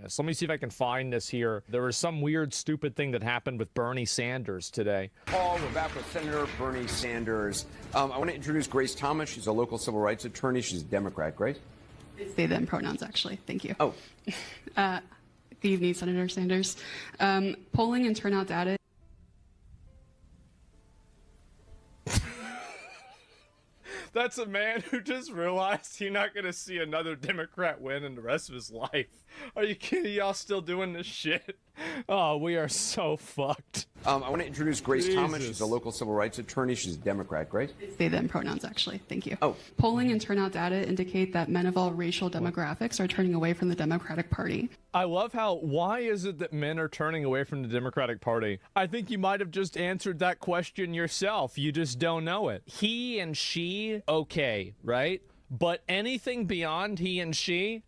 So let me see if I can find this here. There was some weird, stupid thing that happened with Bernie Sanders today. Paul, we're back with Senator Bernie Sanders. I want to introduce Grace Thomas. She's a local civil rights attorney. She's a Democrat. Grace? They, them pronouns, actually. Thank you. Oh. Good evening, Senator Sanders. Polling and turnout data. That's a man who just realized he's not going to see another Democrat win in the rest of his life. Are you kidding? Y'all still doing this shit? Oh, we are so fucked. I want to introduce Grace Thomas. She's a local civil rights attorney. She's a Democrat. Grace? They, them pronouns, actually. Thank you. Oh. Polling and turnout data indicate that men of all racial demographics are turning away from the Democratic Party. I love how, why is it that men are turning away from the Democratic Party? I think you might have just answered that question yourself. You just don't know it. He and she, okay, right? But anything beyond he and she,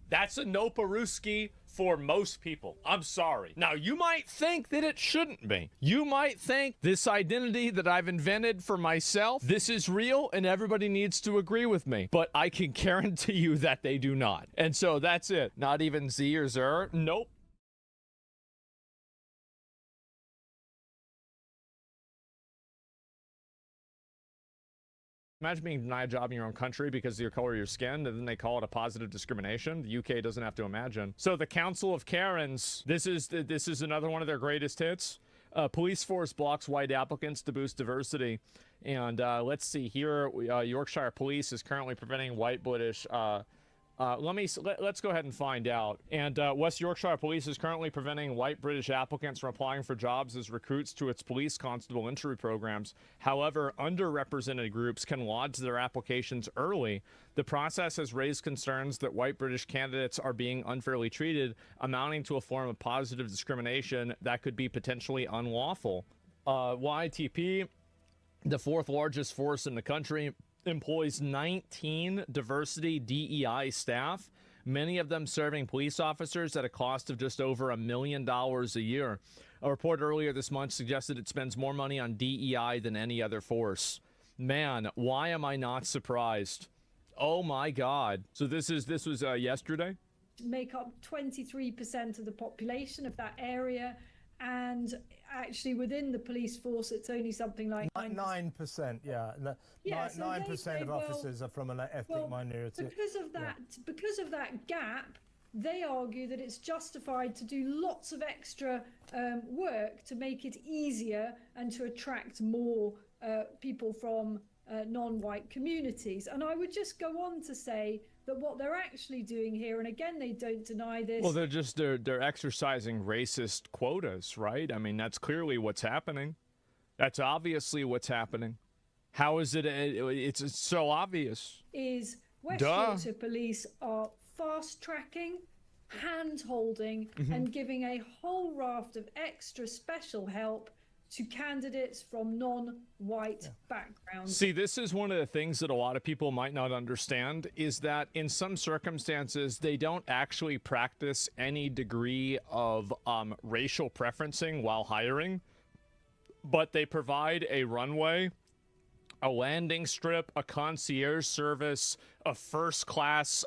that's a no Peruski for most people. I'm sorry. Now, you might think that it shouldn't be. You might think this identity that I've invented for myself, this is real and everybody needs to agree with me. But I can guarantee you that they do not. And so that's it. Not even Z or Zer. Nope. Imagine being denied a job in your own country because of your color of your skin, and then they call it a positive discrimination. The UK doesn't have to imagine. So the Council of Karens, this is another one of their greatest hits. Police force blocks white applicants to boost diversity. And let's see here, Yorkshire Police is currently preventing white British let's go ahead and find out. And West Yorkshire Police is currently preventing white British applicants from applying for jobs as recruits to its police constable entry programs. However, underrepresented groups can lodge their applications early. The process has raised concerns that white British candidates are being unfairly treated, amounting to a form of positive discrimination that could be potentially unlawful. YTP, the fourth largest force in the country, employs 19 diversity DEI staff, many of them serving police officers at a cost of just over $1 million a year. A report earlier this month suggested it spends more money on DEI than any other force. Man, why am I not surprised? Oh my God. So this was yesterday? Make up 23% of the population of that area, and actually within the police force it's only something like 9%. Yeah, yeah, so 9% of officers are from an ethnic minority. Because of that gap, they argue that it's justified to do lots of extra work to make it easier and to attract more people from non-white communities. And I would just go on to say that what they're actually doing here, and again, they don't deny this. Well, they're exercising racist quotas, right? I mean, that's clearly what's happening. That's obviously what's happening. How is it? It's so obvious. Is West Yorkshire Police are fast-tracking, hand-holding, and giving a whole raft of extra special help to candidates from non-white backgrounds. See, this is one of the things that a lot of people might not understand, is that in some circumstances, they don't actually practice any degree of racial preferencing while hiring, but they provide a runway, a landing strip, a concierge service, a first-class,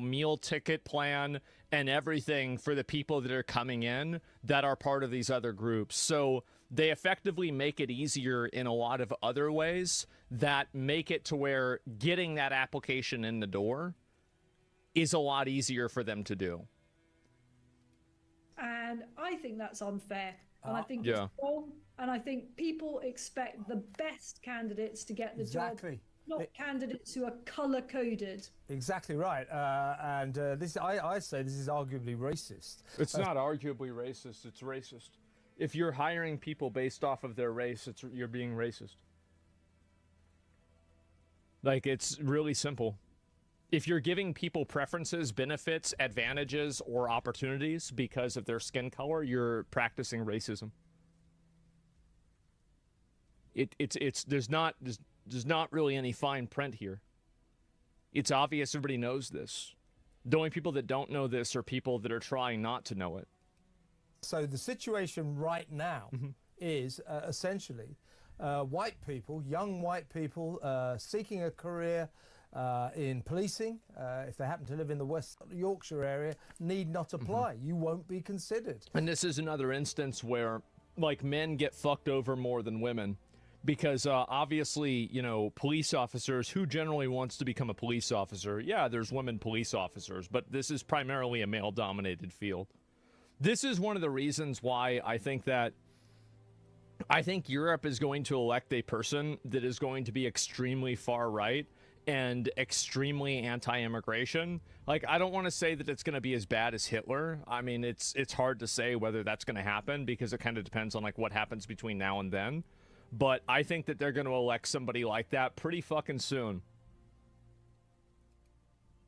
meal ticket plan, and everything for the people that are coming in that are part of these other groups. So they effectively make it easier in a lot of other ways that make it to where getting that application in the door is a lot easier for them to do. And I think that's unfair. And I think it's wrong. And I think people expect the best candidates to get the job, not candidates who are color-coded. Exactly right. And I say this is arguably racist. It's not arguably racist. It's racist. If you're hiring people based off of their race, you're being racist. Like, it's really simple. If you're giving people preferences, benefits, advantages, or opportunities because of their skin color, you're practicing racism. There's not really any fine print here. It's obvious everybody knows this. The only people that don't know this are people that are trying not to know it. So the situation right now is essentially white people, young white people seeking a career in policing, if they happen to live in the West Yorkshire area, need not apply. You won't be considered. And this is another instance where, like, men get fucked over more than women. Because obviously, you know, police officers, who generally wants to become a police officer? Yeah, there's women police officers, but this is primarily a male-dominated field. This is one of the reasons why I think Europe is going to elect a person that is going to be extremely far right and extremely anti-immigration. Like, I don't want to say that it's going to be as bad as Hitler. I mean, it's hard to say whether that's going to happen because it kind of depends on like what happens between now and then. But I think that they're going to elect somebody like that pretty fucking soon.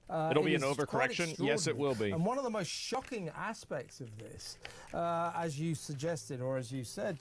It'll be an overcorrection. Yes, it will be. And one of the most shocking aspects of this, as you suggested, or as you said,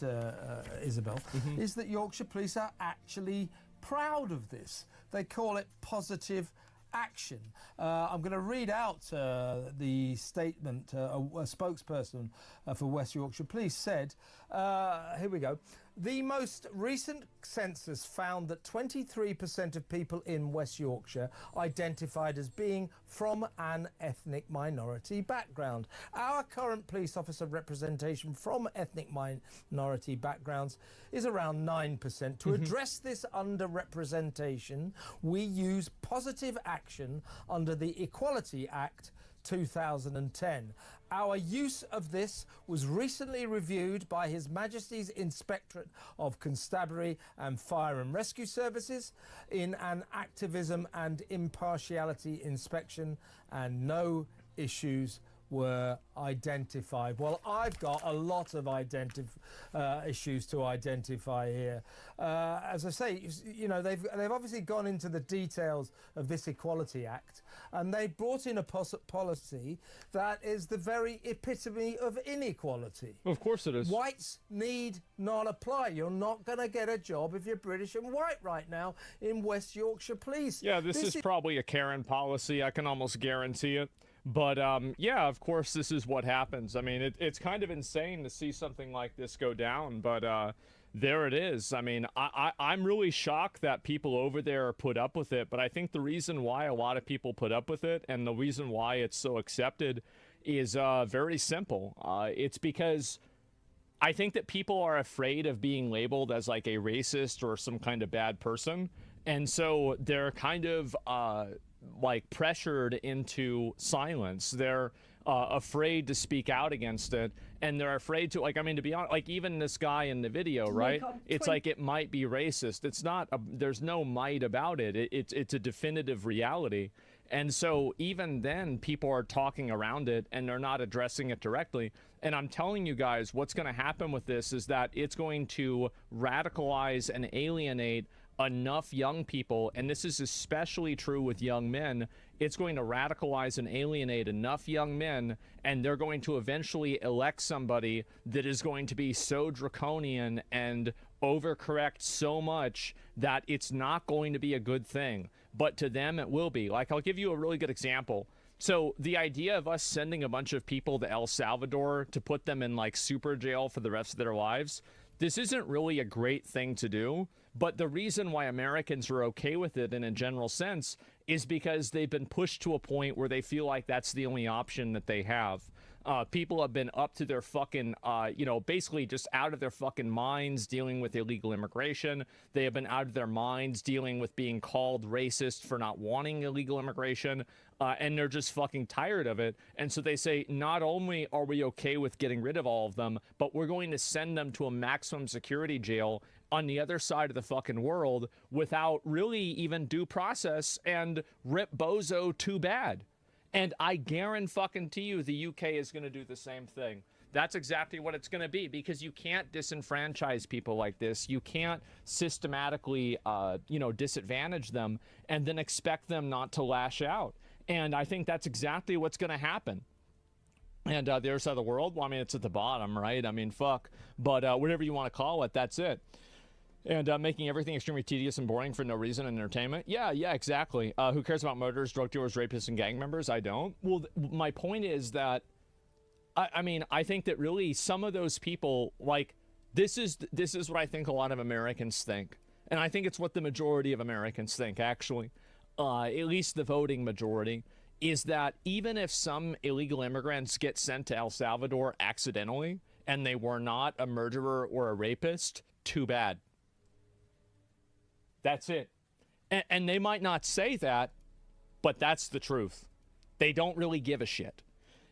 Isabel, is that Yorkshire Police are actually proud of this. They call it positive action. I'm going to read out the statement a spokesperson for West Yorkshire Police said. Here we go. The most recent census found that 23% of people in West Yorkshire identified as being from an ethnic minority background. Our current police officer representation from ethnic minority backgrounds is around 9%. To address this underrepresentation, we use positive action under the Equality Act 2010. Our use of this was recently reviewed by His Majesty's Inspectorate of Constabulary and Fire and Rescue Services in an activism and impartiality inspection, and no issues were identified. Well, I've got a lot of issues to identify here. As I say, you know, they've obviously gone into the details of this Equality Act, and they brought in a policy that is the very epitome of inequality. Of course it is. Whites need not apply. You're not going to get a job if you're British and white right now in West Yorkshire Police. Yeah, this is probably a Karen policy. I can almost guarantee it. But, yeah, of course, this is what happens. I mean, it's kind of insane to see something like this go down, but there it is. I mean, I'm really shocked that people over there put up with it, but I think the reason why a lot of people put up with it and the reason why it's so accepted is very simple. It's because I think that people are afraid of being labeled as, like, a racist or some kind of bad person, and so they're kind of like pressured into silence. They're afraid to speak out against it, and they're afraid to, like, I mean, to be honest, like even this guy in the video, right? It's like it might be racist. It's not. There's no might about it. It's a definitive reality. And so even then, people are talking around it, and they're not addressing it directly. And I'm telling you guys, what's going to happen with this is that it's going to radicalize and alienate enough young people, and this is especially true with young men. It's going to radicalize and alienate enough young men, and they're going to eventually elect somebody that is going to be so draconian and overcorrect so much that it's not going to be a good thing. But to them, it will be. Like, I'll give you a really good example. So the idea of us sending a bunch of people to El Salvador to put them in, like, super jail for the rest of their lives, this isn't really a great thing to do. But the reason why Americans are okay with it in a general sense is because they've been pushed to a point where they feel like that's the only option that they have. People have been up to their fucking, you know, basically just out of their fucking minds dealing with illegal immigration. They have been out of their minds dealing with being called racist for not wanting illegal immigration. And they're just fucking tired of it. And so they say, not only are we okay with getting rid of all of them, but we're going to send them to a maximum security jail on the other side of the fucking world without really even due process, and rip bozo too bad. And I guarantee you the UK is going to do the same thing. That's exactly what it's going to be, because you can't disenfranchise people like this. You can't systematically, you know, disadvantage them and then expect them not to lash out. And I think that's exactly what's going to happen. And the other side of the world, well, I mean, it's at the bottom, right? I mean, fuck. But whatever you want to call it, that's it. And making everything extremely tedious and boring for no reason and entertainment. Yeah, exactly. Who cares about murderers, drug dealers, rapists, and gang members? I don't. Well, my point is that, I mean, I think that really some of those people, like, this is what I think a lot of Americans think. And I think it's what the majority of Americans think, actually. at least the voting majority, is that even if some illegal immigrants get sent to El Salvador accidentally and they were not a murderer or a rapist, too bad. That's it. And they might not say that, but that's the truth. They don't really give a shit.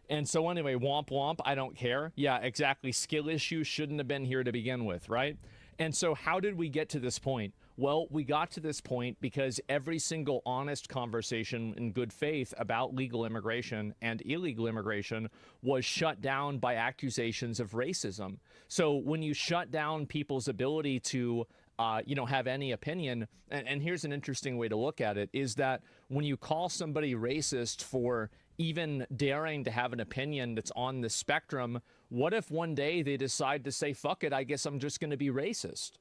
And so anyway, womp womp, I don't care. Yeah, exactly. Skill issues shouldn't have been here to begin with, right? And so how did we get to this point? Well, we got to this point because every single honest conversation in good faith about legal immigration and illegal immigration was shut down by accusations of racism. So when you shut down people's ability to have any opinion, and here's an interesting way to look at it, is that when you call somebody racist for even daring to have an opinion that's on the spectrum, what if one day they decide to say, fuck it, I guess I'm just going to be racist?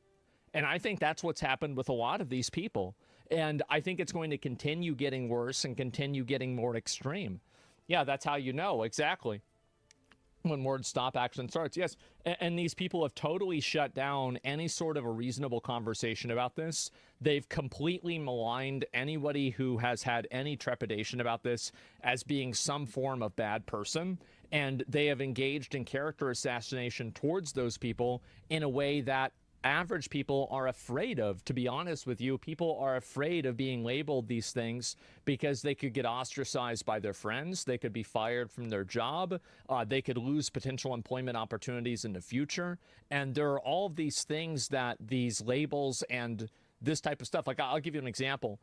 And I think that's what's happened with a lot of these people. And I think it's going to continue getting worse and continue getting more extreme. Yeah, that's how you know, exactly. When words stop, action starts. Yes, and these people have totally shut down any sort of a reasonable conversation about this. They've completely maligned anybody who has had any trepidation about this as being some form of bad person. And they have engaged in character assassination towards those people in a way that average people are afraid of. To be honest with you, people are afraid of being labeled these things because they could get ostracized by their friends, they could be fired from their job, they could lose potential employment opportunities in the future. And there are all of these things that these labels and this type of stuff, like I'll give you an example.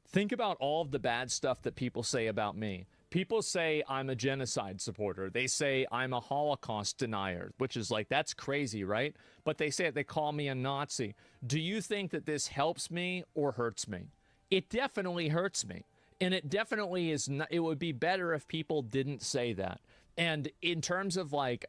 Think about all of the bad stuff that people say about me. People say I'm a genocide supporter. They say I'm a Holocaust denier, which is like, that's crazy, right? But they say it, they call me a Nazi. Do you think that this helps me or hurts me? It definitely hurts me. And it definitely is not, it would be better if people didn't say that. And in terms of like,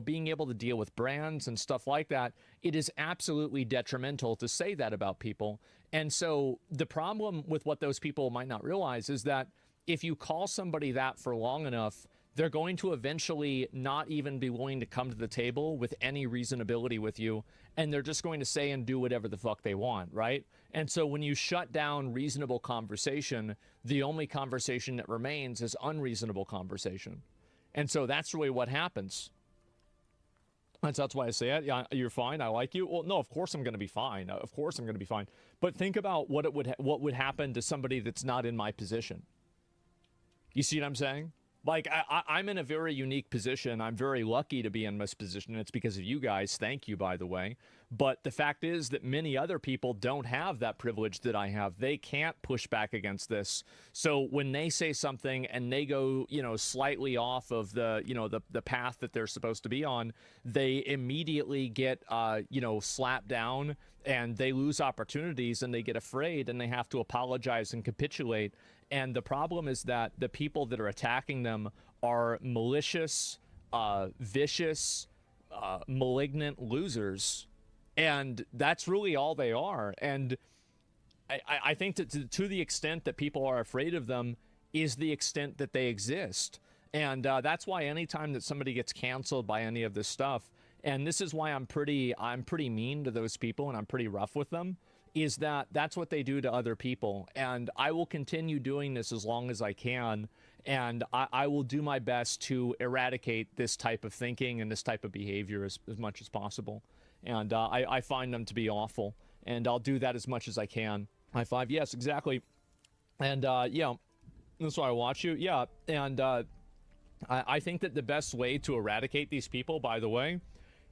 being able to deal with brands and stuff like that, it is absolutely detrimental to say that about people. And so the problem with what those people might not realize is that if you call somebody that for long enough, they're going to eventually not even be willing to come to the table with any reasonability with you, and they're just going to say and do whatever the fuck they want, right? And so when you shut down reasonable conversation, the only conversation that remains is unreasonable conversation. And so that's really what happens. That's why I say it. Yeah, you're fine. I like you. Well, no, of course I'm going to be fine. Of course I'm going to be fine. But think about what would happen to somebody that's not in my position. You see what I'm saying? Like, I'm in a very unique position. I'm very lucky to be in this position. It's because of you guys. Thank you, by the way. But the fact is that many other people don't have that privilege that I have. They can't push back against this. So when they say something and they go, slightly off of the path that they're supposed to be on, they immediately get, slapped down, and they lose opportunities, and they get afraid, and they have to apologize and capitulate. And the problem is that the people that are attacking them are malicious, vicious, malignant losers. And that's really all they are. And I think that to the extent that people are afraid of them is the extent that they exist. And that's why anytime that somebody gets canceled by any of this stuff, and this is why I'm pretty mean to those people and I'm pretty rough with them, is that that's what they do to other people. And I will continue doing this as long as I can. And I will do my best to eradicate this type of thinking and this type of behavior as much as possible. And I find them to be awful. And I'll do that as much as I can. High five. Yes, exactly. And yeah, that's why I watch you. Yeah. And I think that the best way to eradicate these people, by the way,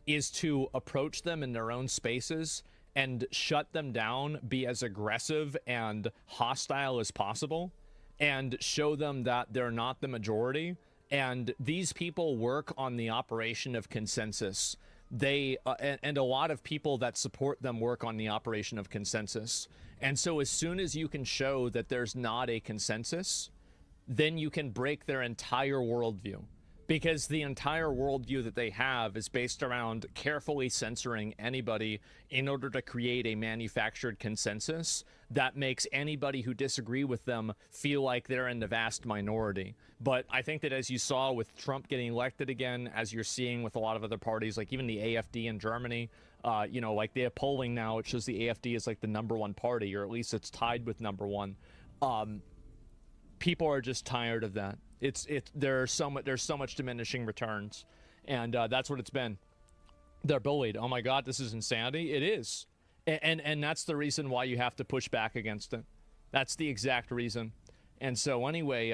is to approach them in their own spaces and shut them down, be as aggressive and hostile as possible, and show them that they're not the majority. And these people work on the operation of consensus. They and a lot of people that support them work on the operation of consensus. And so as soon as you can show that there's not a consensus, then you can break their entire worldview. Because the entire worldview that they have is based around carefully censoring anybody in order to create a manufactured consensus that makes anybody who disagree with them feel like they're in the vast minority. But I think that as you saw with Trump getting elected again, as you're seeing with a lot of other parties, like even the AfD in Germany, like the polling now, it shows the AfD is like the #1 party, or at least it's tied with #1. people are just tired of that. There's so much diminishing returns, and that's what it's been. They're bullied. Oh my God, this is insanity. It is, and that's the reason why you have to push back against it. That's the exact reason. And so anyway,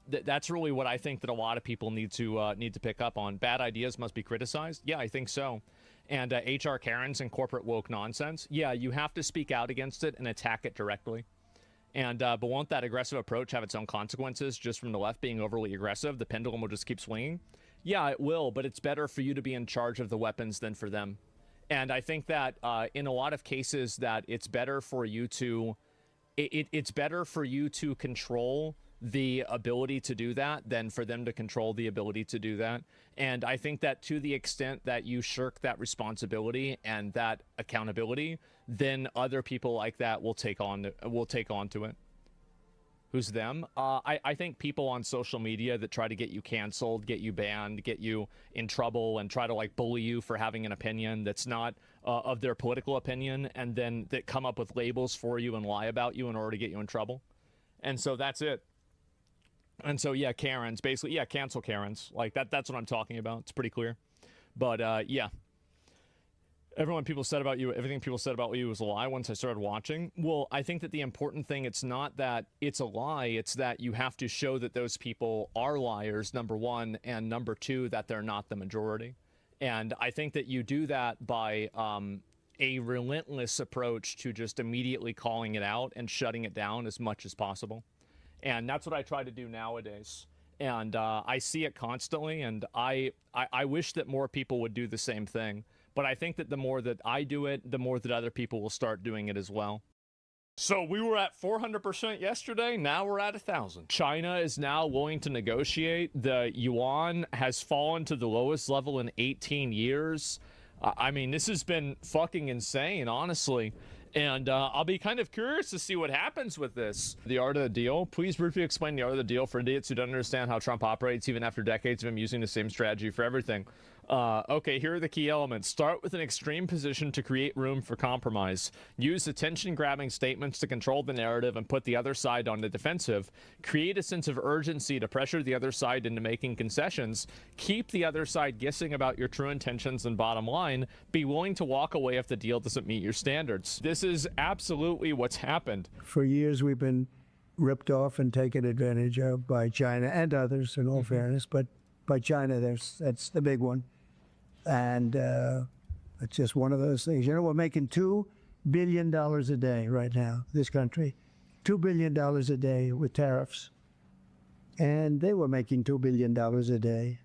that's really what I think that a lot of people need to pick up on. Bad ideas must be criticized. Yeah, I think so. And HR Karens and corporate woke nonsense. Yeah, you have to speak out against it and attack it directly. And but won't that aggressive approach have its own consequences just from the left being overly aggressive? The pendulum will just keep swinging. Yeah, it will, but it's better for you to be in charge of the weapons than for them. And I think that in a lot of cases that it's better for you to it's better for you to control the ability to do that than for them to control the ability to do that. And I think that to the extent that you shirk that responsibility and that accountability, then other people like that will take on to it. Who's them? I think people on social media that try to get you canceled, get you banned, get you in trouble, and try to like bully you for having an opinion that's not of their political opinion, and then that come up with labels for you and lie about you in order to get you in trouble. And so that's it. And so yeah, Karens, basically, yeah, cancel Karens. Like that's what I'm talking about. It's pretty clear. But yeah. Everything people said about you was a lie once I started watching. Well, I think that the important thing, it's not that it's a lie, it's that you have to show that those people are liars, number one, and number two, that they're not the majority. And I think that you do that by a relentless approach to just immediately calling it out and shutting it down as much as possible. And that's what I try to do nowadays. And I see it constantly, and I wish that more people would do the same thing. But I think that the more that I do it, the more that other people will start doing it as well. So we were at 400% yesterday. Now we're at 1,000. China is now willing to negotiate. The yuan has fallen to the lowest level in 18 years. I mean, this has been fucking insane, honestly. And I'll be kind of curious to see what happens with this. The art of the deal. Please briefly explain the art of the deal for idiots who don't understand how Trump operates even after decades of him using the same strategy for everything. Okay, here are the key elements. Start with an extreme position to create room for compromise. Use attention-grabbing statements to control the narrative and put the other side on the defensive. Create a sense of urgency to pressure the other side into making concessions. Keep the other side guessing about your true intentions and bottom line. Be willing to walk away if the deal doesn't meet your standards. This is absolutely what's happened. For years, we've been ripped off and taken advantage of by China and others, in all fairness, but by China, that's the big one. And it's just one of those things. You know, we're making $2 billion a day right now, this country. $2 billion a day with tariffs. And they were making $2 billion a day.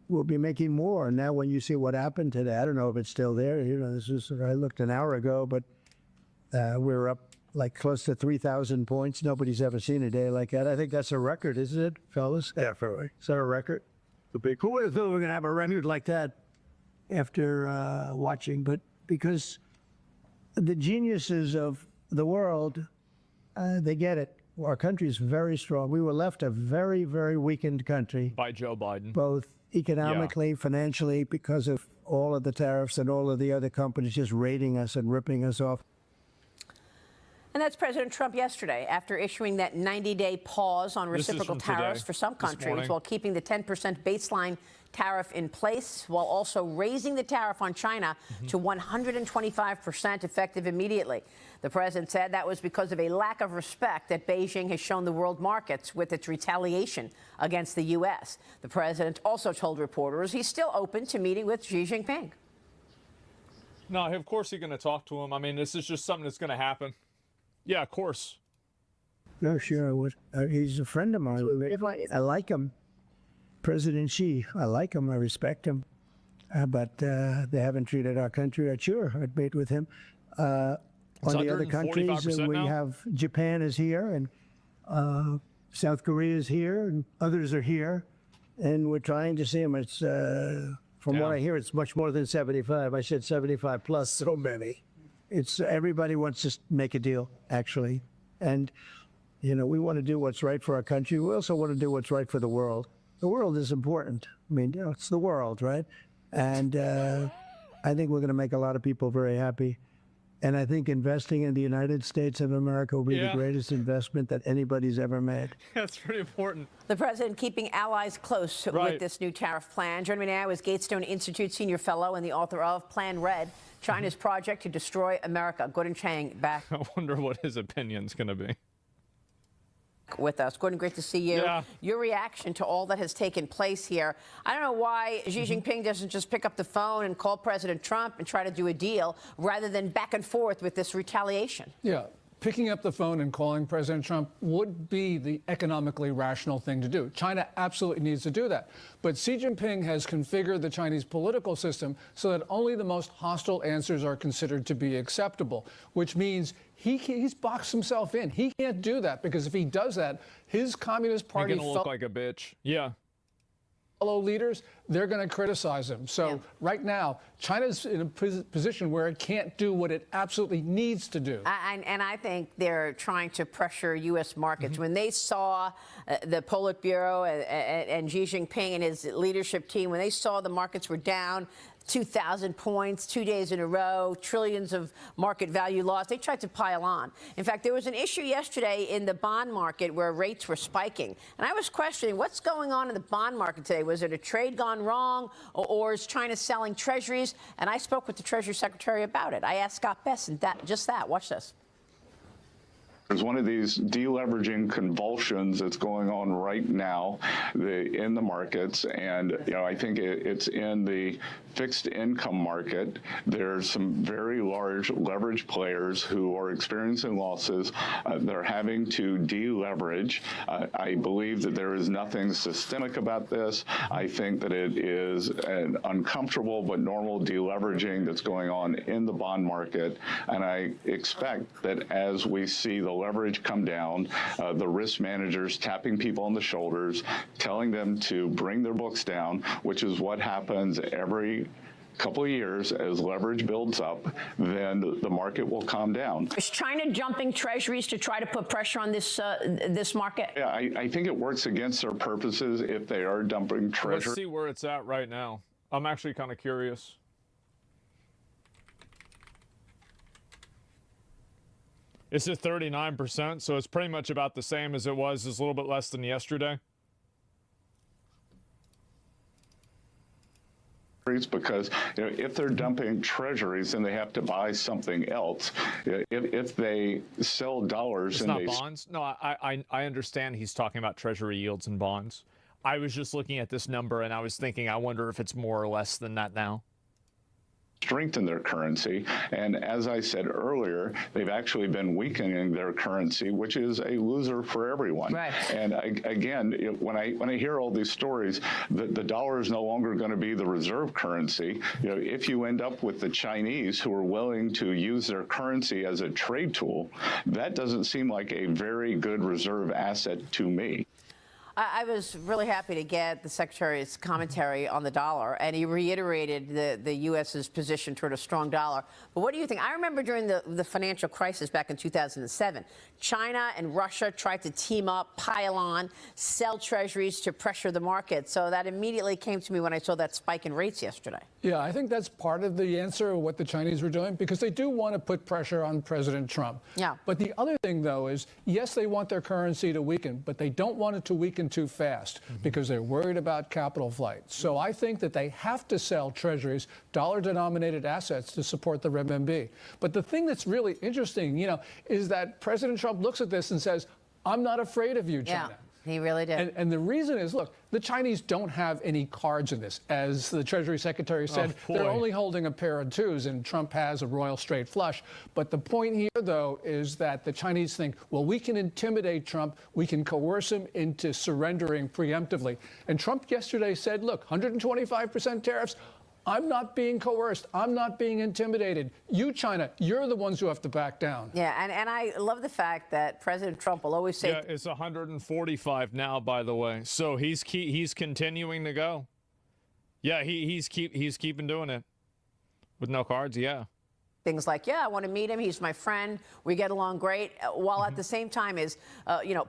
We'll be making more. Now, when you see what happened today, I don't know if it's still there. You know, this is, I looked an hour ago, but we're up like close to 3,000 points. Nobody's ever seen a day like that. I think that's a record, isn't it, fellas? Yeah, fairly. Is that a record? Who would have thought we were going to have a record like that after watching? But because the geniuses of the world, they get it. Our country is very strong. We were left a very, very weakened country. By Joe Biden. Both economically, financially, because of all of the tariffs and all of the other companies just raiding us and ripping us off. And that's President Trump yesterday after issuing that 90-day pause on reciprocal tariffs for some countries while keeping the 10% baseline tariff in place, while also raising the tariff on China to 125% effective immediately. The president said that was because of a lack of respect that Beijing has shown the world markets with its retaliation against the U.S. The president also told reporters he's still open to meeting with Xi Jinping. No, of course he's going to talk to him. I mean, this is just something that's going to happen. Yeah, of course. No, sure I would. He's a friend of mine. I like him. President Xi, I like him. I respect him. But they haven't treated our country right. Sure, I'd meet with him. On the other countries, we have Japan is here, and South Korea is here, and others are here. And we're trying to see him. It's from what I hear, it's much more than 75. I said 75 plus. So many. It's everybody wants to make a deal, actually. And, you know, we want to do what's right for our country. We also want to do what's right for the world. The world is important. I mean, you know, it's the world, right? And I think we're going to make a lot of people very happy. And I think investing in the United States of America will be the greatest investment that anybody's ever made. That's pretty important. The president keeping allies close with this new tariff plan. Joining me now is Gatestone Institute senior fellow and the author of Plan Red, China's project to destroy America. Gordon Chang back. I wonder what his opinion's going to be. With us. Gordon, great to see you. Yeah. Your reaction to all that has taken place here. I don't know why Xi Jinping doesn't just pick up the phone and call President Trump and try to do a deal rather than back and forth with this retaliation. Yeah. Picking up the phone and calling President Trump would be the economically rational thing to do. China absolutely needs to do that. But Xi Jinping has configured the Chinese political system so that only the most hostile answers are considered to be acceptable, which means he's boxed himself in. He can't do that because if he does that, his Communist Party He's going to look like a bitch. Yeah. Fellow leaders, they're going to criticize him. So right now, China's in a position where it can't do what it absolutely needs to do. And I think they're trying to pressure U.S. markets. When they saw the Politburo and Xi Jinping and his leadership team, when they saw the markets were down 2,000 points, 2 days in a row, trillions of market value lost, they tried to pile on. In fact, there was an issue yesterday in the bond market where rates were spiking. And I was questioning what's going on in the bond market today. Was it a trade gone wrong or is China selling treasuries? And I spoke with the Treasury Secretary about it. I asked Scott Bessent just that. Watch this. There's one of these deleveraging convulsions that's going on right now in the markets, and I think it's in the fixed income market. There's some very large leverage players who are experiencing losses. They're having to deleverage. I believe that there is nothing systemic about this. I think that it is an uncomfortable but normal deleveraging that's going on in the bond market, and I expect that as we see the leverage come down, the risk managers tapping people on the shoulders, telling them to bring their books down, which is what happens every couple of years as leverage builds up, then the market will calm down. Is China jumping treasuries to try to put pressure on this this market? Yeah, I think it works against their purposes if they are dumping treasuries. Let's see where it's at right now. I'm actually kind of curious. It's at 39%, so it's pretty much about the same as it was. It's a little bit less than yesterday. Because if they're dumping treasuries, then they have to buy something else. If they sell dollars, it's not bonds. No, I understand he's talking about treasury yields and bonds. I was just looking at this number and I was thinking, I wonder if it's more or less than that now. Strengthen their currency, and as I said earlier, they've actually been weakening their currency, which is a loser for everyone. Right. And again, when I hear all these stories, the dollar is no longer going to be the reserve currency. If you end up with the Chinese who are willing to use their currency as a trade tool, that doesn't seem like a very good reserve asset to me. I was really happy to get the Secretary's commentary on the dollar, and he reiterated the U.S.'s position toward a strong dollar. But what do you think? I remember during the financial crisis back in 2007, China and Russia tried to team up, pile on, sell treasuries to pressure the market. So that immediately came to me when I saw that spike in rates yesterday. Yeah, I think that's part of the answer of what the Chinese were doing, because they do want to put pressure on President Trump. Yeah. But the other thing, though, is, yes, they want their currency to weaken, but they don't want it to weaken too fast because they're worried about capital flight. So I think that they have to sell treasuries, dollar-denominated assets, to support the renminbi. But the thing that's really interesting, is that President Trump looks at this and says, I'm not afraid of you, China. Yeah. He really did. And the reason is, look, the Chinese don't have any cards in this. As the Treasury Secretary said, they're only holding a pair of twos, and Trump has a royal straight flush. But the point here, though, is that the Chinese think, well, we can intimidate Trump. We can coerce him into surrendering preemptively. And Trump yesterday said, look, 125% tariffs. I'm not being coerced. I'm not being intimidated. You, China, you're the ones who have to back down. Yeah, and I love the fact that President Trump will always say... Yeah, it's 145 now, by the way. So he's continuing to go. Yeah, he's keeping doing it. With no cards, yeah. things like, yeah, I want to meet him. He's my friend. We get along great. While at the same time is,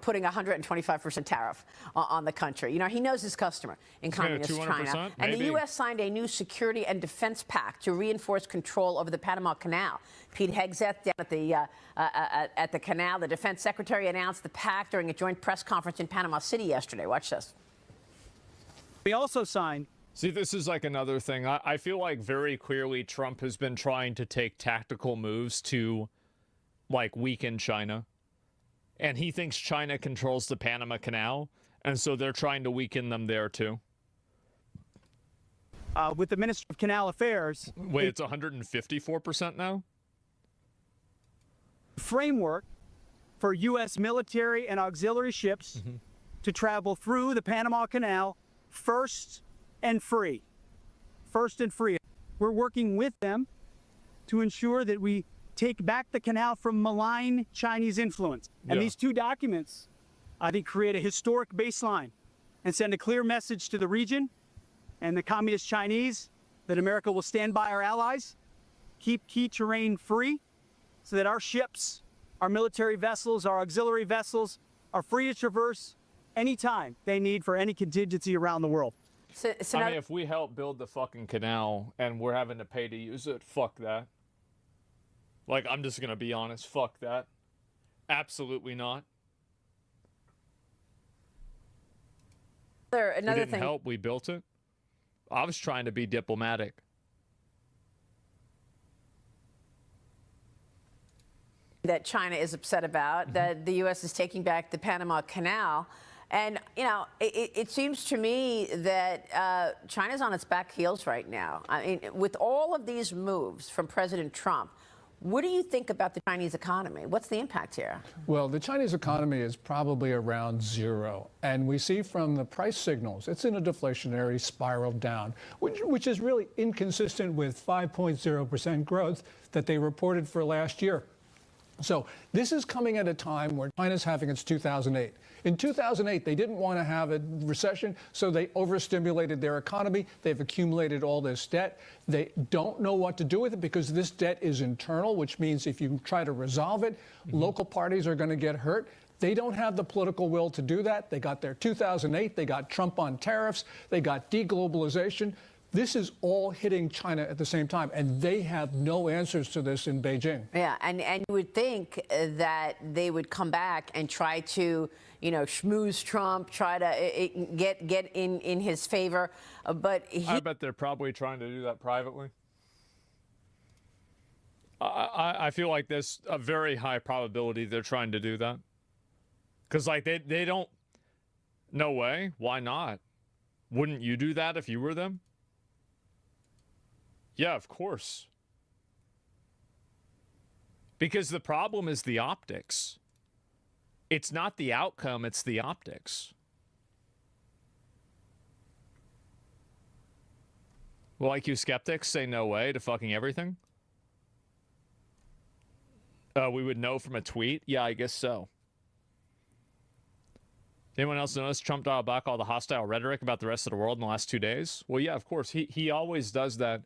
putting 125% tariff on the country. He knows his customer in communist China. And the U.S. signed a new security and defense pact to reinforce control over the Panama Canal. Pete Hegseth down at the canal. The defense secretary announced the pact during a joint press conference in Panama City yesterday. Watch this. We also signed. See, this is like another thing. I feel like very clearly Trump has been trying to take tactical moves to, like, weaken China. And he thinks China controls the Panama Canal, and so they're trying to weaken them there, too. With the Minister of Canal Affairs. Wait, it's 154% now? Framework for U.S. military and auxiliary ships to travel through the Panama Canal first and free. First and free. We're working with them to ensure that we take back the canal from malign Chinese influence. And these two documents, I think, create a historic baseline and send a clear message to the region and the communist Chinese that America will stand by our allies, keep key terrain free, so that our ships, our military vessels, our auxiliary vessels are free to traverse anytime they need for any contingency around the world. I mean, if we help build the fucking canal and we're having to pay to use it, fuck that. Like, I'm just going to be honest, fuck that. Absolutely not. Another we didn't thing. help, we built it. I was trying to be diplomatic. That China is upset about, that the U.S. is taking back the Panama Canal. And, it seems to me that China's on its back heels right now. I mean, with all of these moves from President Trump, what do you think about the Chinese economy? What's the impact here? Well, the Chinese economy is probably around zero. And we see from the price signals, it's in a deflationary spiral down, which is really inconsistent with 5.0% growth that they reported for last year. So this is coming at a time where China's having its 2008. In 2008, they didn't want to have a recession, so they overstimulated their economy. They've accumulated all this debt. They don't know what to do with it because this debt is internal, which means if you try to resolve it, local parties are going to get hurt. They don't have the political will to do that. They got their 2008. They got Trump on tariffs. They got deglobalization. This is all hitting China at the same time, and they have no answers to this in Beijing. Yeah, and you would think that they would come back and try to, schmooze Trump, try to get in his favor, but I bet they're probably trying to do that privately. I feel like there's a very high probability they're trying to do that. Because, like, they don't... No way. Why not? Wouldn't you do that if you were them? Yeah, of course. Because the problem is the optics. It's not the outcome, it's the optics. Well, like you skeptics say no way to fucking everything? We would know from a tweet? Yeah, I guess so. Anyone else notice Trump dialed back all the hostile rhetoric about the rest of the world in the last 2 days? Well, yeah, of course. He always does that.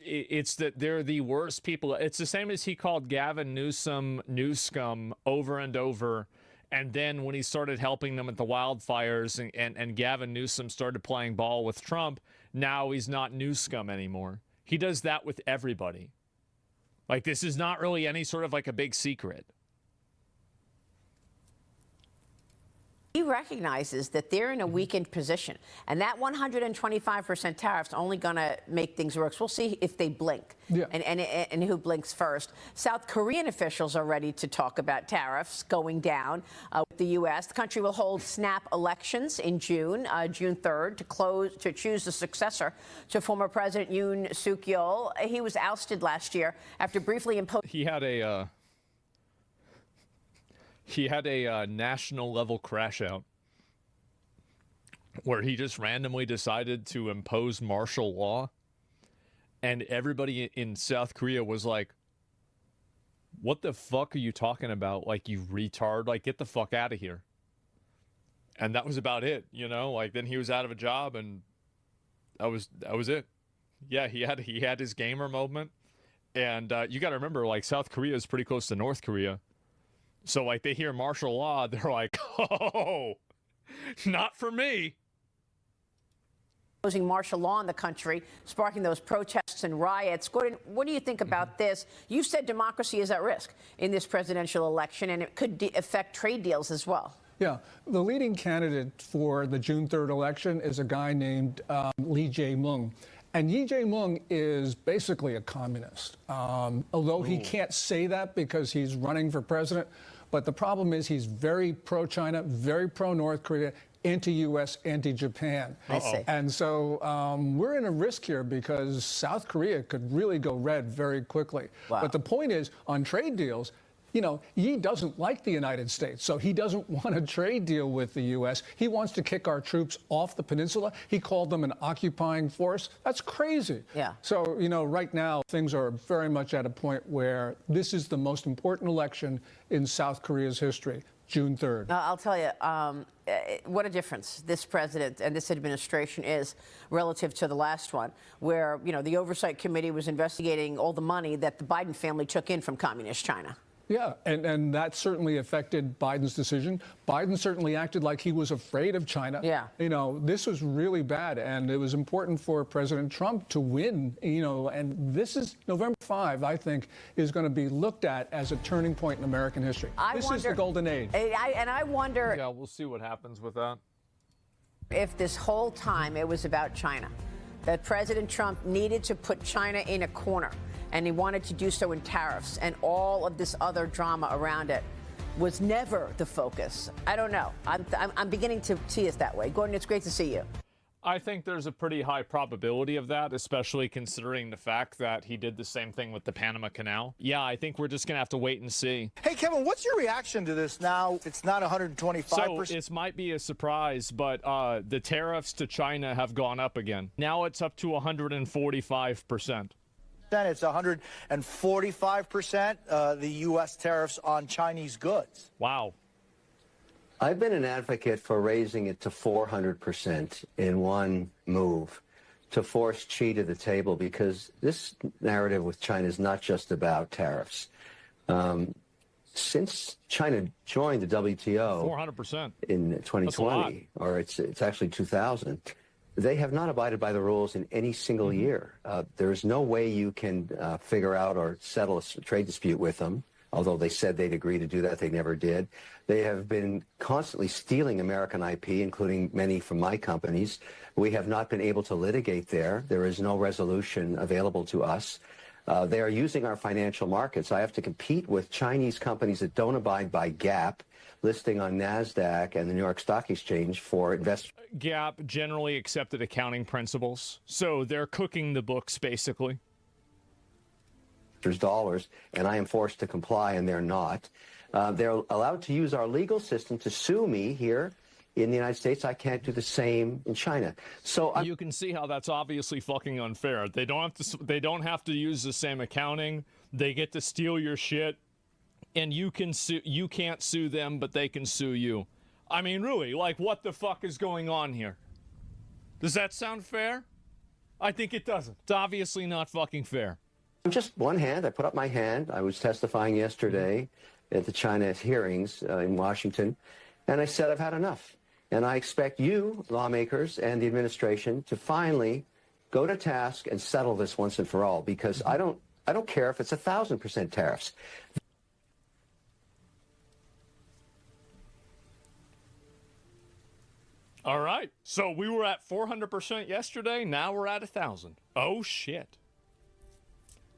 It's that they're the worst people. It's the same as he called Gavin Newsom news scum over and over. And then when he started helping them at the wildfires and Gavin Newsom started playing ball with Trump, now he's not news scum anymore. He does that with everybody. Like, this is not really any sort of like a big secret. He recognizes that they're in a weakened position, and that 125% tariff's only going to make things worse. We'll see if they blink, and who blinks first. South Korean officials are ready to talk about tariffs going down with the U.S. The country will hold snap elections in June, June 3rd, to choose the successor to former President Yoon Suk-yeol. He was ousted last year after briefly imposing. He had a national level crash out where he just randomly decided to impose martial law. And everybody in South Korea was like, what the fuck are you talking about? Like, you retard, like, get the fuck out of here. And that was about it, like, then he was out of a job and that was it. Yeah, he had his gamer moment. And you got to remember, like, South Korea is pretty close to North Korea. So, like, they hear martial law, they're like, oh, not for me. Imposing martial law in the country, sparking those protests and riots. Gordon, what do you think about this? You've said democracy is at risk in this presidential election, and it could affect trade deals as well. Yeah, the leading candidate for the June 3rd election is a guy named Lee Jae-myung. And Lee Jae-myung is basically a communist, although he can't say that because he's running for president. But the problem is he's very pro-China, very pro-North Korea, anti-U.S., anti-Japan. I see. And so we're in a risk here because South Korea could really go red very quickly. Wow. But the point is, on trade deals, you know, Yi doesn't like the United States, so he doesn't want a trade deal with the U.S. He wants to kick our troops off the peninsula. He called them an occupying force. That's crazy. Yeah. So, you know, right now, things are very much at a point where this is the most important election in South Korea's history, June 3rd. I'll tell you, what a difference this president and this administration is relative to the last one, where, you know, the Oversight Committee was investigating all the money that the Biden family took in from communist China. Yeah, and that certainly affected Biden's decision. Biden certainly acted like he was afraid of China. Yeah. You know, this was really bad, and it was important for President Trump to win, you know, and this is November 5, I think, is going to be looked at as a turning point in American history. This is the golden age. And I wonder... Yeah, we'll see what happens with that. If this whole time it was about China, that President Trump needed to put China in a corner, and he wanted to do so in tariffs, and all of this other drama around it was never the focus. I don't know. I'm beginning to see it that way. Gordon, it's great to see you. I think there's a pretty high probability of that, especially considering the fact that he did the same thing with the Panama Canal. Yeah, I think we're just going to have to wait and see. Hey, Kevin, what's your reaction to this now? It's not 125%. So this might be a surprise, but the tariffs to China have gone up again. Now it's up to 145%. It's 145%, the U.S. tariffs on Chinese goods. Wow. I've been an advocate for raising it to 400% in one move to force Xi to the table, because this narrative with China is not just about tariffs. Since China joined the WTO 400% in 2020, or it's actually 2000, they have not abided by the rules in any single year. There is no way you can figure out or settle a trade dispute with them, although they said they'd agree to do that. They never did. They have been constantly stealing American IP, including many from my companies. We have not been able to litigate there. There is no resolution available to us. They are using our financial markets. I have to compete with Chinese companies that don't abide by GAAP, listing on NASDAQ and the New York Stock Exchange for investors. GAAP, generally accepted accounting principles. So they're cooking the books, basically. Dollars, and I am forced to comply, and they're not. They're allowed to use our legal system to sue me here in the United States. I can't do the same in China. So you can see how that's obviously fucking unfair. They don't have to use the same accounting. They get to steal your shit, and you can't sue them, but they can sue you. I mean, really, like, what the fuck is going on here? Does that sound fair? I think it doesn't. It's obviously not fucking fair. Just one hand. I put up my hand. I was testifying yesterday at the China hearings in Washington, and I said I've had enough. And I expect you, lawmakers, and the administration to finally go to task and settle this once and for all, because I don't care if it's 1,000% tariffs. All right. So we were at 400% yesterday. Now we're at 1,000. Oh, shit.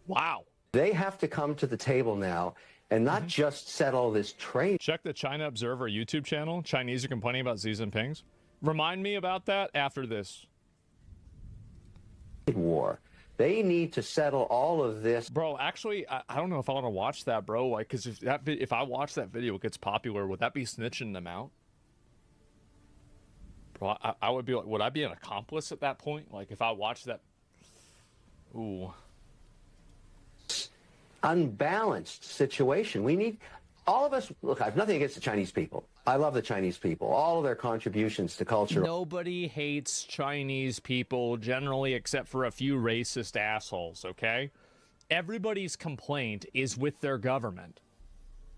Wow. They have to come to the table now and not just settle this trade. Check the China Observer YouTube channel. Chinese are complaining about Xi Jinping's. Remind me about that after this. War. They need to settle all of this. Bro, actually, I don't know if I want to watch that, bro. Like, because if I watch that video, it gets popular. Would that be snitching them out? Bro, I would be like, would I be an accomplice at that point? Like, if I watched that? Ooh. Unbalanced situation. We need, all of us, look, I have nothing against the Chinese people. I love the Chinese people, all of their contributions to culture. Nobody hates Chinese people generally, except for a few racist assholes, okay? everybody's complaint is with their government.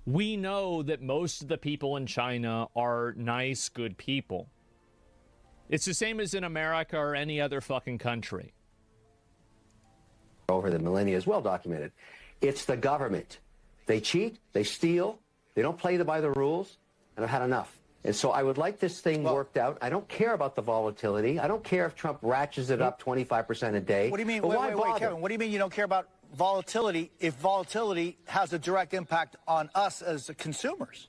We know that most of the people in China are nice, good people. It's the same as in America or any other fucking country. Over the millennia is well documented. It's the government. They cheat, they steal, they don't play by the rules, and I've had enough. And so I would like this thing worked out. I don't care about the volatility. I don't care if Trump ratchets it up 25% a day. What do you mean? But Wait, Kevin. What do you mean you don't care about volatility if volatility has a direct impact on us as consumers?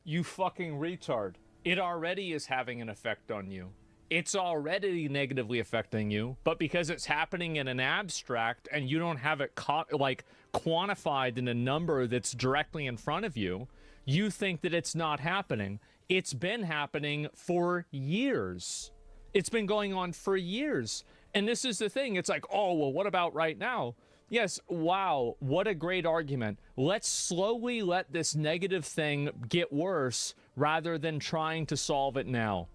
You fucking retard. It already is having an effect on you. It's already negatively affecting you, but because it's happening in an abstract and you don't have it quantified in a number that's directly in front of you, you think that it's not happening. It's been happening for years. It's been going on for years. And this is the thing. It's like, oh, well, what about right now? Yes, wow, what a great argument. Let's slowly let this negative thing get worse rather than trying to solve it now.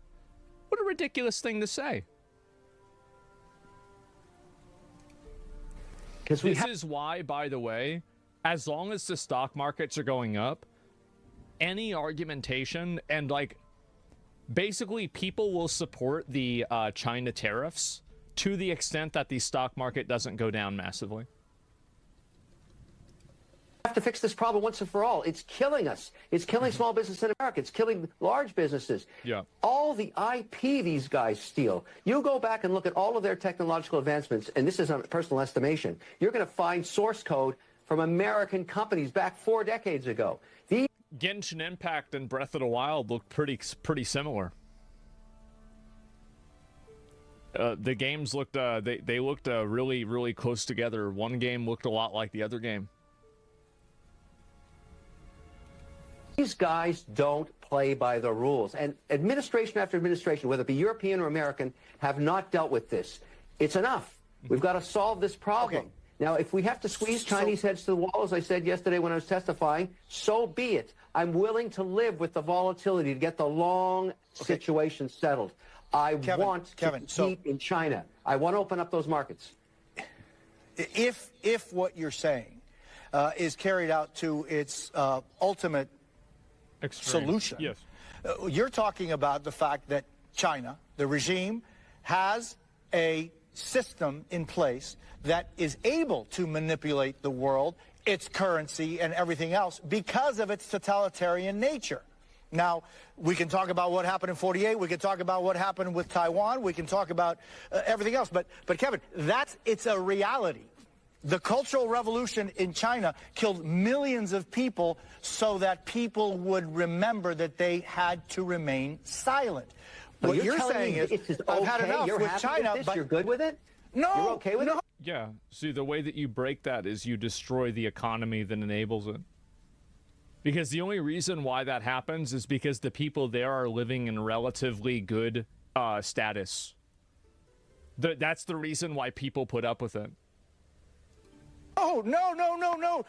What a ridiculous thing to say. This is why, by the way, as long as the stock markets are going up, any argumentation and basically people will support the China tariffs to the extent that the stock market doesn't go down massively. We have to fix this problem once and for all. It's killing us. It's killing small business in America. It's killing large businesses. Yeah. All the IP these guys steal. You go back and look at all of their technological advancements, and this is a personal estimation. You're going to find source code from American companies back 4 decades ago. Genshin Impact and Breath of the Wild look pretty similar. The games looked they looked really, really close together. One game looked a lot like the other game. These guys don't play by the rules. And administration after administration, whether it be European or American, have not dealt with this. It's enough. We've got to solve this problem. Okay. Now, if we have to squeeze Chinese heads to the wall, as I said yesterday when I was testifying, so be it. I'm willing to live with the volatility to get the long situation settled. I want to compete in China. I want to open up those markets. If what you're saying is carried out to its ultimate solution, yes. You're talking about the fact that China, the regime, has a system in place that is able to manipulate the world, its currency, and everything else because of its totalitarian nature. Now, we can talk about what happened in 48. We can talk about what happened with Taiwan. We can talk about everything else. But Kevin, it's a reality. The Cultural Revolution in China killed millions of people so that people would remember that they had to remain silent. But what you're saying is, I've had enough with China, but you're good with it? No. You're okay with it? Yeah. See, the way that you break that is you destroy the economy that enables it. Because the only reason why that happens is because the people there are living in relatively good status. That's the reason why people put up with it. Oh, no.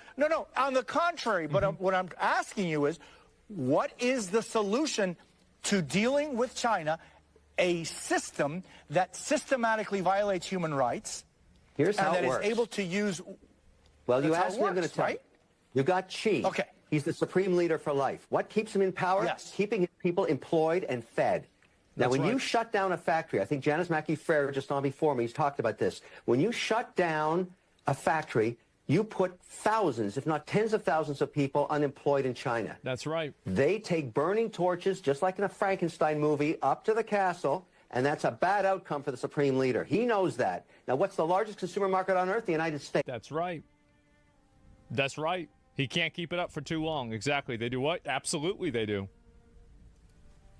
On the contrary, but what I'm asking you is, what is the solution to dealing with China, a system that systematically violates human rights? Here's how it works. And that is able to use... Well, you asked me, I'm going to tell you. You got Xi. Okay. He's the supreme leader for life. What keeps him in power? Yes. Keeping his people employed and fed. Now, when you shut down a factory, I think Janice Mackey-Frere just on before me, he's talked about this. When you shut down a factory, you put thousands, if not tens of thousands of people unemployed in China. That's right. They take burning torches, just like in a Frankenstein movie, up to the castle, and that's a bad outcome for the supreme leader. He knows that. Now, what's the largest consumer market on earth? The United States. That's right. That's right. He can't keep it up for too long. Exactly. They do what? Absolutely they do.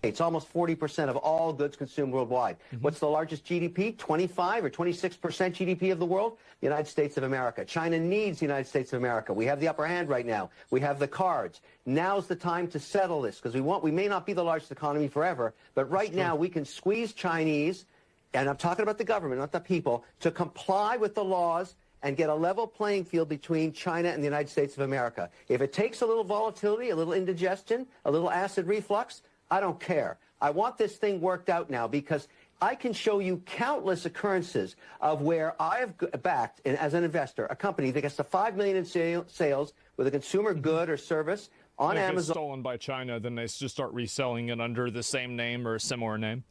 It's almost 40% of all goods consumed worldwide. What's the largest GDP? 25 or 26% GDP of the world? The United States of America. China needs the United States of America. We have the upper hand right now. We have the cards. Now's the time to settle this because we may not be the largest economy forever, but right now we can squeeze Chinese, and I'm talking about the government, not the people, to comply with the laws and get a level playing field between China and the United States of America. If it takes a little volatility, a little indigestion, a little acid reflux, I don't care. I want this thing worked out now because I can show you countless occurrences of where I have backed, as an investor, a company that gets to $5 million in sales with a consumer good or service on If Amazon. it's stolen by China, then they just start reselling it under the same name or a similar name.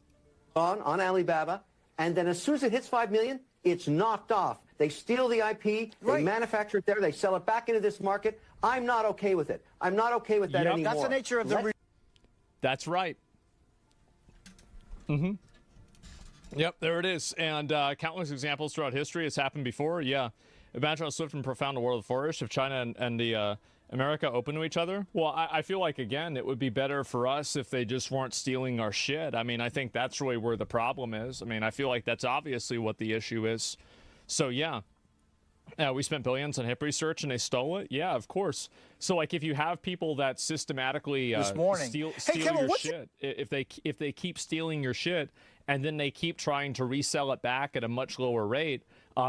On Alibaba, and then as soon as it hits 5 million, it's knocked off. They steal the IP, they manufacture it there, they sell it back into this market. I'm not okay with it. I'm not okay with that anymore. That's the nature of the... That's right. Mm-hmm. Yep, there it is. And countless examples throughout history. It's happened before. Yeah. Imagine how swift and profound the world would flourish if China and the America open to each other. Well, I feel like, again, it would be better for us if they just weren't stealing our shit. I mean, I think that's really where the problem is. I mean, I feel like that's obviously what the issue is. So, yeah. We spent billions on hip research and they stole it? Yeah, of course. So, like, if you have people that systematically steal your shit, if they keep stealing your shit and then they keep trying to resell it back at a much lower rate,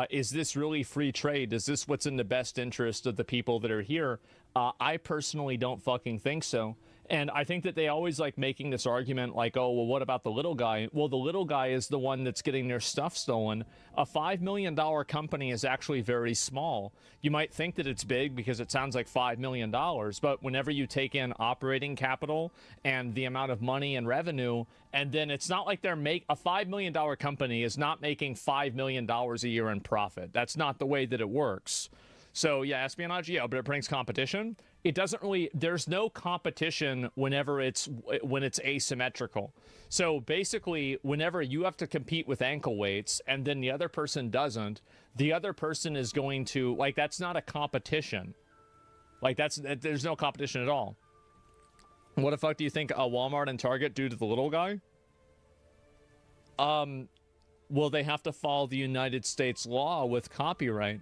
is this really free trade? Is this what's in the best interest of the people that are here? I personally don't fucking think so. And I think that they always like making this argument like, oh, well, what about the little guy? Well, the little guy is the one that's getting their stuff stolen. A $5 million company is actually very small. You might think that it's big because it sounds like $5 million, but whenever you take in operating capital and the amount of money and revenue, and then it's not like a $5 million company is not making $5 million a year in profit. That's not the way that it works. So yeah, espionage, yeah, but it brings competition. It doesn't really, there's no competition when it's asymmetrical. So basically, whenever you have to compete with ankle weights and then the other person doesn't, the other person is going to, like, that's not a competition. Like, there's no competition at all. What the fuck do you think Walmart and Target do to the little guy? Well, they have to follow the United States law with copyright.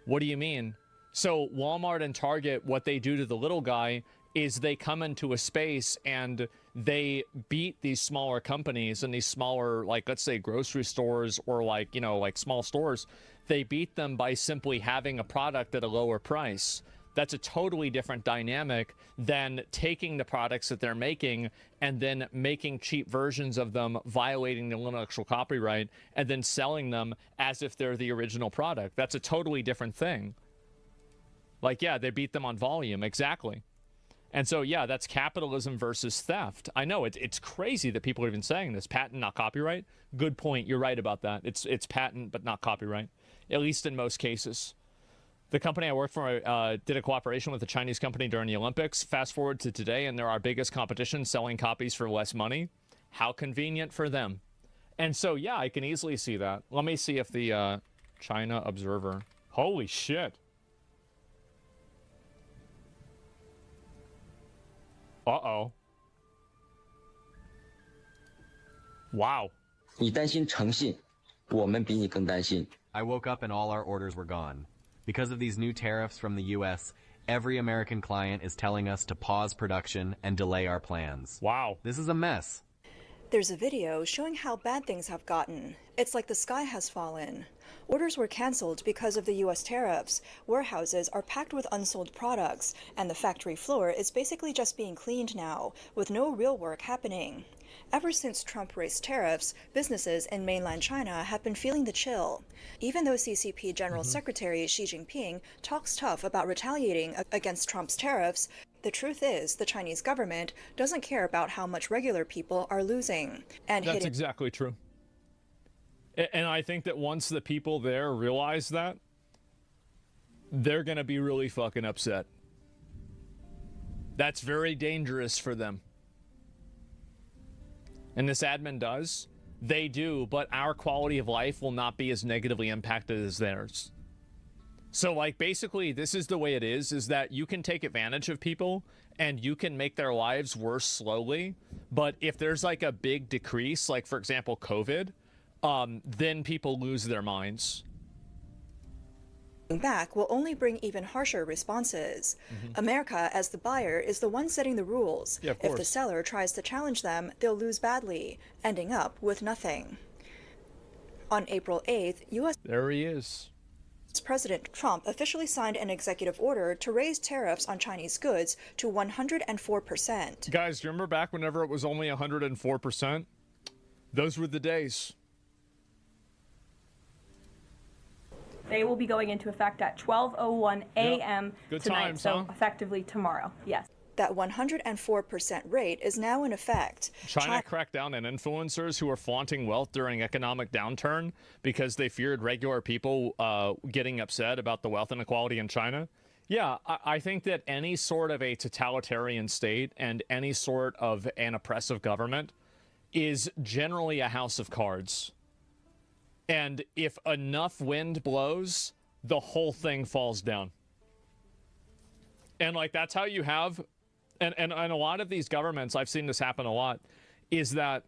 What do you mean? So Walmart and Target, what they do to the little guy is they come into a space and they beat these smaller companies and these smaller, like, let's say grocery stores or like, you know, like small stores. They beat them by simply having a product at a lower price. That's a totally different dynamic than taking the products that they're making and then making cheap versions of them, violating the intellectual copyright, and then selling them as if they're the original product. That's a totally different thing. Like, yeah, they beat them on volume. Exactly. And so, yeah, that's capitalism versus theft. I know it's crazy that people are even saying this. Patent, not copyright. Good point. You're right about that. It's patent, but not copyright, at least in most cases. The company I work for did a cooperation with a Chinese company during the Olympics. Fast forward to today, and they're our biggest competition, selling copies for less money. How convenient for them. And so, yeah, I can easily see that. Let me see if the China Observer. Holy shit. Uh-oh. Wow. 你担心诚信，我们比你更担心。 I woke up and all our orders were gone. Because of these new tariffs from the U.S., every American client is telling us to pause production and delay our plans. Wow. This is a mess. There's a video showing how bad things have gotten. It's like the sky has fallen. Orders were canceled because of the U.S. tariffs. Warehouses are packed with unsold products, and the factory floor is basically just being cleaned now, with no real work happening. Ever since Trump raised tariffs, businesses in mainland China have been feeling the chill. Even though CCP General Secretary Xi Jinping talks tough about retaliating against Trump's tariffs, the truth is the Chinese government doesn't care about how much regular people are losing. And that's exactly true. And I think that once the people there realize that, they're going to be really fucking upset. That's very dangerous for them. And this admin does. They do, but our quality of life will not be as negatively impacted as theirs. So, like, basically, this is the way it is that you can take advantage of people and you can make their lives worse slowly. But if there's, like, a big decrease, like, for example, COVID, then people lose their minds. Back will only bring even harsher responses. America, as the buyer, is the one setting the rules. Yeah, if the seller tries to challenge them, they'll lose badly, ending up with nothing. On April 8th, U.S. There he is. President Trump officially signed an executive order to raise tariffs on Chinese goods to 104%. Guys, do you remember back whenever it was only 104%? Those were the days. They will be going into effect at 12:01 a.m. Good tonight, times, so huh? effectively tomorrow. Yes. That 104% rate is now in effect. China cracked down on influencers who were flaunting wealth during economic downturn because they feared regular people getting upset about the wealth inequality in China. Yeah, I think that any sort of a totalitarian state and any sort of an oppressive government is generally a house of cards. And if enough wind blows, the whole thing falls down. And like that's how you have and a lot of these governments, I've seen this happen a lot, is that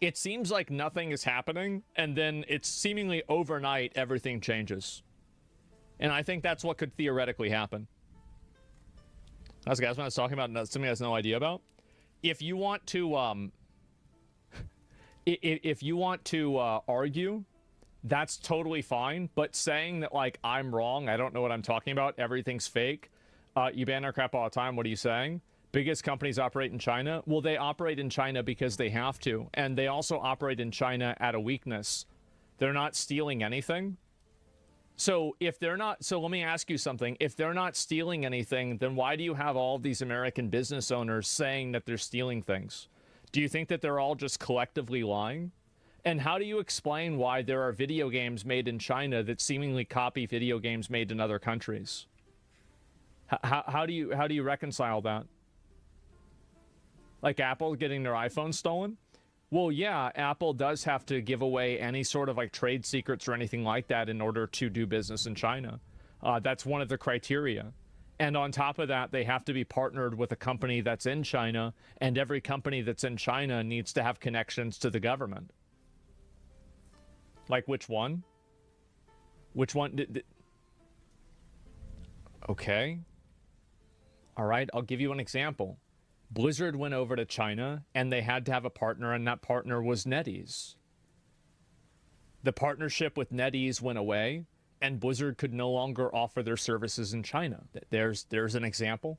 it seems like nothing is happening, and then it's seemingly overnight everything changes. And I think that's what could theoretically happen. That's guys when I was talking about something I has no idea about. If you want to argue, that's totally fine. But saying that like I'm wrong, I don't know what I'm talking about, everything's fake. You ban our crap all the time. What are you saying? Biggest companies operate in China? Well, they operate in China because they have to. And they also operate in China at a weakness. They're not stealing anything. So if they're not, so let me ask you something. If they're not stealing anything, then why do you have all of these American business owners saying that they're stealing things? Do you think that they're all just collectively lying? And how do you explain why there are video games made in China that seemingly copy video games made in other countries? How do you reconcile that? Like Apple getting their iPhone stolen? Well, yeah, Apple does have to give away any sort of like trade secrets or anything like that in order to do business in China. That's one of the criteria. And on top of that, they have to be partnered with a company that's in China, and every company that's in China needs to have connections to the government. Like which one? Which one? Okay. All right, I'll give you an example. Blizzard went over to China, and they had to have a partner, and that partner was NetEase. The partnership with NetEase went away, and Blizzard could no longer offer their services in China. There's an example.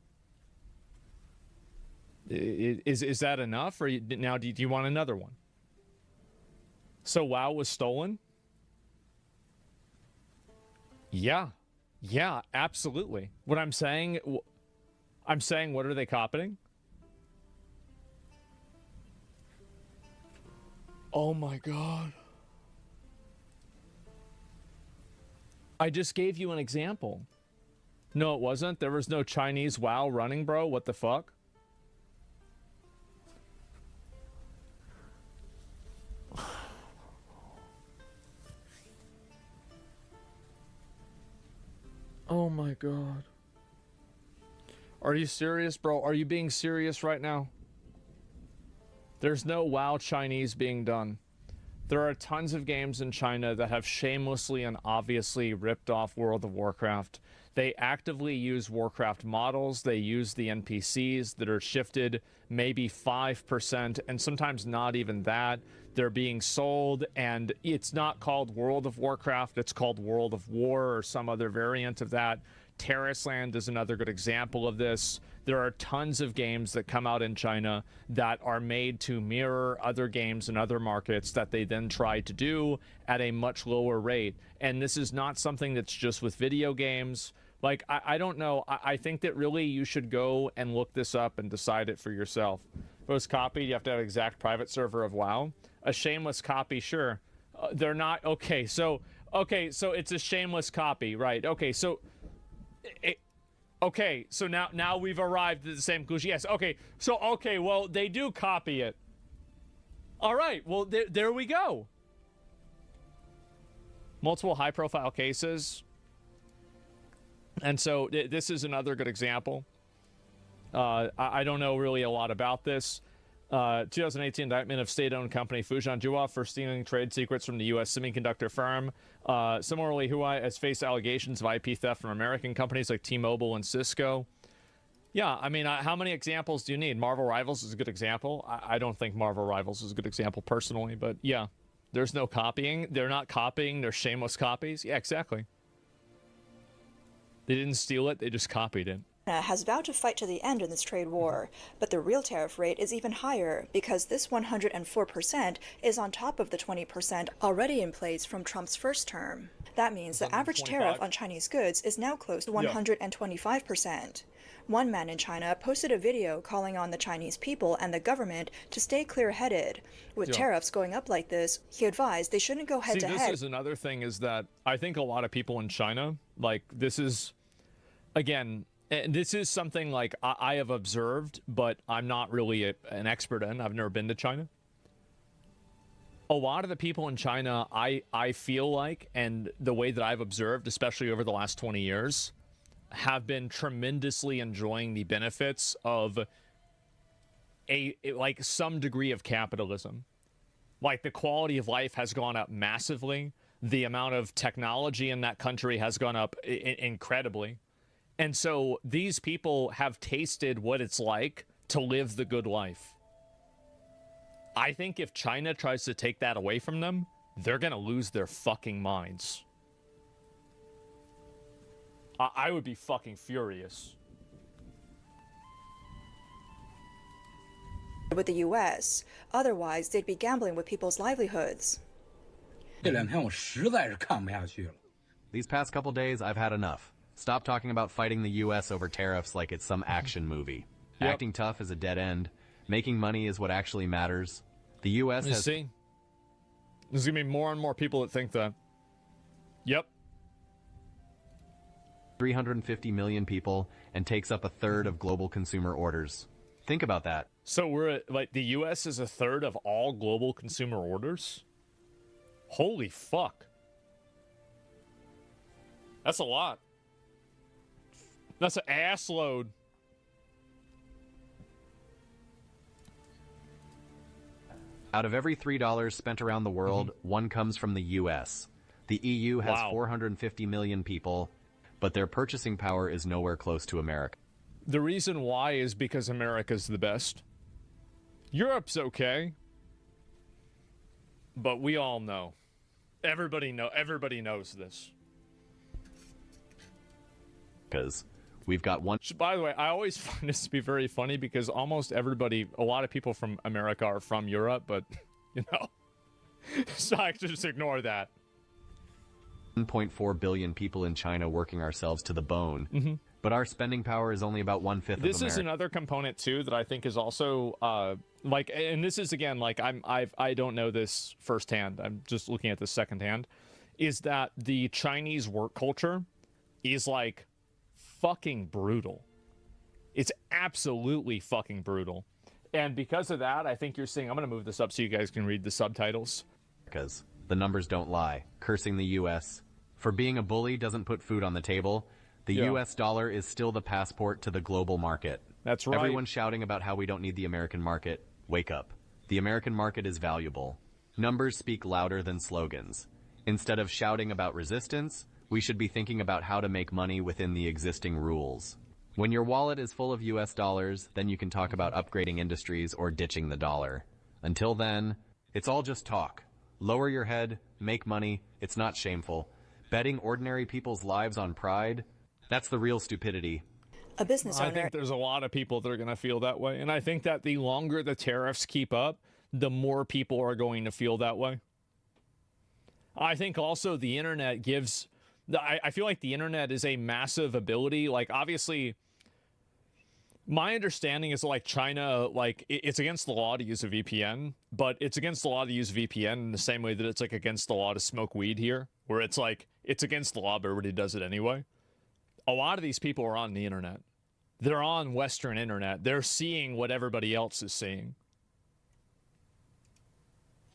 Is that enough, or now do you want another one? So WoW was stolen? Yeah, absolutely. What I'm saying, what are they copying? Oh my God. I just gave you an example. No, it wasn't. There was no Chinese WoW running, bro. What the fuck? Oh my God. Are you serious, bro? Are you being serious right now? There's no WoW Chinese being done. There are tons of games in China that have shamelessly and obviously ripped off World of Warcraft. They actively use Warcraft models. They use the NPCs that are shifted maybe 5%, and sometimes not even that. They're being sold, and it's not called World of Warcraft. It's called World of War or some other variant of that. Terraceland is another good example of this. There are tons of games that come out in China that are made to mirror other games in other markets that they then try to do at a much lower rate. And this is not something that's just with video games. Like, I don't know. I think that really you should go and look this up and decide it for yourself. If it was copied, you have to have an exact private server of WoW. A shameless copy, sure. They're not. Okay, so it's a shameless copy, right? Okay, so now we've arrived at the same conclusion. Yes, okay, well, they do copy it. All right, well, there we go. Multiple high-profile cases. And so this is another good example. I don't know really a lot about this. 2018 indictment of state-owned company Fujianhua for stealing trade secrets from the U.S. semiconductor firm. Similarly, Huawei has faced allegations of IP theft from American companies like T-Mobile and Cisco. Yeah, I mean, how many examples do you need? Marvel Rivals is a good example. I don't think Marvel Rivals is a good example personally, but yeah, there's no copying. They're not copying. They're shameless copies. Yeah, exactly. They didn't steal it. They just copied it. has vowed to fight to the end in this trade war, but the real tariff rate is even higher because this 104% is on top of the 20% already in place from Trump's first term. That means the average tariff on Chinese goods is now close to 125%. One man in China posted a video calling on the Chinese people and the government to stay clear-headed. With tariffs going up like this, he advised they shouldn't go head-to-head. This is another thing, is that I think a lot of people in China, like, this is, again, this is something like I have observed, but I'm not really an expert in. I've never been to China. A lot of the people in China, I feel like, and the way that I've observed, especially over the last 20 years, have been tremendously enjoying the benefits of like some degree of capitalism. Like, the quality of life has gone up massively. The amount of technology in that country has gone up incredibly. And so these people have tasted what it's like to live the good life. I think if China tries to take that away from them, they're going to lose their fucking minds. I would be fucking furious. With the U.S., otherwise they'd be gambling with people's livelihoods. These past couple days, I've had enough. Stop talking about fighting the U.S. over tariffs like it's some action movie. Acting tough is a dead end. Making money is what actually matters. The U.S. has... See? There's going to be more and more people that think that. Yep. 350 million people and takes up a third of global consumer orders. Think about that. So we're at, like, the U.S. is a third of all global consumer orders? Holy fuck. That's a lot. That's an ass load. Out of every $3 spent around the world, one comes from the U.S. The EU has 450 million people, but their purchasing power is nowhere close to America. The reason why is because America's the best. Europe's okay. But we all know. Everybody knows this. Because we've got one... By the way, I always find this to be very funny because almost everybody, a lot of people from America are from Europe, but, you know. So I just ignore that. 1.4 billion people in China working ourselves to the bone. But our spending power is only about 1/5 of America. This is another component, too, that I think is also, like, and this is, again, like, I don't know this firsthand. I'm just looking at this secondhand. Is that the Chinese work culture is, like, fucking brutal. It's absolutely fucking brutal. And because of that, I think you're seeing... I'm going to move this up so you guys can read the subtitles. Because the numbers don't lie. Cursing the U.S. for being a bully doesn't put food on the table. The U.S. dollar is still the passport to the global market. That's right. Everyone's shouting about how we don't need the American market. Wake up. The American market is valuable. Numbers speak louder than slogans. Instead of shouting about resistance, we should be thinking about how to make money within the existing rules. When your wallet is full of U.S. dollars, then you can talk about upgrading industries or ditching the dollar. Until then, it's all just talk. Lower your head, make money, it's not shameful. Betting ordinary people's lives on pride, that's the real stupidity. A business owner... I think there's a lot of people that are going to feel that way. And I think that the longer the tariffs keep up, the more people are going to feel that way. I think also the internet gives... I feel like the internet is a massive ability. Like, obviously, my understanding is, like, China, like, it's against the law to use a VPN, but it's against the law to use VPN in the same way that it's, like, against the law to smoke weed here, where it's, like, it's against the law, but everybody does it anyway. A lot of these people are on the internet. They're on Western internet. They're seeing what everybody else is seeing.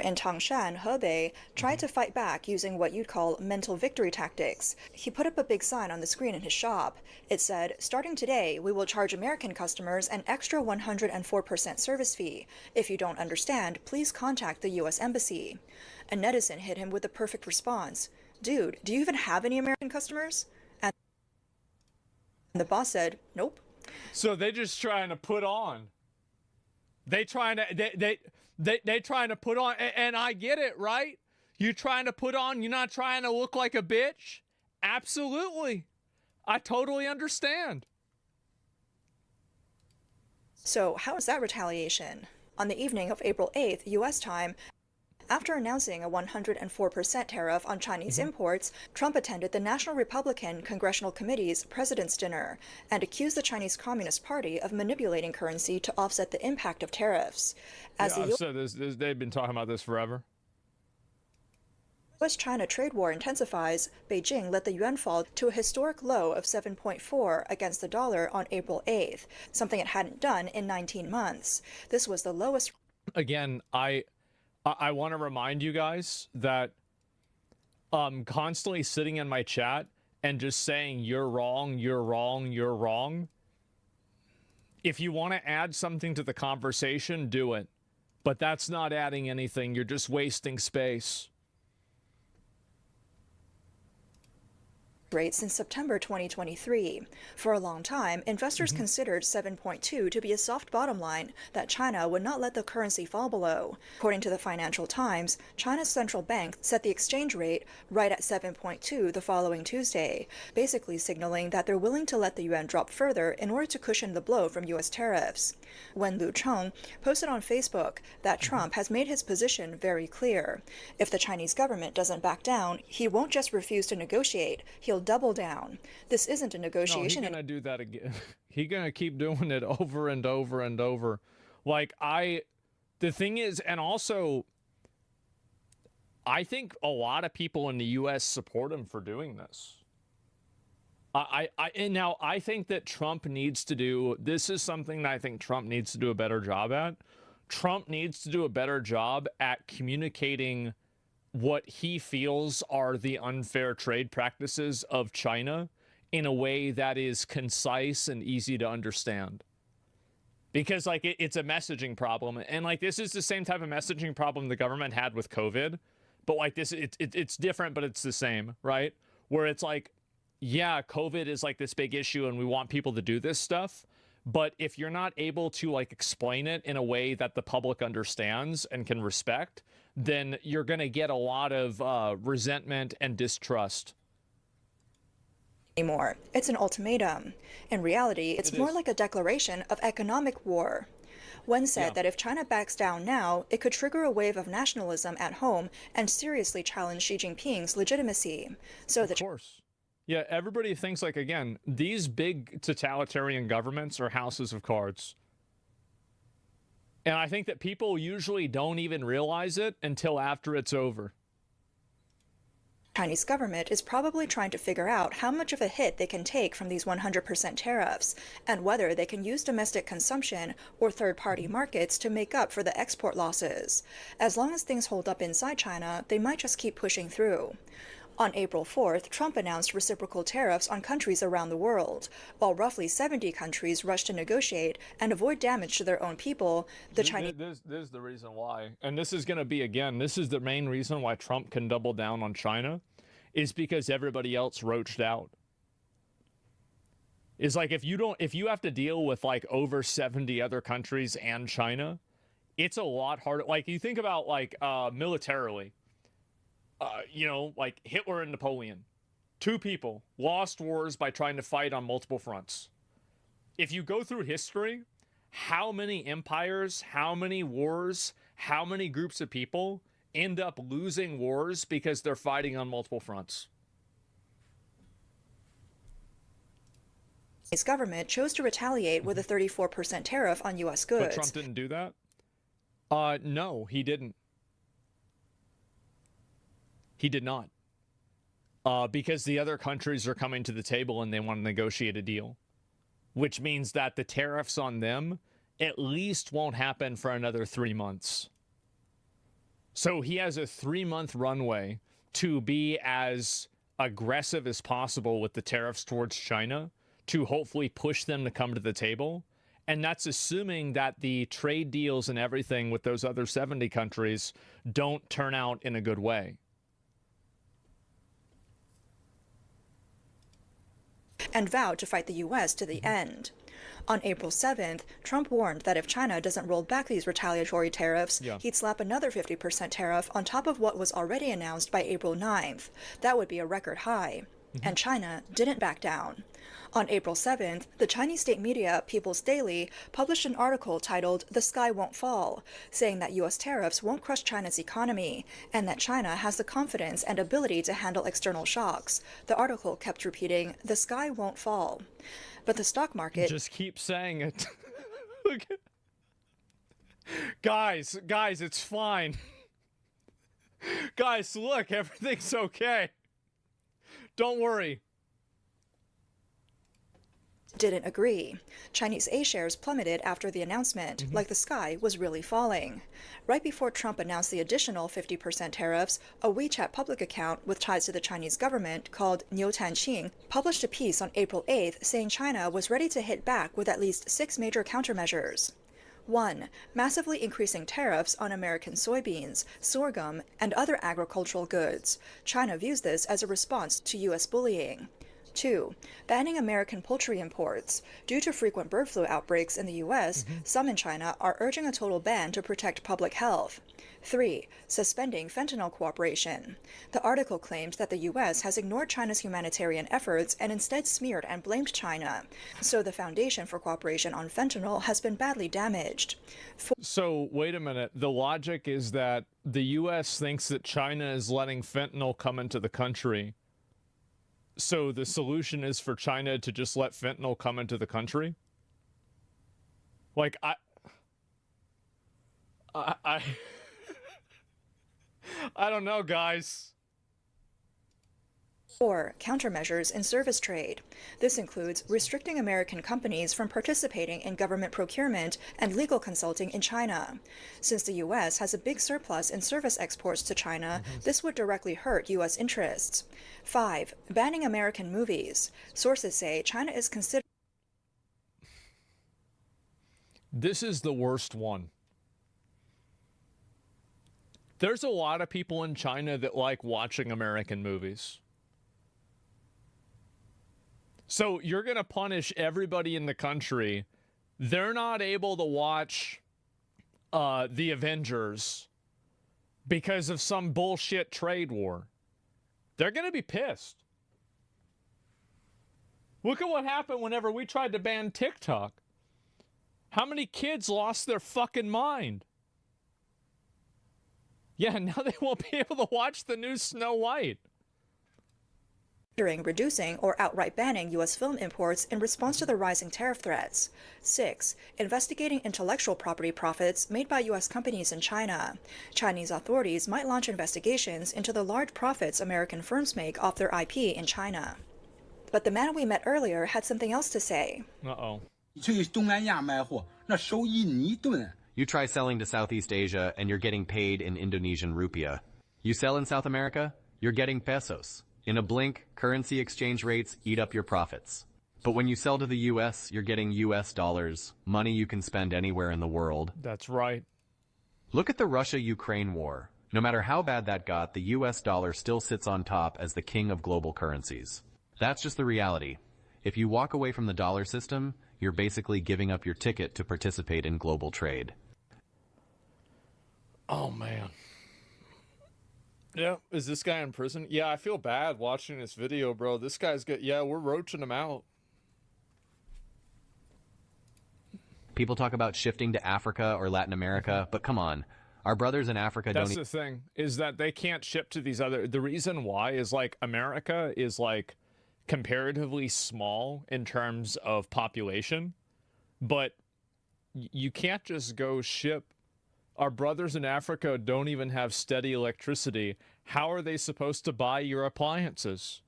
In Tangshan, Hebei, tried to fight back using what you'd call mental victory tactics. He put up a big sign on the screen in his shop. It said, "Starting today, we will charge American customers an extra 104% service fee. If you don't understand, please contact the U.S. Embassy." A netizen hit him with the perfect response. "Dude, do you even have any American customers?" And the boss said, "Nope." So they're just trying to put on. They trying to put on, and I get it, right? You trying to put on, you're not trying to look like a bitch? Absolutely. I totally understand. So how is that retaliation? On the evening of April 8th, U.S. time, after announcing a 104% tariff on Chinese imports, Trump attended the National Republican Congressional Committee's President's Dinner and accused the Chinese Communist Party of manipulating currency to offset the impact of tariffs. As yeah, so they've been talking about this forever. U.S.-China trade war intensifies, Beijing let the yuan fall to a historic low of 7.4 against the dollar on April 8th, something it hadn't done in 19 months. This was the lowest. Again, I want to remind you guys that constantly sitting in my chat and just saying you're wrong, you're wrong, you're wrong. If you want to add something to the conversation, do it. But that's not adding anything. You're just wasting space. Rate since September 2023. For a long time, investors considered 7.2 to be a soft bottom line that China would not let the currency fall below. According to the Financial Times, China's central bank set the exchange rate right at 7.2 the following Tuesday, basically signaling that they're willing to let the yuan drop further in order to cushion the blow from U.S. tariffs. Wen Lucheng posted on Facebook that Trump has made his position very clear. If the Chinese government doesn't back down, he won't just refuse to negotiate, he'll double down. This isn't a negotiation. No, he's gonna do that again. He's gonna keep doing it over and over and over. Like the thing is, and also, I think a lot of people in the U.S. support him for doing this. And now I think that Trump needs to do, this is something that I think Trump needs to do a better job at. Trump needs to do a better job at communicating what he feels are the unfair trade practices of China in a way that is concise and easy to understand. Because like it's a messaging problem, and like this is the same type of messaging problem the government had with COVID, but like this it's different, but it's the same, right? Where it's like, yeah, COVID is like this big issue and we want people to do this stuff, but if you're not able to like explain it in a way that the public understands and can respect, then you're going to get a lot of resentment and distrust. Anymore. It's an ultimatum. In reality, it's more like a declaration of economic war. Wen said that if China backs down now, it could trigger a wave of nationalism at home and seriously challenge Xi Jinping's legitimacy. So of course. Yeah, everybody thinks like, again, these big totalitarian governments are houses of cards. And I think that people usually don't even realize it until after it's over. Chinese government is probably trying to figure out how much of a hit they can take from these 100% tariffs and whether they can use domestic consumption or third-party markets to make up for the export losses. As long as things hold up inside China, they might just keep pushing through. On April 4th, Trump announced reciprocal tariffs on countries around the world. While roughly 70 countries rushed to negotiate and avoid damage to their own people, the Chinese... This is the reason why. And this is going to be, again, this is the main reason why Trump can double down on China, is because everybody else roached out. It's like if you have to deal with like over 70 other countries and China, it's a lot harder. Like you think about like militarily. You know, like Hitler and Napoleon. Two people lost wars by trying to fight on multiple fronts. If you go through history, how many empires, how many wars, how many groups of people end up losing wars because they're fighting on multiple fronts? Chinese government chose to retaliate with a 34% tariff on U.S. goods. But Trump didn't do that? No, he didn't. He did not. Because the other countries are coming to the table and they want to negotiate a deal. Which means that the tariffs on them at least won't happen for another 3 months. So he has a 3-month runway to be as aggressive as possible with the tariffs towards China to hopefully push them to come to the table. And that's assuming that the trade deals and everything with those other 70 countries don't turn out in a good way. And vowed to fight the U.S. to the end. On April 7th, Trump warned that if China doesn't roll back these retaliatory tariffs, he'd slap another 50% tariff on top of what was already announced by April 9th. That would be a record high. and China didn't back down. On April 7th, the Chinese state media People's Daily published an article titled "The Sky Won't Fall," saying that U.S. tariffs won't crush China's economy and that China has the confidence and ability to handle external shocks. The article kept repeating, "The sky won't fall." But the stock market... Just keep saying it. Guys, it's fine. Guys, look, everything's okay. Don't worry. Didn't agree. Chinese A shares plummeted after the announcement, like the sky was really falling. Right before Trump announced the additional 50% tariffs, a WeChat public account with ties to the Chinese government called Niu Tanqing published a piece on April 8th saying China was ready to hit back with at least 6 major countermeasures. 1. Massively increasing tariffs on American soybeans, sorghum, and other agricultural goods. China views this as a response to U.S. bullying. 2. Banning American poultry imports. Due to frequent bird flu outbreaks in the U.S., some in China are urging a total ban to protect public health. 3. Suspending fentanyl cooperation. The article claimed that the U.S. has ignored China's humanitarian efforts and instead smeared and blamed China. So the foundation for cooperation on fentanyl has been badly damaged. So, wait a minute. The logic is that the U.S. thinks that China is letting fentanyl come into the country. So the solution is for China to just let fentanyl come into the country? Like, I don't know, guys. 4. Countermeasures in service trade. This includes restricting American companies from participating in government procurement and legal consulting in China. Since the U.S. has a big surplus in service exports to China, this would directly hurt U.S. interests. 5. Banning American movies. Sources say China is considering... This is the worst one. There's a lot of people in China that like watching American movies. So you're going to punish everybody in the country. They're not able to watch the Avengers because of some bullshit trade war. They're going to be pissed. Look at what happened whenever we tried to ban TikTok. How many kids lost their fucking mind? Yeah, now they won't be able to watch the new Snow White. Reducing or outright banning U.S. film imports in response to the rising tariff threats. 6. Investigating intellectual property profits made by U.S. companies in China. Chinese authorities might launch investigations into the large profits American firms make off their IP in China. But the man we met earlier had something else to say. Uh-oh. You try selling to Southeast Asia and you're getting paid in Indonesian rupiah. You sell in South America, you're getting pesos. In a blink, currency exchange rates eat up your profits. But when you sell to the U.S., you're getting U.S. dollars, money you can spend anywhere in the world. That's right. Look at the Russia-Ukraine war. No matter how bad that got, the U.S. dollar still sits on top as the king of global currencies. That's just the reality. If you walk away from the dollar system, you're basically giving up your ticket to participate in global trade. Oh, man. Yeah, is this guy in prison? Yeah, I feel bad watching this video, bro. This guy's good. Yeah, we're roaching him out. People talk about shifting to Africa or Latin America, but come on. Our brothers in Africa don't... That's the thing, is that they can't ship to these other... The reason why is, like, America is, like, comparatively small in terms of population, but you can't just go ship... Our brothers in Africa don't even have steady electricity. How are they supposed to buy your appliances?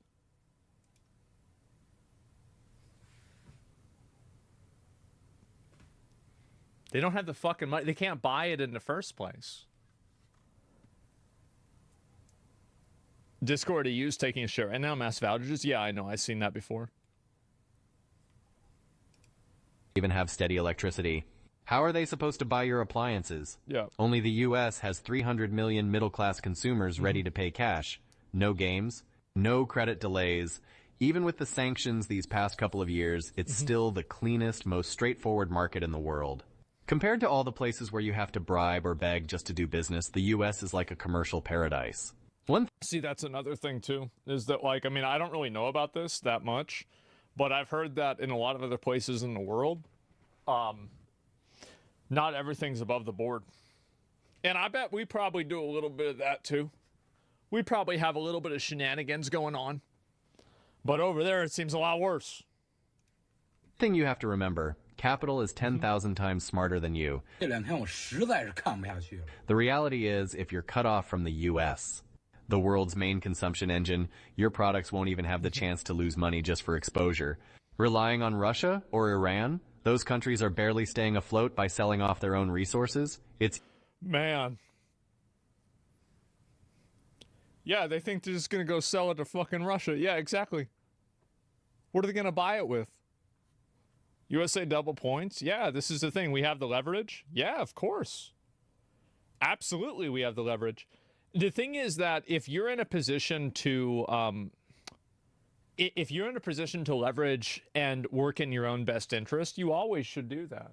They don't have the fucking money. They can't buy it in the first place. Discord EU's taking a share. And now massive outages? Yeah, I know. I've seen that before. Even have steady electricity. How are they supposed to buy your appliances? Yeah. Only the U.S. has 300 million middle-class consumers ready to pay cash. No games, no credit delays. Even with the sanctions these past couple of years, it's still the cleanest, most straightforward market in the world. Compared to all the places where you have to bribe or beg just to do business, the U.S. is like a commercial paradise. See, that's another thing too, is that, like, I mean, I don't really know about this that much, but I've heard that in a lot of other places in the world, not everything's above the board. And I bet we probably do a little bit of that too. We probably have a little bit of shenanigans going on. But over there, it seems a lot worse. Thing you have to remember, capital is 10,000 times smarter than you. The reality is, if you're cut off from the U.S., the world's main consumption engine, your products won't even have the chance to lose money just for exposure. Relying on Russia or Iran, those countries are barely staying afloat by selling off their own resources. It's... Man. Yeah, they think they're just going to go sell it to fucking Russia. Yeah, exactly. What are they going to buy it with? USA double points? Yeah, this is the thing. We have the leverage. Yeah, of course. Absolutely, we have the leverage. The thing is that if you're in a position to leverage and work in your own best interest, you always should do that.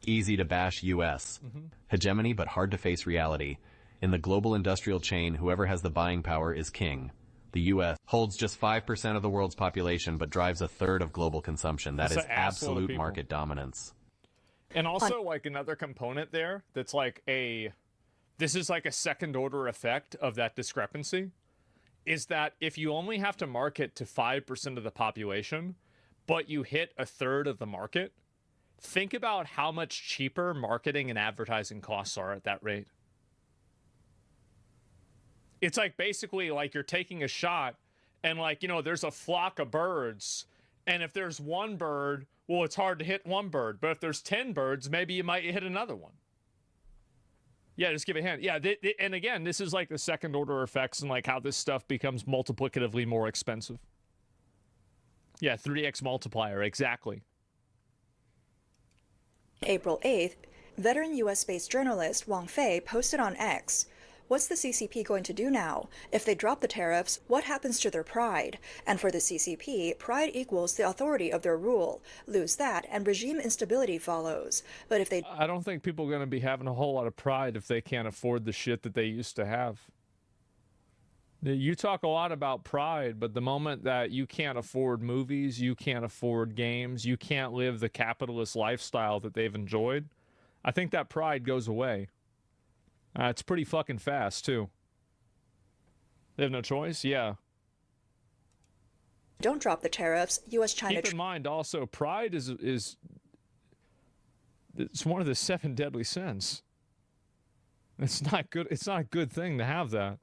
Easy to bash U.S. Hegemony, but hard to face reality. In the global industrial chain, whoever has the buying power is king. The U.S. holds just 5% of the world's population, but drives a third of global consumption. That is absolute market dominance. And also, like, another component there that's like this is like a second order effect of that discrepancy, is that if you only have to market to 5% of the population, but you hit a third of the market, think about how much cheaper marketing and advertising costs are at that rate. It's like basically like you're taking a shot and, like, you know, there's a flock of birds, and if there's one bird, well, it's hard to hit one bird, but if there's 10 birds, maybe you might hit another one. Yeah, just give a hand. Yeah, and again, this is like the second order effects and like how this stuff becomes multiplicatively more expensive. Yeah, 3x multiplier, exactly. April 8th, veteran U.S.-based journalist Wang Fei posted on X, "What's the CCP going to do now? If they drop the tariffs, what happens to their pride? And for the CCP, pride equals the authority of their rule. Lose that, and regime instability follows. But if they..." I don't think people are going to be having a whole lot of pride if they can't afford the shit that they used to have. You talk a lot about pride, but the moment that you can't afford movies, you can't afford games, you can't live the capitalist lifestyle that they've enjoyed, I think that pride goes away. It's pretty fucking fast, too. They have no choice? Yeah. Don't drop the tariffs, U.S.-China... Keep in mind, also, pride is it's one of the 7 deadly sins. It's not good. It's not a good thing to have that.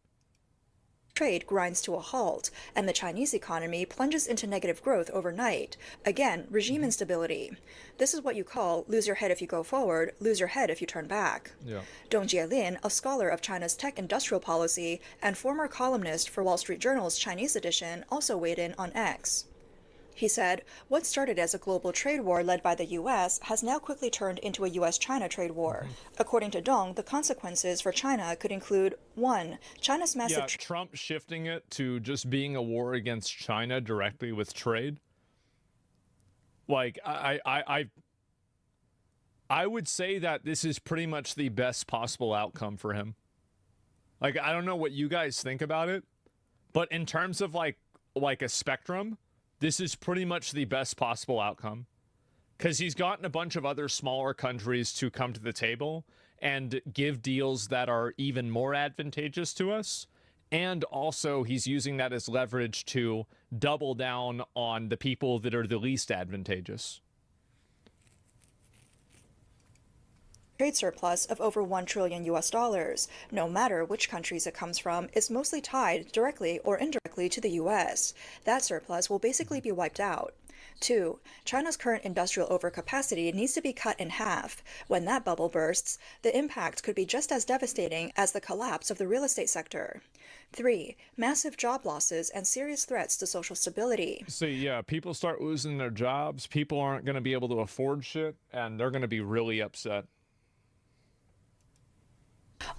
Trade grinds to a halt, and the Chinese economy plunges into negative growth overnight. Again, regime instability. This is what you call lose your head if you go forward, lose your head if you turn back. Yeah. Dong Jielin, a scholar of China's tech industrial policy and former columnist for Wall Street Journal's Chinese edition, also weighed in on X. He said, "What started as a global trade war led by the U.S. has now quickly turned into a U.S.-China trade war. According to Dong, the consequences for China could include 1. China's massive..." Yeah, Trump shifting it to just being a war against China directly with trade. Like, I would say that this is pretty much the best possible outcome for him. Like, I don't know what you guys think about it, but in terms of like a spectrum, this is pretty much the best possible outcome, because he's gotten a bunch of other smaller countries to come to the table and give deals that are even more advantageous to us. And also he's using that as leverage to double down on the people that are the least advantageous. Trade surplus of over $1 trillion US, no matter which countries it comes from, is mostly tied directly or indirectly to the US. That surplus will basically be wiped out. 2. China's current industrial overcapacity needs to be cut in half. When that bubble bursts, the impact could be just as devastating as the collapse of the real estate sector. 3. Massive job losses and serious threats to social stability. See, yeah, people start losing their jobs, people aren't going to be able to afford shit, and they're going to be really upset.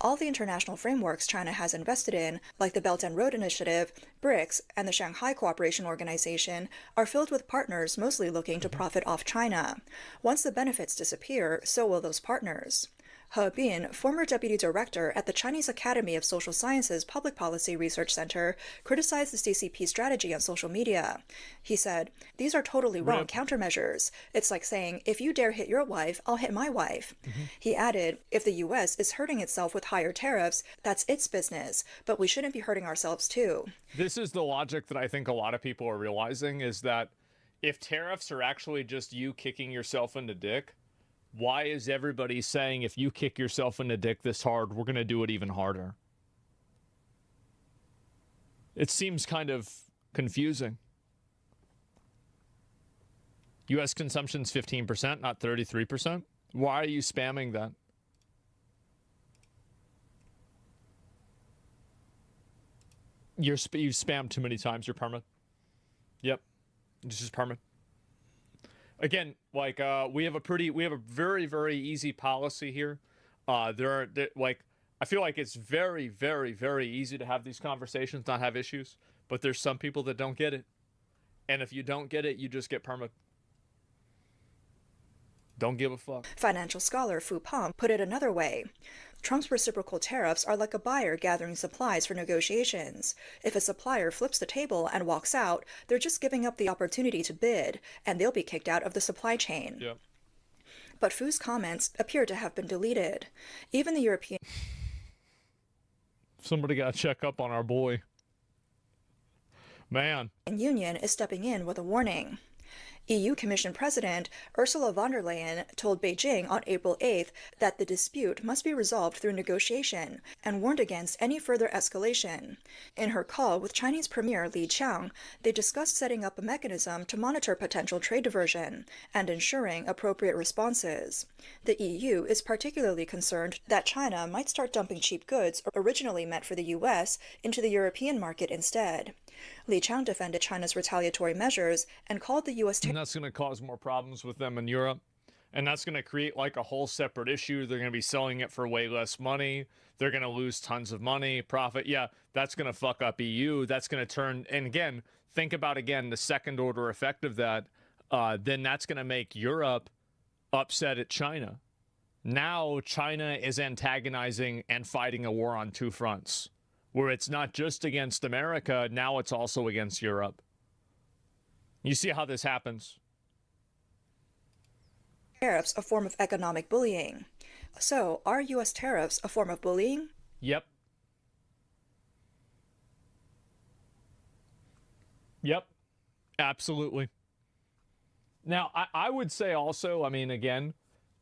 All the international frameworks China has invested in, like the Belt and Road Initiative, BRICS, and the Shanghai Cooperation Organization, are filled with partners mostly looking to profit off China. Once the benefits disappear, so will those partners. He Bin, former deputy director at the Chinese Academy of Social Sciences Public Policy Research Center, criticized the CCP strategy on social media. He said, "These are totally wrong countermeasures. It's like saying, if you dare hit your wife, I'll hit my wife." He added, "If the U.S. is hurting itself with higher tariffs, that's its business, but we shouldn't be hurting ourselves too." This is the logic that I think a lot of people are realizing, is that if tariffs are actually just you kicking yourself in the dick, why is everybody saying if you kick yourself in the dick this hard, we're going to do it even harder? It seems kind of confusing. U.S. consumption's 15%, not 33%. Why are you spamming that? You've spammed too many times. You're perma. Yep. This is perma. Again, like, we have a very, very easy policy here. I feel like it's very, very, very easy to have these conversations, not have issues. But there's some people that don't get it. And if you don't get it, you just get perma. Don't give a fuck. Financial scholar Fu Peng put it another way. Trump's reciprocal tariffs are like a buyer gathering supplies for negotiations. If a supplier flips the table and walks out, they're just giving up the opportunity to bid, and they'll be kicked out of the supply chain. Yep. But Fu's comments appear to have been deleted. Even the European... Somebody got to check up on our boy. Man. Union is stepping in with a warning. EU Commission President Ursula von der Leyen told Beijing on April 8th that the dispute must be resolved through negotiation and warned against any further escalation. In her call with Chinese Premier Li Qiang, they discussed setting up a mechanism to monitor potential trade diversion and ensuring appropriate responses. The EU is particularly concerned that China might start dumping cheap goods originally meant for the US into the European market instead. Li Qiang defended China's retaliatory measures and called the U.S. And that's going to cause more problems with them in Europe. And that's going to create like a whole separate issue. They're going to be selling it for way less money. They're going to lose tons of money, profit. Yeah, that's going to fuck up EU. That's going to turn, and again, think about again the second order effect of that. Then that's going to make Europe upset at China. Now China is antagonizing and fighting a war on two fronts, where it's not just against America, now it's also against Europe. You see how this happens? Tariffs a form of economic bullying. So, are U.S. tariffs a form of bullying? Yep. Yep. Absolutely. Now, I would say also, I mean, again,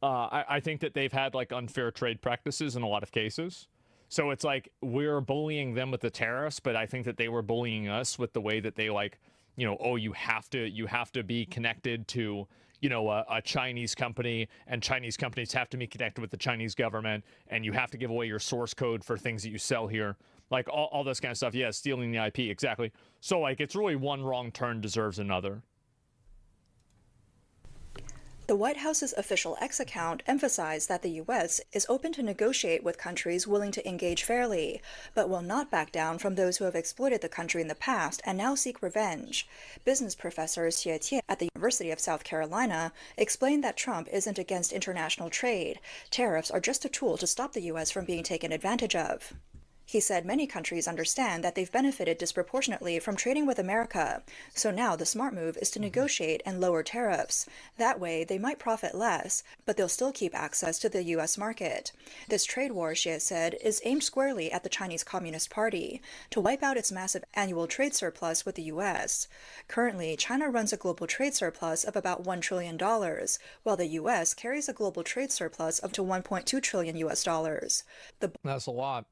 I think that they've had like unfair trade practices in a lot of cases. So it's like we're bullying them with the tariffs, but I think that they were bullying us with the way that they like, you know, oh, you have to be connected to, you know, a Chinese company, and Chinese companies have to be connected with the Chinese government, and you have to give away your source code for things that you sell here. Like all this kind of stuff. Yeah, stealing the IP, exactly. So like it's really one wrong turn deserves another. The White House's official X account emphasized that the U.S. is open to negotiate with countries willing to engage fairly, but will not back down from those who have exploited the country in the past and now seek revenge. Business professor Xie Tian at the University of South Carolina explained that Trump isn't against international trade. Tariffs are just a tool to stop the U.S. from being taken advantage of. He said many countries understand that they've benefited disproportionately from trading with America, so now the smart move is to negotiate and lower tariffs. That way, they might profit less, but they'll still keep access to the U.S. market. This trade war, Xie said, is aimed squarely at the Chinese Communist Party, to wipe out its massive annual trade surplus with the U.S. Currently, China runs a global trade surplus of about $1 trillion, while the U.S. carries a global trade surplus up to $1.2 trillion U.S. dollars. That's a lot.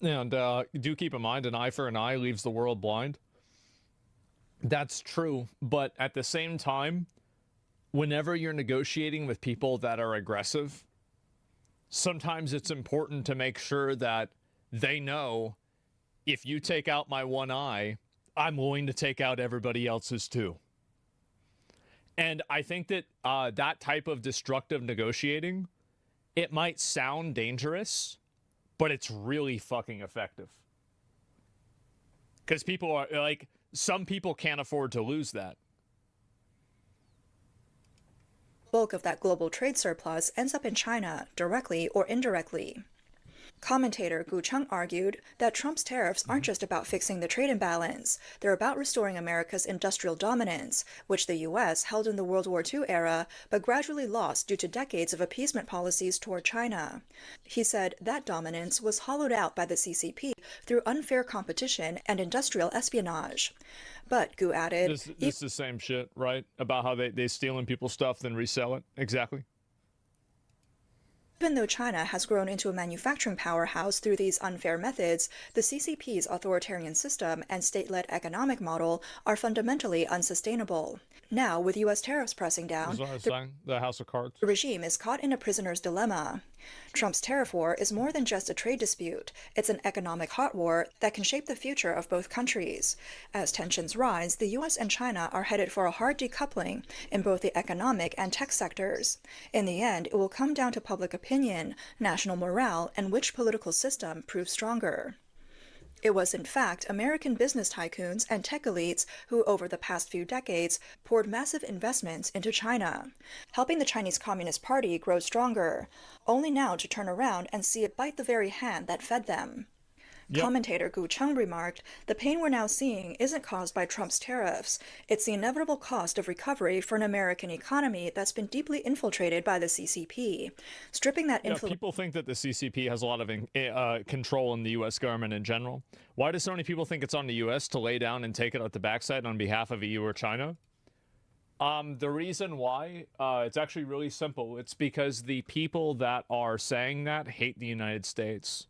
And do keep in mind, an eye for an eye leaves the world blind. That's true. But at the same time, whenever you're negotiating with people that are aggressive, sometimes it's important to make sure that they know if you take out my one eye, I'm willing to take out everybody else's too. And I think that that type of destructive negotiating, it might sound dangerous, but it's really fucking effective. Because people are like, some people can't afford to lose that. bulk of that global trade surplus ends up in China, directly or indirectly. Commentator Gu Cheng argued that Trump's tariffs aren't just about fixing the trade imbalance, they're about restoring America's industrial dominance, which the U.S. held in the World War II era, but gradually lost due to decades of appeasement policies toward China. He said that dominance was hollowed out by the CCP through unfair competition and industrial espionage. But, Gu added... This is the same shit, right? About how they stealing people's stuff, then resell it? Exactly. Even though China has grown into a manufacturing powerhouse through these unfair methods, the CCP's authoritarian system and state-led economic model are fundamentally unsustainable. Now, with U.S. tariffs pressing down, the House of Cards. The regime is caught in a prisoner's dilemma. Trump's tariff war is more than just a trade dispute. It's an economic hot war that can shape the future of both countries. As tensions rise, the U.S. and China are headed for a hard decoupling in both the economic and tech sectors. In the end, it will come down to public opinion, national morale, and which political system proves stronger. It was, in fact, American business tycoons and tech elites who, over the past few decades, poured massive investments into China, helping the Chinese Communist Party grow stronger, only now to turn around and see it bite the very hand that fed them. Yep. Commentator Gu Cheng remarked, the pain we're now seeing isn't caused by Trump's tariffs. It's the inevitable cost of recovery for an American economy that's been deeply infiltrated by the CCP. Stripping that influence... People think that the CCP has a lot of control in the U.S. government in general. Why do so many people think it's on the U.S. to lay down and take it out the backside on behalf of EU or China? The reason why, it's actually really simple. It's because the people that are saying that hate the United States.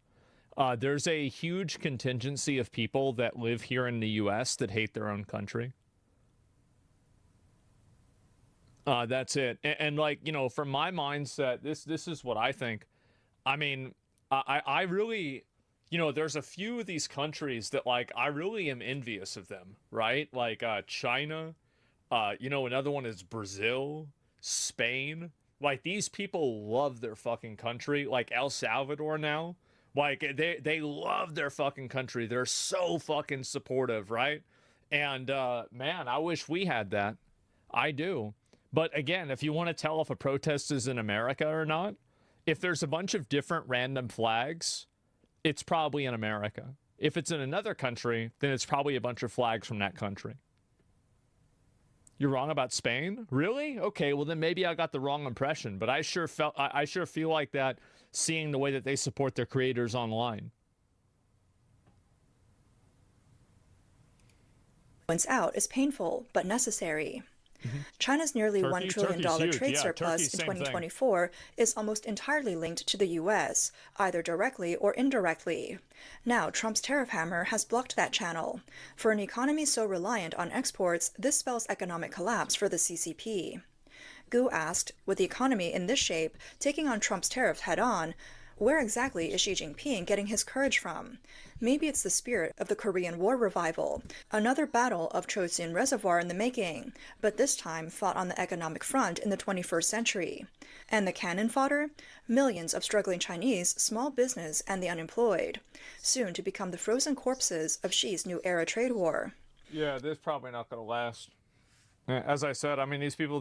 There's a huge contingency of people that live here in the U.S. that hate their own country. That's it. And like, you know, from my mindset, this is what I think. I mean, I really, you know, there's a few of these countries that, like, I really am envious of them, right? Like China, you know, another one is Brazil, Spain. Like, these people love their fucking country. Like El Salvador now. Like, they love their fucking country. They're so fucking supportive, right? And, man, I wish we had that. I do. But, again, if you want to tell if a protest is in America or not, if there's a bunch of different random flags, it's probably in America. If it's in another country, then it's probably a bunch of flags from that country. You're wrong about Spain? Really? Okay, well, then maybe I got the wrong impression. But I sure feel like that, seeing the way that they support their creators online. Out is painful, but necessary. China's nearly $1 trillion trade surplus in 2024 is almost entirely linked to the U.S., either directly or indirectly. Now, Trump's tariff hammer has blocked that channel. For an economy so reliant on exports, this spells economic collapse for the CCP. Gu asked, with the economy in this shape, taking on Trump's tariffs head-on, where exactly is Xi Jinping getting his courage from? Maybe it's the spirit of the Korean War revival, another battle of Chosin Reservoir in the making, but this time fought on the economic front in the 21st century. And the cannon fodder? Millions of struggling Chinese, small business, and the unemployed, soon to become the frozen corpses of Xi's new era trade war. Yeah, this is probably not going to last. As I said, I mean, these people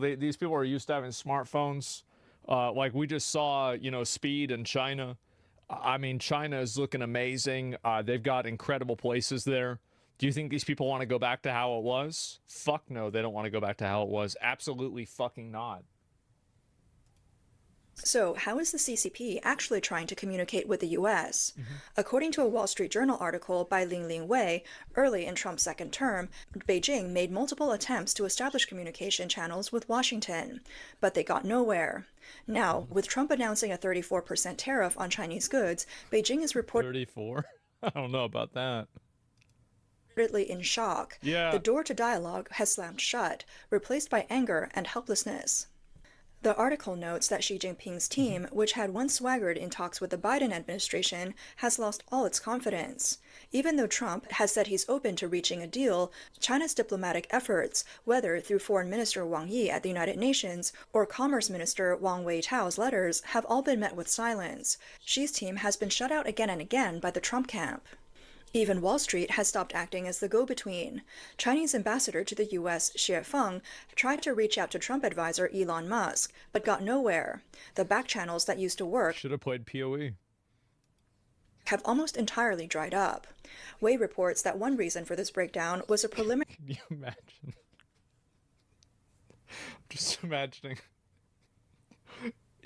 are used to having smartphones. Like we just saw, you know, speed in China. I mean, China is looking amazing. They've got incredible places there. Do you think these people want to go back to how it was? Fuck no, they don't want to go back to how it was. Absolutely fucking not. So how is the CCP actually trying to communicate with the U.S.? According to a Wall Street Journal article by Ling Wei, early in Trump's second term, Beijing made multiple attempts to establish communication channels with Washington, but they got nowhere. Now, with Trump announcing a 34% tariff on Chinese goods, Beijing is reportedly 34? I don't know about that. In shock. Yeah. The door to dialogue has slammed shut, replaced by anger and helplessness. The article notes that Xi Jinping's team, which had once swaggered in talks with the Biden administration, has lost all its confidence. Even though Trump has said he's open to reaching a deal, China's diplomatic efforts, whether through Foreign Minister Wang Yi at the United Nations or Commerce Minister Wang Weitao's letters, have all been met with silence. Xi's team has been shut out again and again by the Trump camp. Even Wall Street has stopped acting as the go-between. Chinese ambassador to the U.S., Xie Feng, tried to reach out to Trump advisor Elon Musk, but got nowhere. The back channels that used to work should have played PoE. Have almost entirely dried up. Wei reports that one reason for this breakdown was a preliminary... Can you imagine? I'm just imagining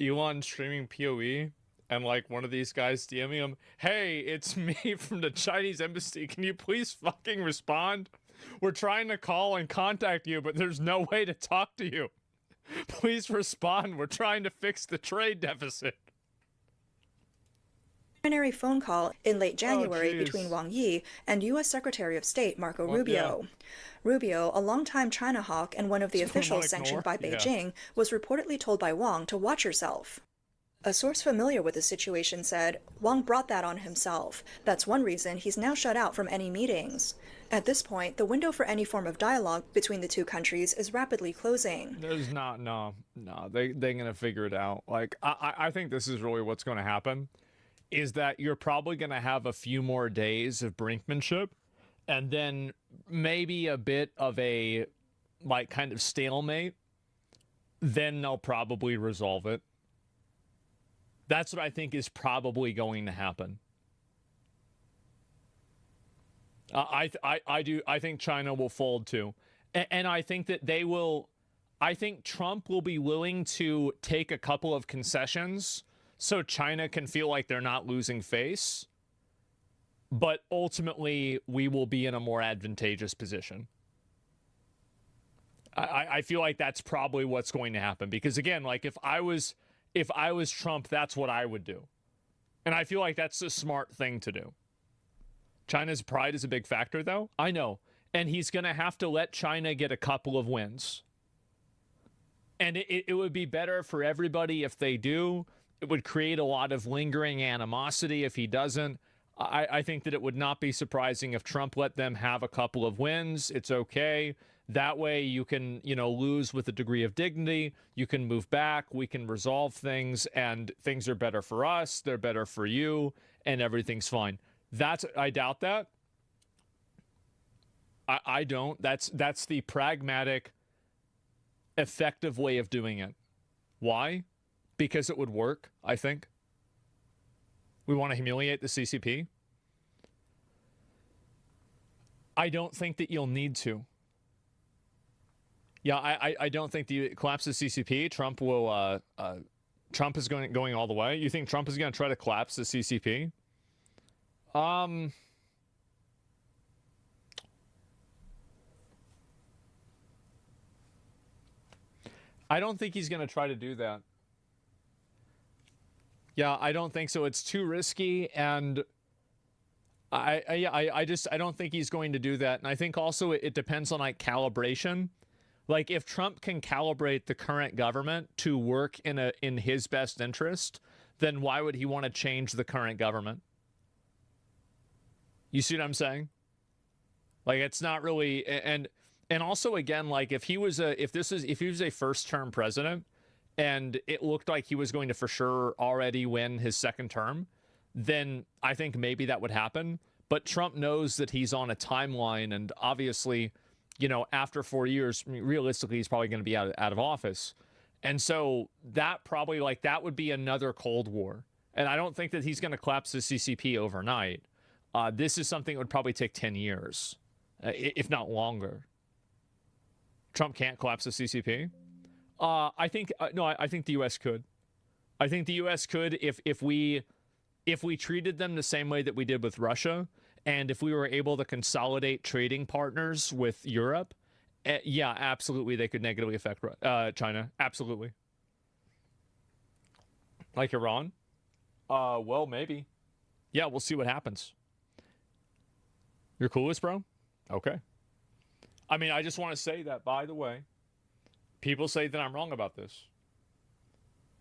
Elon streaming PoE and like one of these guys DMing him, "Hey, it's me from the Chinese embassy. Can you please fucking respond? We're trying to call and contact you, but there's no way to talk to you. Please respond. We're trying to fix the trade deficit." Preliminary phone call in late January between Wang Yi and U.S. Secretary of State Marco Rubio. Yeah. Rubio, a longtime China hawk and one of the officials sanctioned by Beijing, was reportedly told by Wang to watch herself. A source familiar with the situation said, Wang brought that on himself. That's one reason he's now shut out from any meetings. At this point, the window for any form of dialogue between the two countries is rapidly closing. There's not, no, they're gonna figure it out. Like, I think this is really what's gonna happen, is that you're probably gonna have a few more days of brinkmanship, and then maybe a bit of a, like, kind of stalemate, then they'll probably resolve it. That's what I think is probably going to happen. I think China will fold too. And I think that they will, I think Trump will be willing to take a couple of concessions so China can feel like they're not losing face. But ultimately, we will be in a more advantageous position. I feel like that's probably what's going to happen. Because again, like if I was Trump, that's what I would do. And I feel like that's a smart thing to do. China's pride is a big factor, though. I know. And he's going to have to let China get a couple of wins. And it would be better for everybody if they do. It would create a lot of lingering animosity if he doesn't. I think that it would not be surprising if Trump let them have a couple of wins. It's okay. That way you can, lose with a degree of dignity. You can move back. We can resolve things, and things are better for us. They're better for you, and everything's fine. I doubt that. I don't. That's the pragmatic, effective way of doing it. Why? Because it would work, I think. We want to humiliate the CCP. I don't think that you'll need to. Yeah, I don't think the collapse of CCP, Trump will, Trump is going all the way. You think Trump is going to try to collapse the CCP? I don't think he's going to try to do that. Yeah, I don't think so. It's too risky, and I don't think he's going to do that. And I think also it depends on like calibration. Like if Trump can calibrate the current government to work in his best interest, then why would he want to change the current government? You see what I'm saying? Like it's not really, and also again, like if he was a first-term president and it looked like he was going to for sure already win his second term, then I think maybe that would happen. But Trump knows that he's on a timeline, and obviously, after 4 years, realistically, he's probably going to be out of office. And so that probably, that would be another Cold War. And I don't think that he's going to collapse the CCP overnight. This is something that would probably take 10 years, if not longer. Trump can't collapse the CCP. I think the U.S. could. I think the U.S. could if we treated them the same way that we did with Russia, and if we were able to consolidate trading partners with Europe. Yeah, absolutely, they could negatively affect China. Absolutely. Like Iran? Well, maybe. Yeah, we'll see what happens. You're coolest, bro? Okay. I mean, I just want to say that, by the way, people say that I'm wrong about this.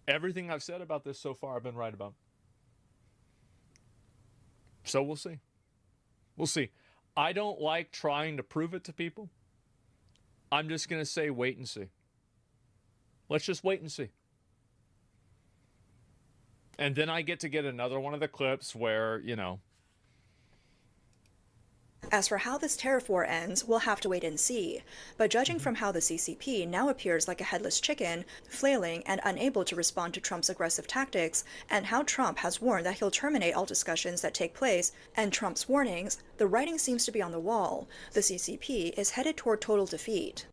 Everything I've said about this so far, I've been right about. So we'll see. We'll see. I don't like trying to prove it to people. I'm just going to say wait and see. Let's just wait and see. And then I get another one of the clips where, As for how this tariff war ends, we'll have to wait and see. But judging from how the CCP now appears like a headless chicken, flailing and unable to respond to Trump's aggressive tactics, and how Trump has warned that he'll terminate all discussions that take place, and Trump's warnings, the writing seems to be on the wall. The CCP is headed toward total defeat.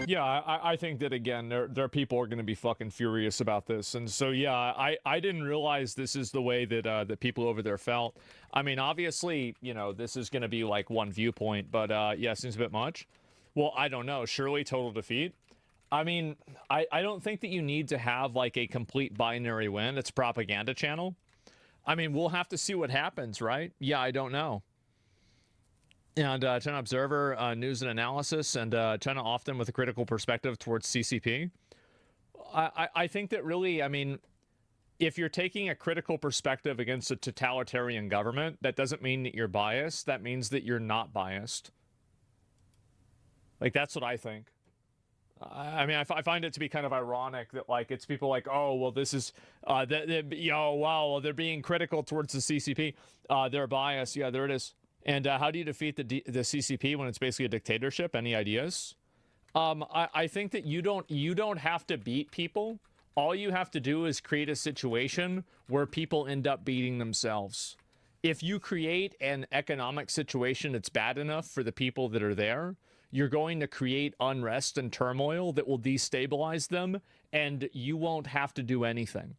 Yeah, I think that, again, there are people who are going to be fucking furious about this. And so, yeah, I didn't realize this is the way that that people over there felt. I mean, obviously, you know, this is going to be like one viewpoint, but yeah, seems a bit much. Well, I don't know. Surely total defeat? I mean, I don't think that you need to have like a complete binary win. It's a propaganda channel. I mean, we'll have to see what happens, right? Yeah, I don't know. And China Observer, News and Analysis, and China often with a critical perspective towards CCP. I think that really, I mean, if you're taking a critical perspective against a totalitarian government, that doesn't mean that you're biased. That means that you're not biased. Like, that's what I think. I mean, I find it to be kind of ironic that, like, it's people like, oh, well, this is, wow, they're being critical towards the CCP. They're biased. Yeah, there it is. And how do you defeat the CCP when it's basically a dictatorship? Any ideas? I think that you don't have to beat people. All you have to do is create a situation where people end up beating themselves. If you create an economic situation that's bad enough for the people that are there, you're going to create unrest and turmoil that will destabilize them, and you won't have to do anything.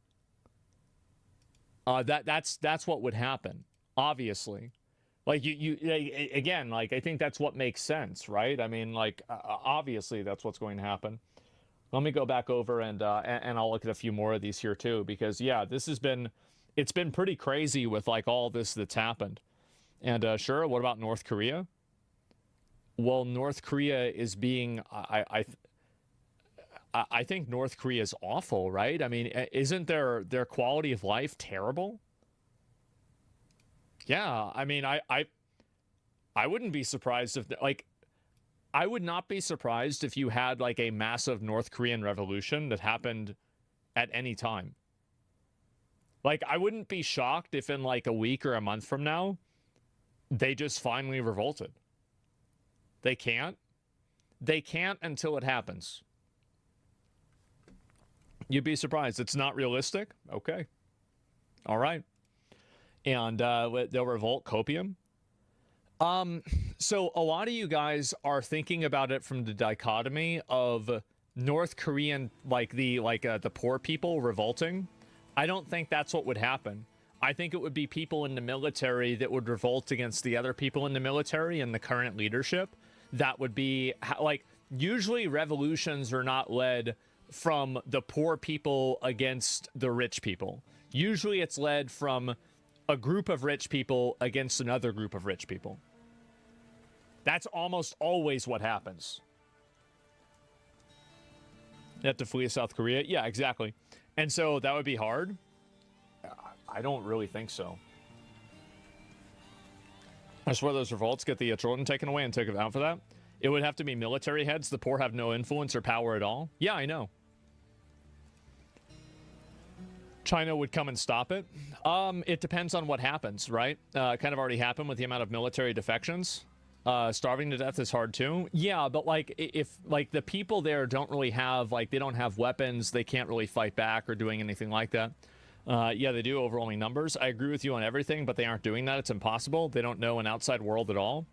That's what would happen, obviously. Like, again, like, I think that's what makes sense, right? I mean, like, obviously that's what's going to happen. Let me go back over and I'll look at a few more of these here too, because yeah, it's been pretty crazy with like all this that's happened. And sure, what about North Korea? Well, North Korea is being, I think North Korea is awful, right? I mean, isn't their quality of life terrible? Yeah, I mean, I wouldn't be surprised if, like, I would not be surprised if you had, like, a massive North Korean revolution that happened at any time. Like, I wouldn't be shocked if in, like, a week or a month from now, they just finally revolted. They can't. They can't until it happens. You'd be surprised. It's not realistic? Okay. All right. And they'll revolt copium. So a lot of you guys are thinking about it from the dichotomy of North Korean, like the poor people revolting. I don't think that's what would happen. I think it would be people in the military that would revolt against the other people in the military and the current leadership. That would be like, usually revolutions are not led from the poor people against the rich people. Usually it's led from a group of rich people against another group of rich people. That's almost always what happens. You have to flee South Korea? Yeah, exactly. And so that would be hard? I don't really think so. I swear those revolts get the children taken away and taken out for that. It would have to be military heads. The poor have no influence or power at all. Yeah, I know. China would come and stop it. It depends on what happens, right? Kind of already happened with the amount of military defections. Starving to death is hard too. Yeah, but like, if like the people there don't really have, like, they don't have weapons, they can't really fight back or doing anything like that. Yeah, they do, overwhelming numbers. I agree with you on everything, but they aren't doing that. It's impossible. They don't know an outside world at all.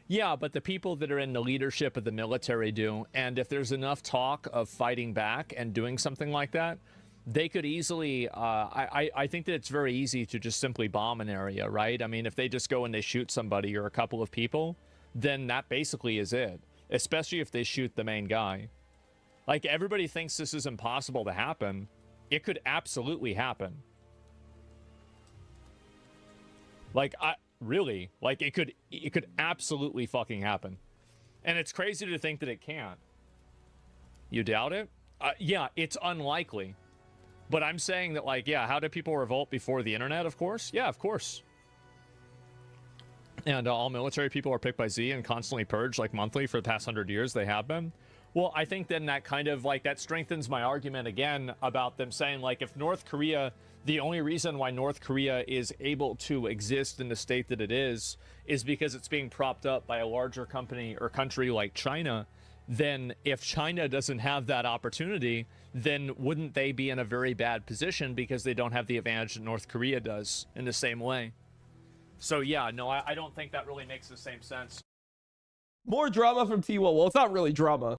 Yeah, but the people that are in the leadership of the military do. And if there's enough talk of fighting back and doing something like that, they could easily, I think that it's very easy to just simply bomb an area, right? I mean, if they just go and they shoot somebody or a couple of people, then that basically is it. Especially if they shoot the main guy. Like, everybody thinks this is impossible to happen. It could absolutely happen. Like, really, like, it could absolutely fucking happen. And it's crazy to think that it can't. You doubt it? Yeah, it's unlikely. But I'm saying that, like, yeah, how did people revolt before the internet, of course? Yeah, of course. And all military people are picked by Z and constantly purged, like, monthly for the past 100 years. They have been. Well, I think then that kind of, like, that strengthens my argument again about them saying, like, if North Korea The only reason why North Korea is able to exist in the state that it is because it's being propped up by a larger company or country like China. Then if China doesn't have that opportunity, then wouldn't they be in a very bad position because they don't have the advantage that North Korea does in the same way? So yeah, no, I don't think that really makes the same sense. More drama from T-Well. Well, it's not really drama.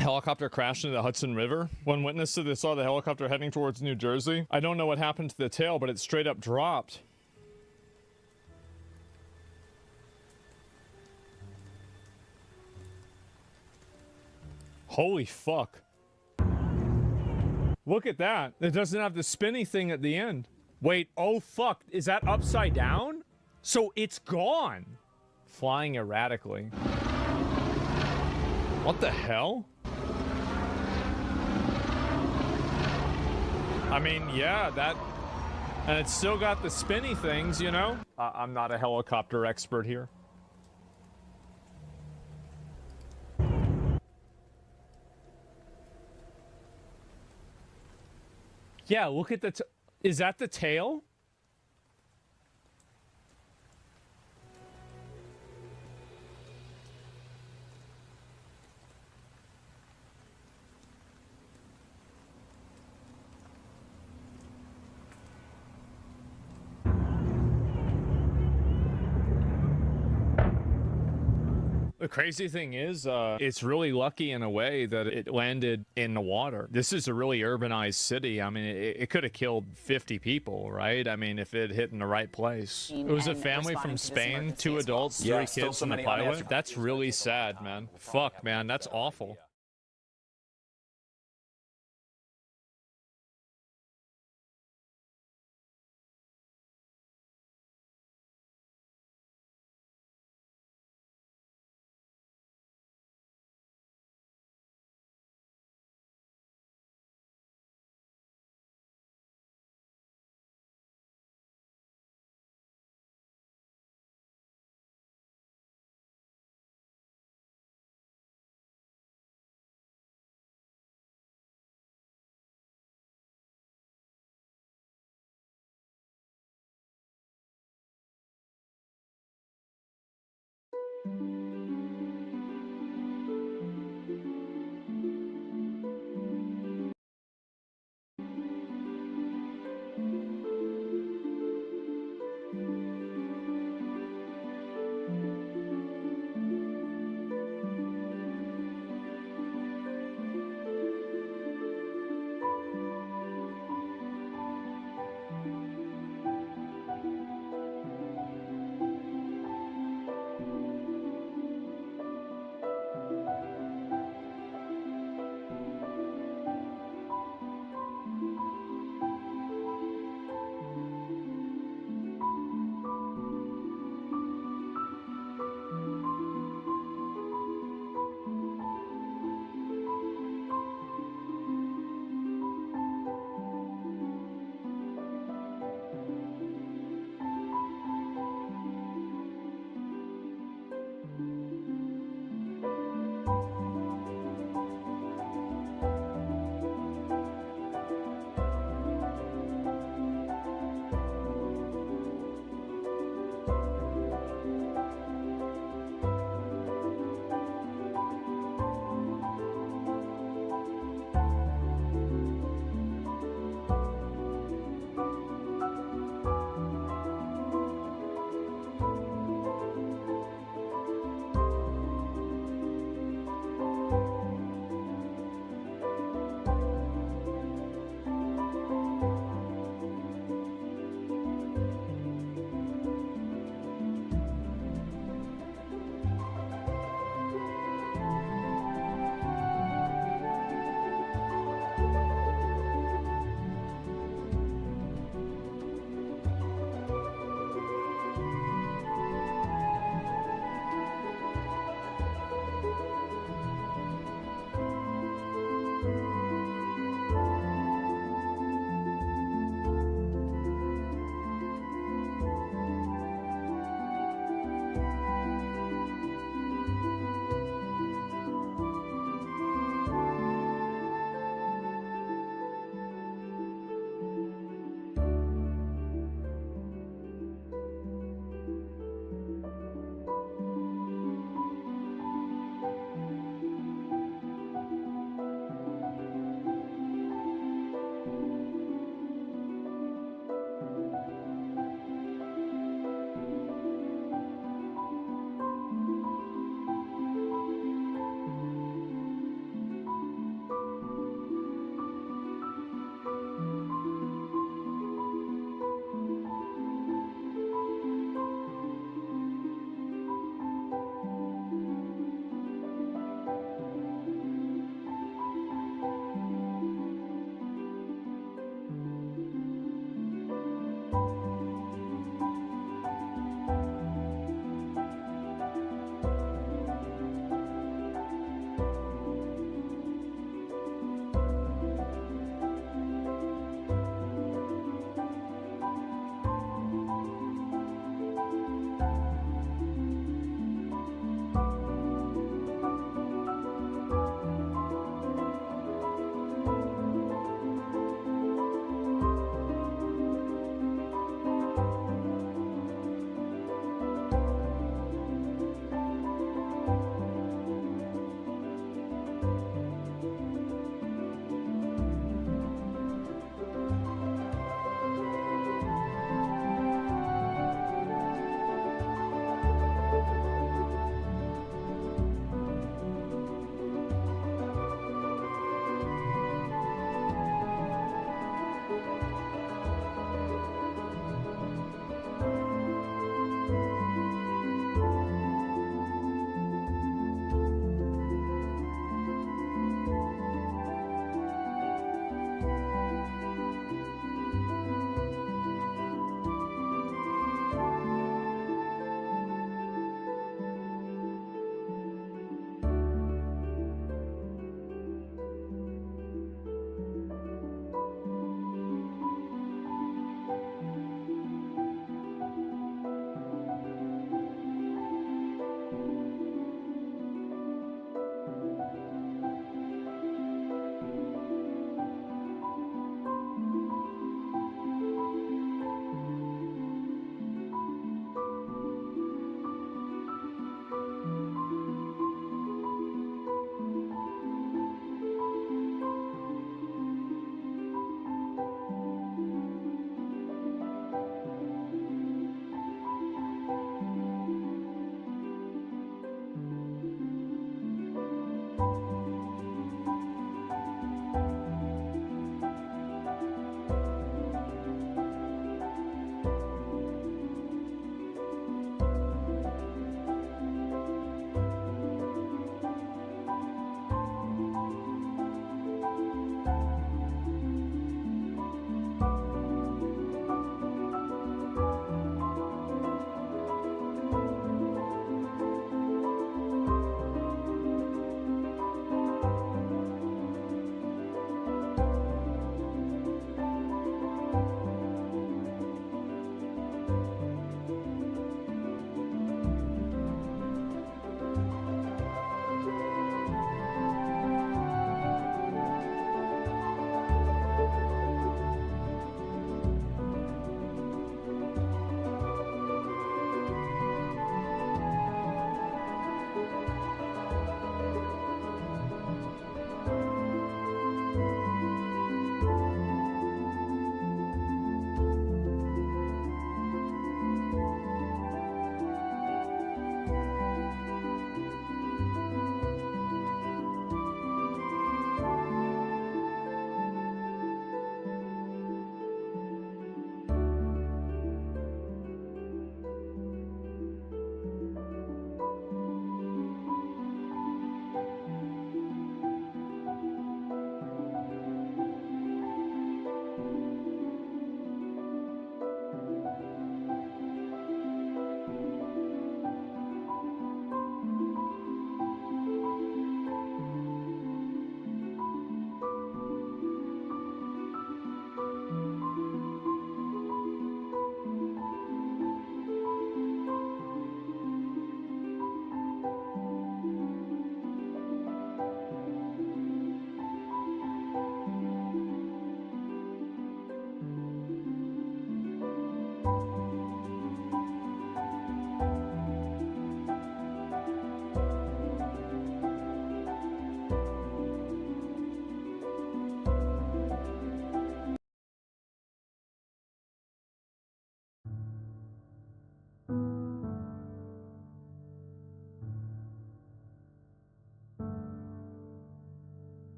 Helicopter crashed into the Hudson River. One witness said they saw the helicopter heading towards New Jersey. I don't know what happened to the tail, but it straight up dropped. Holy fuck. Look at that. It doesn't have the spinny thing at the end. Wait, oh fuck. Is that upside down? So it's gone. Flying erratically. What the hell? I mean, yeah, that... And it's still got the spinny things, you know? I'm not a helicopter expert here. Yeah, look at the... Is that the tail? The crazy thing is, it's really lucky in a way that it landed in the water. This is a really urbanized city. I mean, it could have killed 50 people, right? I mean, if it hit in the right place. It was a family from Spain, 2 adults, 3 kids, and the pilot. That's really sad, man. Fuck, man, that's awful.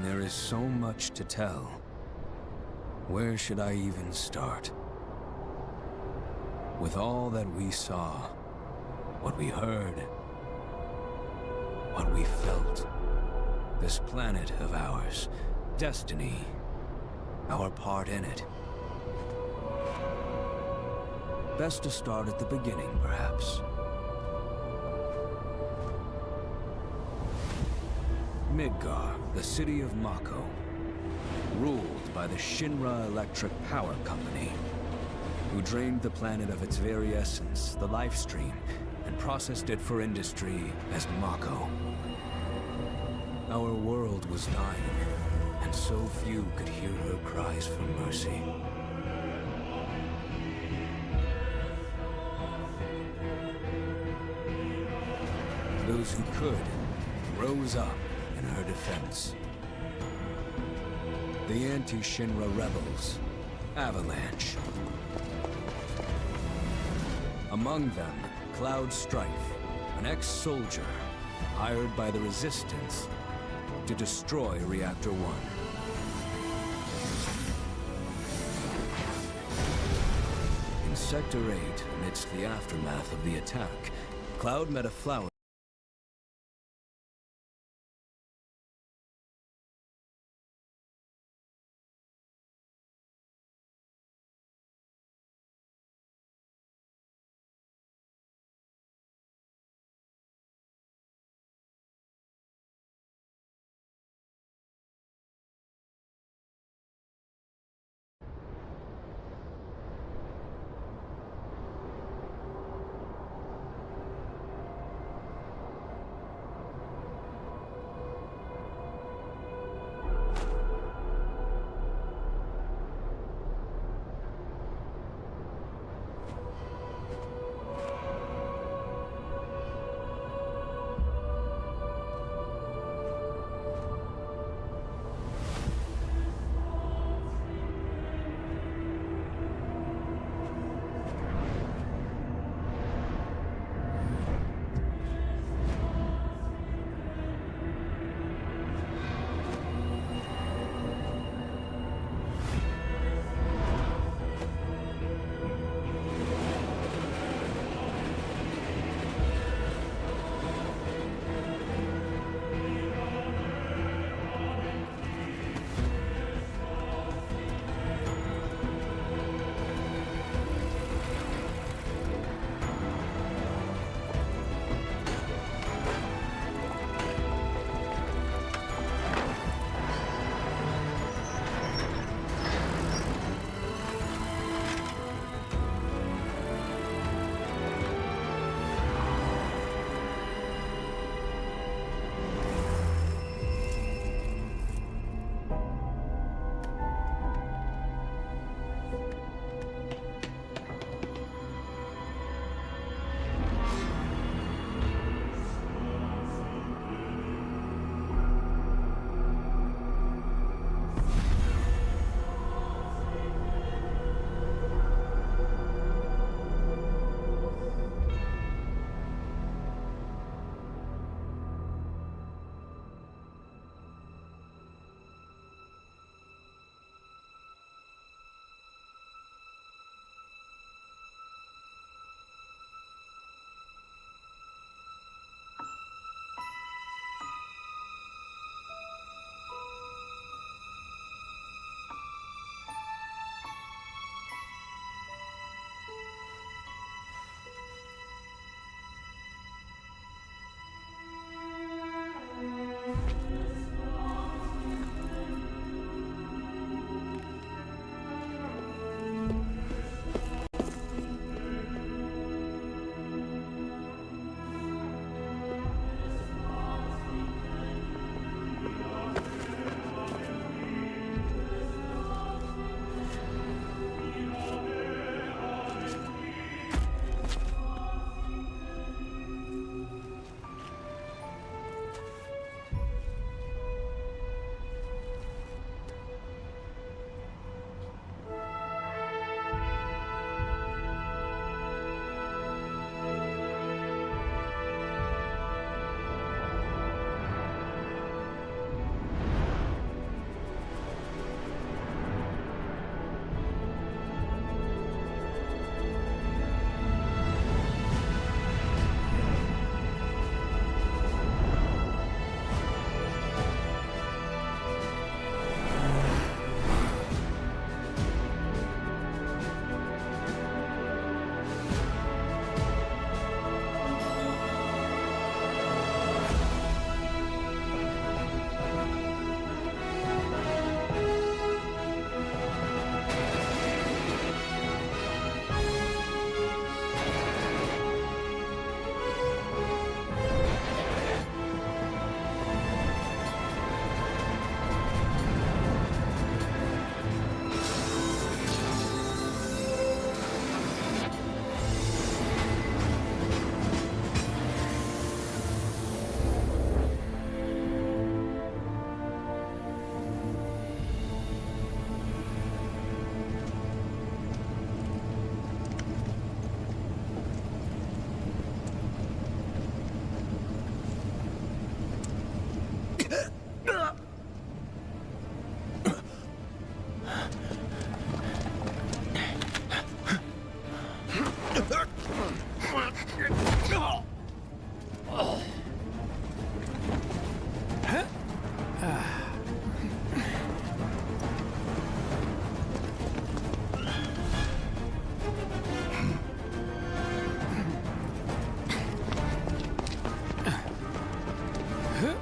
There is so much to tell. Where should I even start? With all that we saw, what we heard, what we felt, this planet of ours, destiny, our part in it. Best to start at the beginning, perhaps. Midgar, the city of Mako, ruled by the Shinra Electric Power Company, who drained the planet of its very essence, the life stream, and processed it for industry as Mako. Our world was dying, and so few could hear her cries for mercy. Those who could rose up in her defense. The anti-Shinra rebels, Avalanche. Among them, Cloud Strife, an ex-soldier hired by the Resistance to destroy Reactor 1. In Sector 8, amidst the aftermath of the attack, Cloud met a flower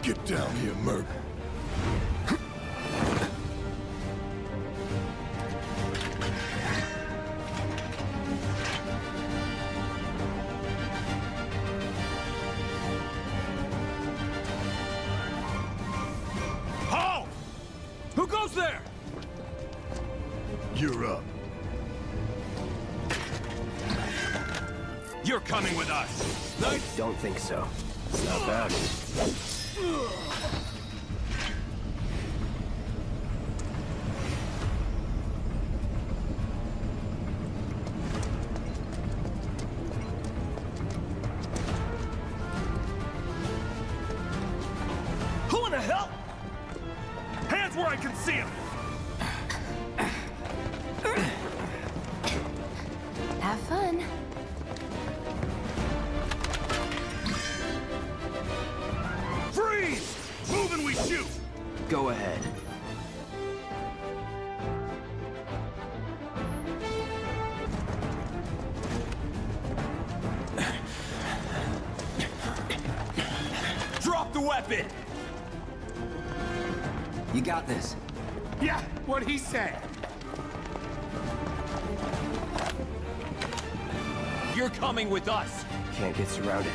Get down here, Merc. Halt! Who goes there? You're up. You're coming with us. I don't think so. It's not bad. Who in the hell? Hands where I can see them. Have fun. Freeze! Move and we shoot! Go ahead. Drop the weapon! You got this. Yeah, what'd he say? You're coming with us. Can't get surrounded.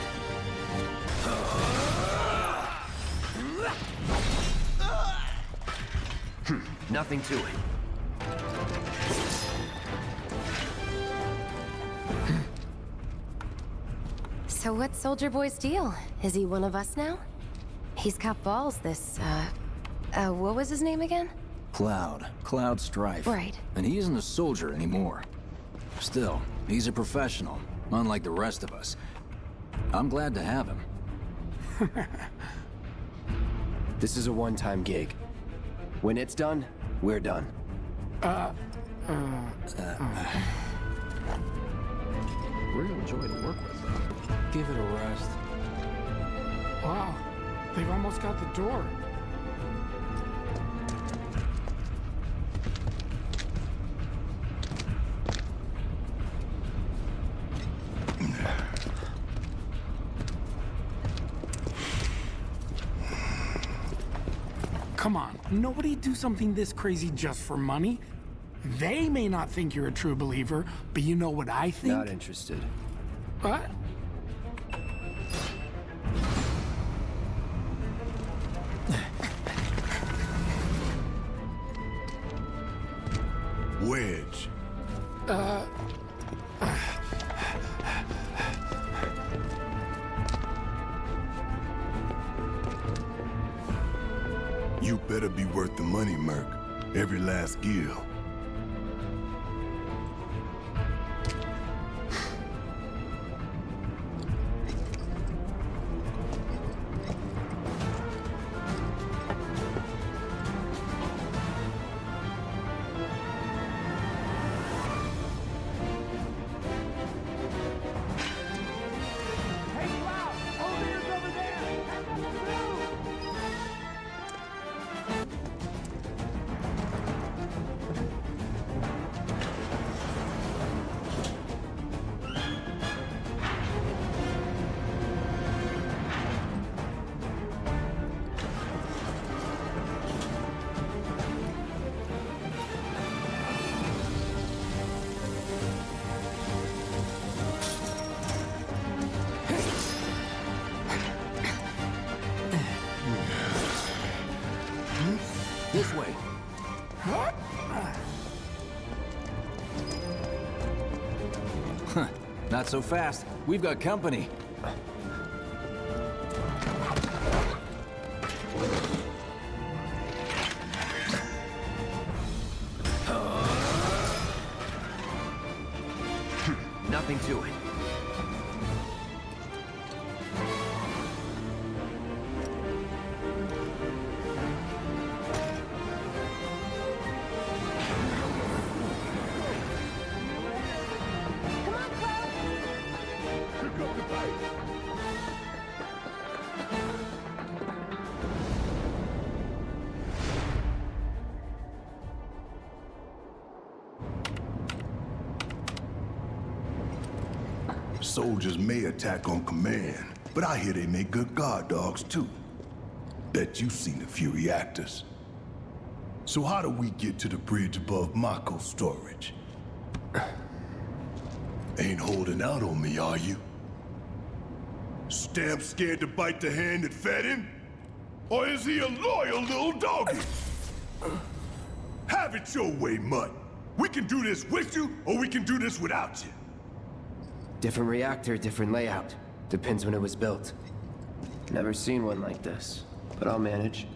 Nothing to it. So what's Soldier Boy's deal? Is he one of us now? He's got balls, this, what was his name again? Cloud Strife. Right. And he isn't a soldier anymore. Still, he's a professional, unlike the rest of us. I'm glad to have him. This is a one-time gig. When it's done, we're done. Really enjoy to work with them. Give it a rest. Wow, they've almost got the door. Come on, nobody do something this crazy just for money. They may not think you're a true believer, but you know what I think? Not interested. What? Wedge. You better be worth the money, Merc. Every last gill. This way. What? Huh. Not so fast. We've got company. Nothing to it. Soldiers may attack on command, but I hear they make good guard dogs too. Bet you've seen a few reactors. So how do we get to the bridge above Mako storage? Ain't holding out on me, are you? Stamp scared to bite the hand that fed him? Or is he a loyal little doggy? Have it your way, Mutt. We can do this with you, or we can do this without you. Different reactor, different layout. Depends when it was built. Never seen one like this, but I'll manage.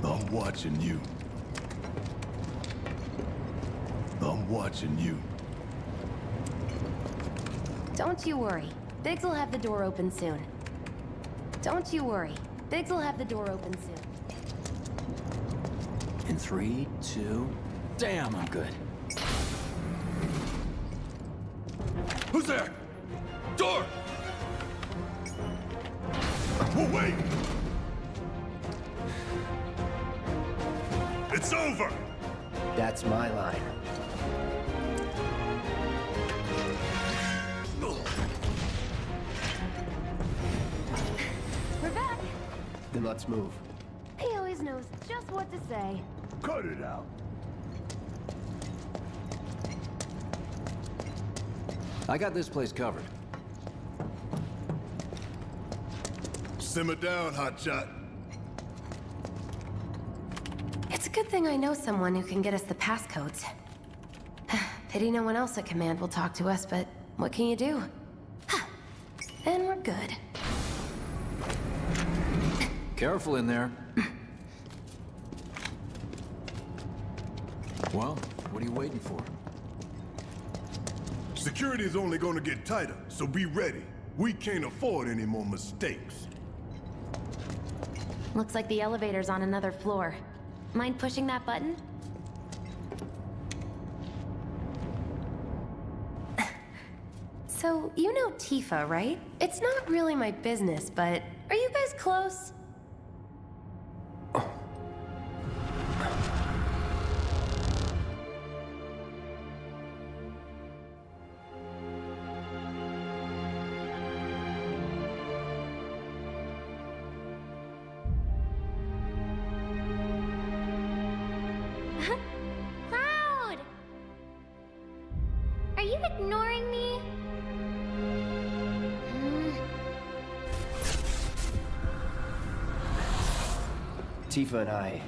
I'm watching you. I'm watching you. Don't you worry. Biggs will have the door open soon. Don't you worry. Biggs will have the door open soon. In 3, 2... Damn, I'm good. Who's there? Door! Well, wait! It's over! That's my line. We're back. Then let's move. He always knows just what to say. Cut it out. I got this place covered. Simmer down, hotshot. It's a good thing I know someone who can get us the passcodes. Pity no one else at command will talk to us, but what can you do? And we're good. Careful in there. Well, what are you waiting for? Security is only gonna get tighter, so be ready. We can't afford any more mistakes. Looks like the elevator's on another floor. Mind pushing that button? So, you know Tifa, right? It's not really my business, but are you guys close? Cloud! Are you ignoring me? Tifa and I...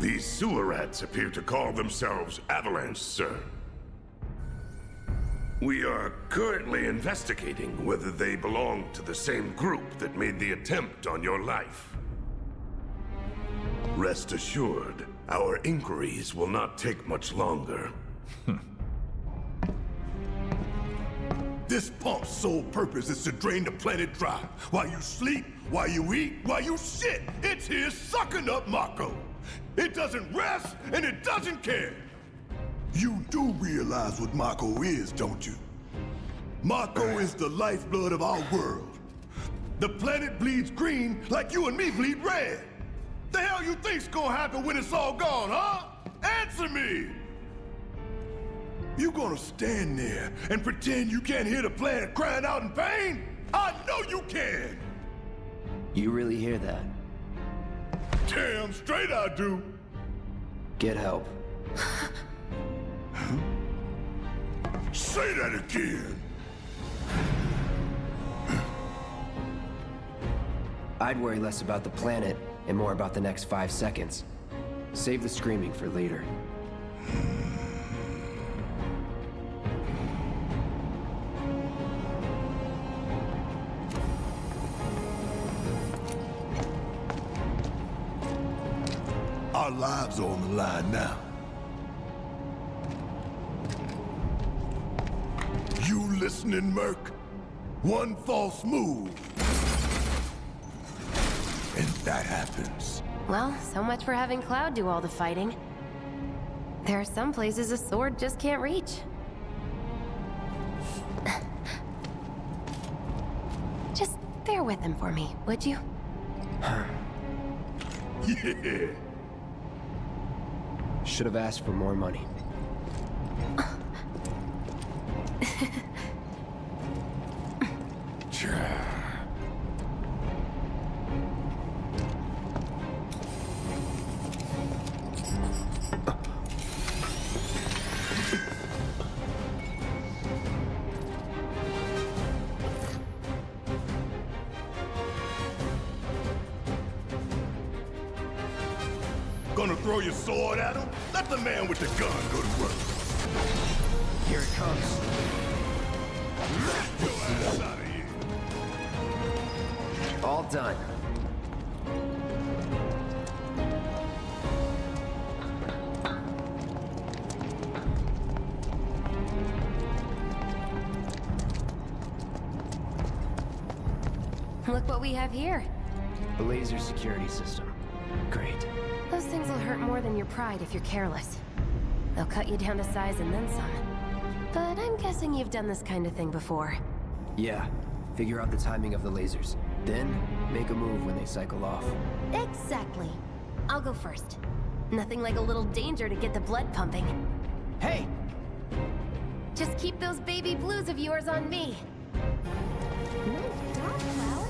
These sewer rats appear to call themselves Avalanche, sir. We are currently investigating whether they belong to the same group that made the attempt on your life. Rest assured, our inquiries will not take much longer. This pump's sole purpose is to drain the planet dry. While you sleep, while you eat, while you shit, it's here sucking up Mako. It doesn't rest, and it doesn't care. You do realize what Mako is, don't you? Mako is the lifeblood of our world. The planet bleeds green like you and me bleed red. The hell you think's gonna happen when it's all gone, huh? Answer me! You gonna stand there and pretend you can't hear the planet crying out in pain? I know you can! You really hear that? Damn straight I do! Get help. Say that again! I'd worry less about the planet and more about the next 5 seconds. Save the screaming for later. Our lives are on the line now. listening, Merc? One false move, and that happens. Well, so much for having Cloud do all the fighting. There are some places a sword just can't reach. Just bear with him for me, would you? Yeah. Should have asked for more money. Gonna throw your sword at him? Let the man with the gun go to work. Here it comes. Get your ass out of here. All done. Look what we have here. A laser security system. Great. Those things will hurt more than your pride if you're careless. They'll cut you down to size and then some. But I'm guessing you've done this kind of thing before. Yeah. Figure out the timing of the lasers. Then, make a move when they cycle off. Exactly. I'll go first. Nothing like a little danger to get the blood pumping. Hey! Just keep those baby blues of yours on me. Nice job, Cloud.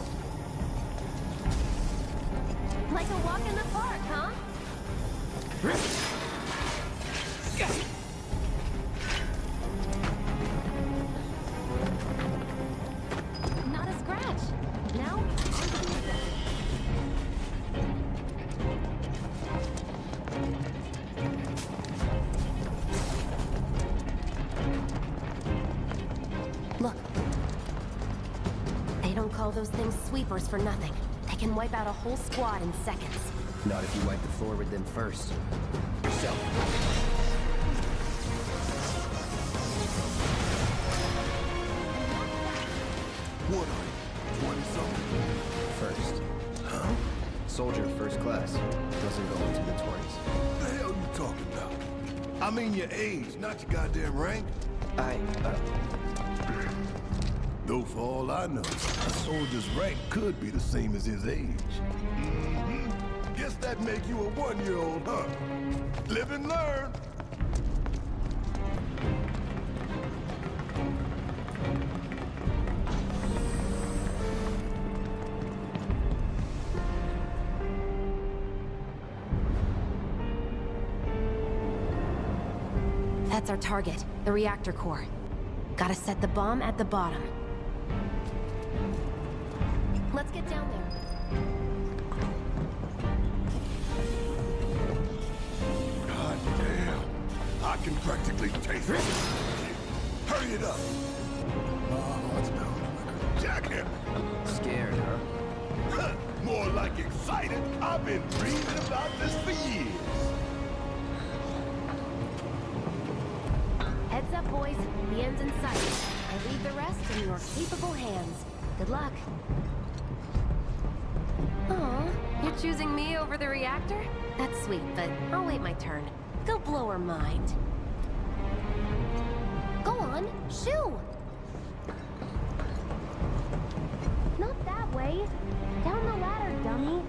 Like a walk in the park, huh? Not a scratch. Now, on to the assembly. Look. They don't call those things sweepers for nothing. They can wipe out a whole squad in seconds. Not if you wipe the floor with them first. Yourself. What are you, 20-something? First. Huh? Soldier first class. Doesn't go into the 20s. What the hell you talking about? I mean your age, not your goddamn rank. Though for all I know, a soldier's rank could be the same as his age. Guess that make you a 1-year-old, huh? Live and learn. That's our target, the reactor core. Gotta set the bomb at the bottom. Let's get down there. God damn. I can practically taste it. Hurry it up. Oh, it's down like a jackhammer. Scared, huh? More like excited. I've been dreaming about this for years. Heads up, boys. The end's in sight. I leave the rest in your capable hands. Good luck. Aw, you're choosing me over the reactor? That's sweet, but I'll wait my turn. Go blow her mind. Go on, shoo! Not that way. Down the ladder, dummy.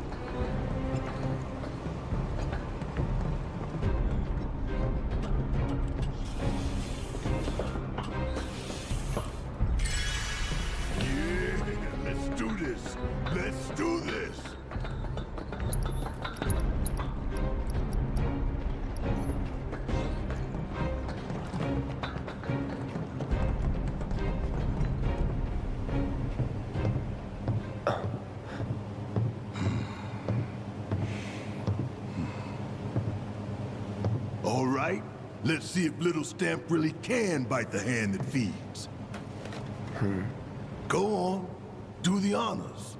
Let's do this. Let's do this. All right, let's see if Little Stamp really can bite the hand that feeds. Go on, do the honors.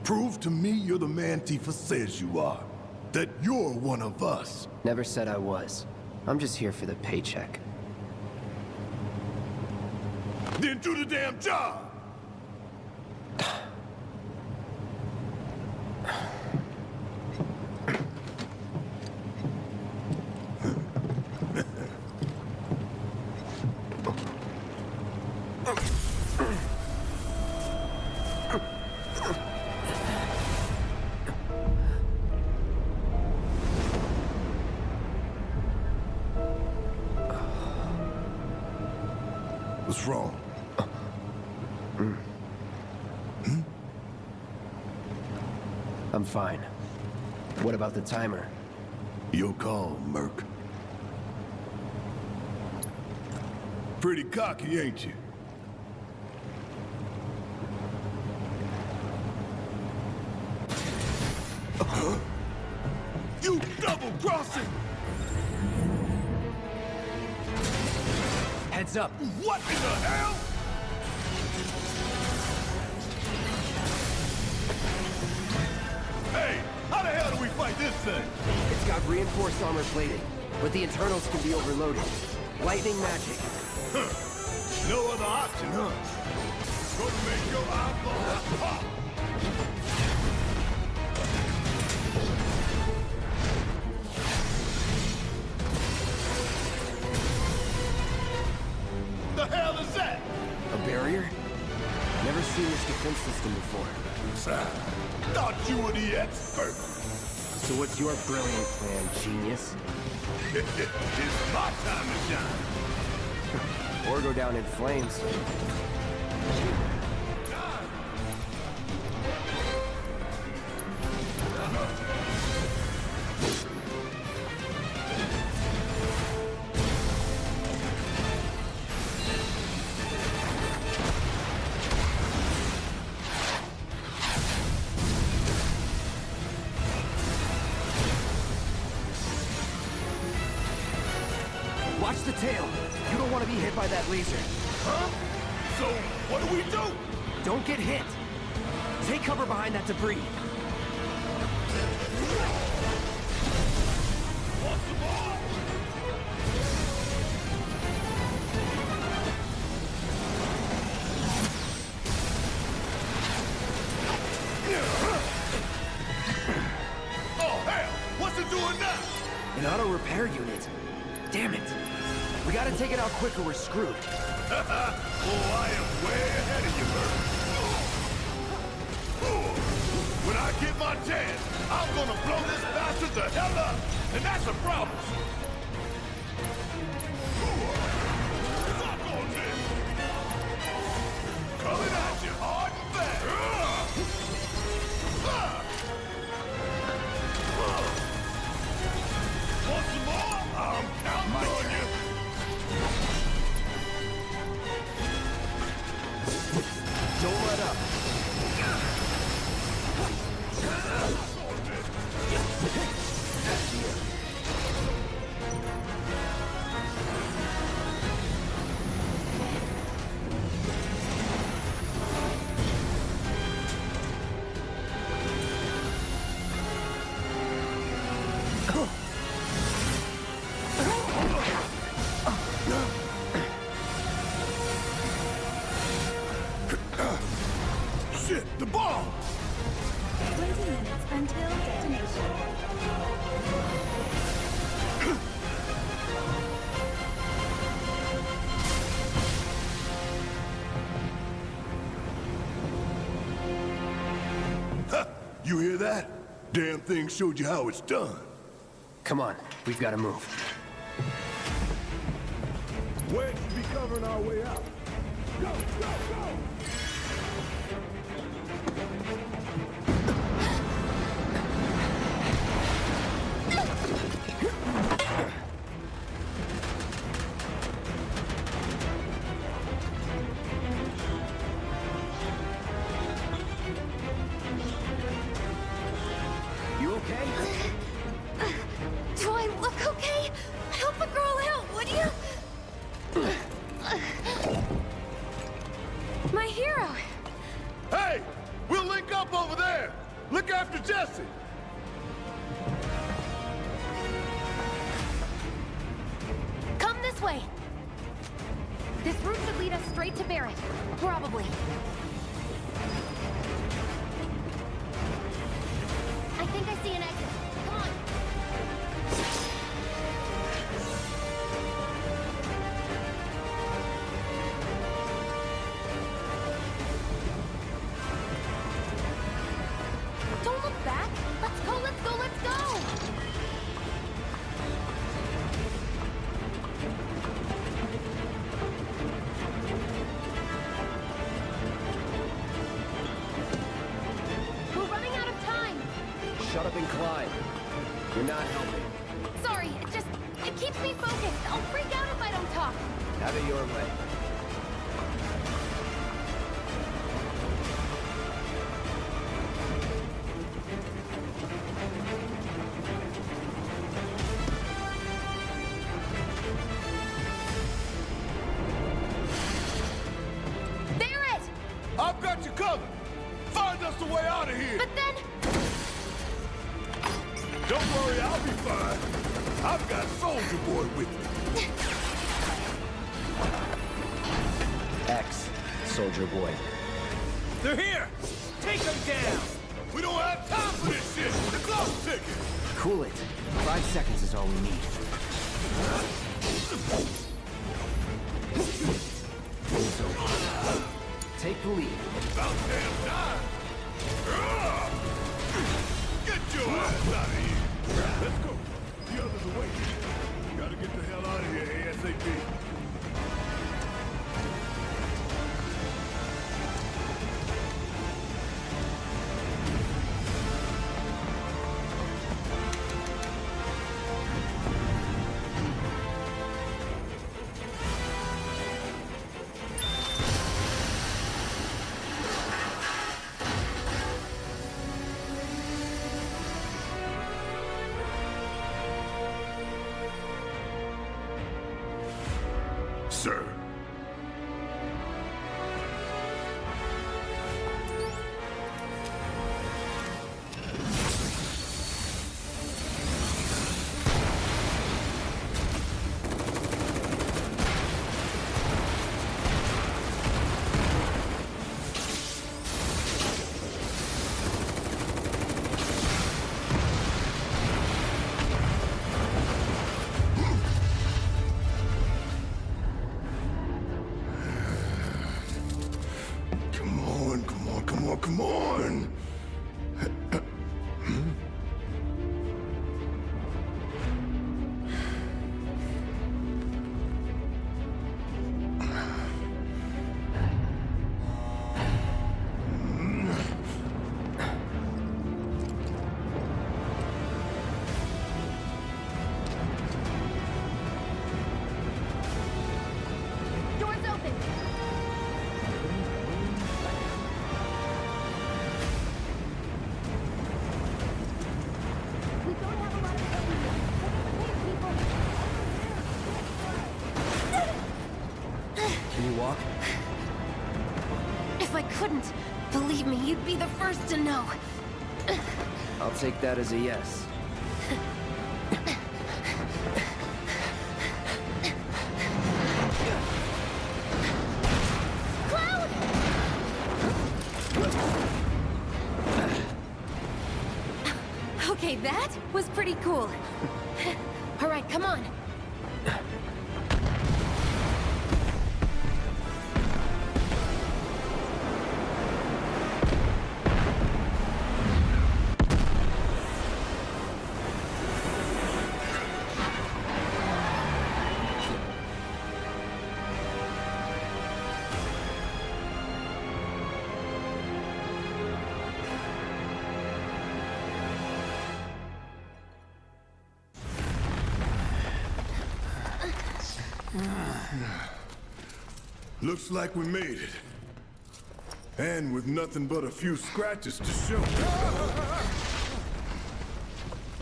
Prove to me you're the man Tifa says you are. That you're one of us. Never said I was. I'm just here for the paycheck. Then do the damn job! What's wrong? I'm fine. What about the timer? Your call, Merc. Pretty cocky, ain't you? You double-crossing! Heads up! What in the hell? Hey, how the hell do we fight this thing? It's got reinforced armor plating, but the internals can be overloaded. Lightning magic. Huh. No other option, huh? Gonna make your eyeballs pop! The hell is that? A barrier? Never seen this defense system before. Thought you were the expert. So what's your brilliant plan, genius? It's my time to shine. Or go down in flames. Watch the tail. You don't want to be hit by that laser. Huh? So, what do we do? Don't get hit. Take cover behind that debris. Want some more? Oh, hell! What's it doing now? An auto repair unit. Damn it. We gotta take it out quick or we're screwed. Oh, I am way ahead of you, Bert. When I get my chance, I'm gonna blow this bastard the hell up. And that's a promise. Suck on this. Coming at you hard and fast. Want some more? I'm counting on you. Don't let up. Shit, the bomb! 20 minutes until detonation. Huh, you hear that? Damn thing showed you how it's done. Come on, we've got to move. Wedge should be covering our way out. Go, go, go! You okay? Do I look okay? Help a girl out, would you? My hero. Hey! We'll link up over there! Look after Jesse! Come this way. This route should lead us straight to to bear it. Probably. I think I see an exit. Come on. Don't look back. Let's go, let's go, let's go! We're running out of time. Shut up and climb. You're not helping. Sorry, it keeps me focused. I'll freak out if I don't talk. Have it your way. Bear it! I've got you covered. Find us the way out of here. But then... Don't worry, I'll be fine. I've got Soldier Boy with me. X, Soldier Boy. They're here. Take them down. We don't have time for this shit. The clock's ticking. Cool it. 5 seconds is all we need. So, take the lead. About damn time. Get your ass out of here. Let's go. The others are waiting. Gotta get the hell out of here ASAP. Sir. Come on! Doors open! We don't have a lot of time yet. Can you walk? If I couldn't, believe me, you'd be the first to know. I'll take that as a yes. Cloud! Okay, that was pretty cool. All right, come on. Looks like we made it. And with nothing but a few scratches to show.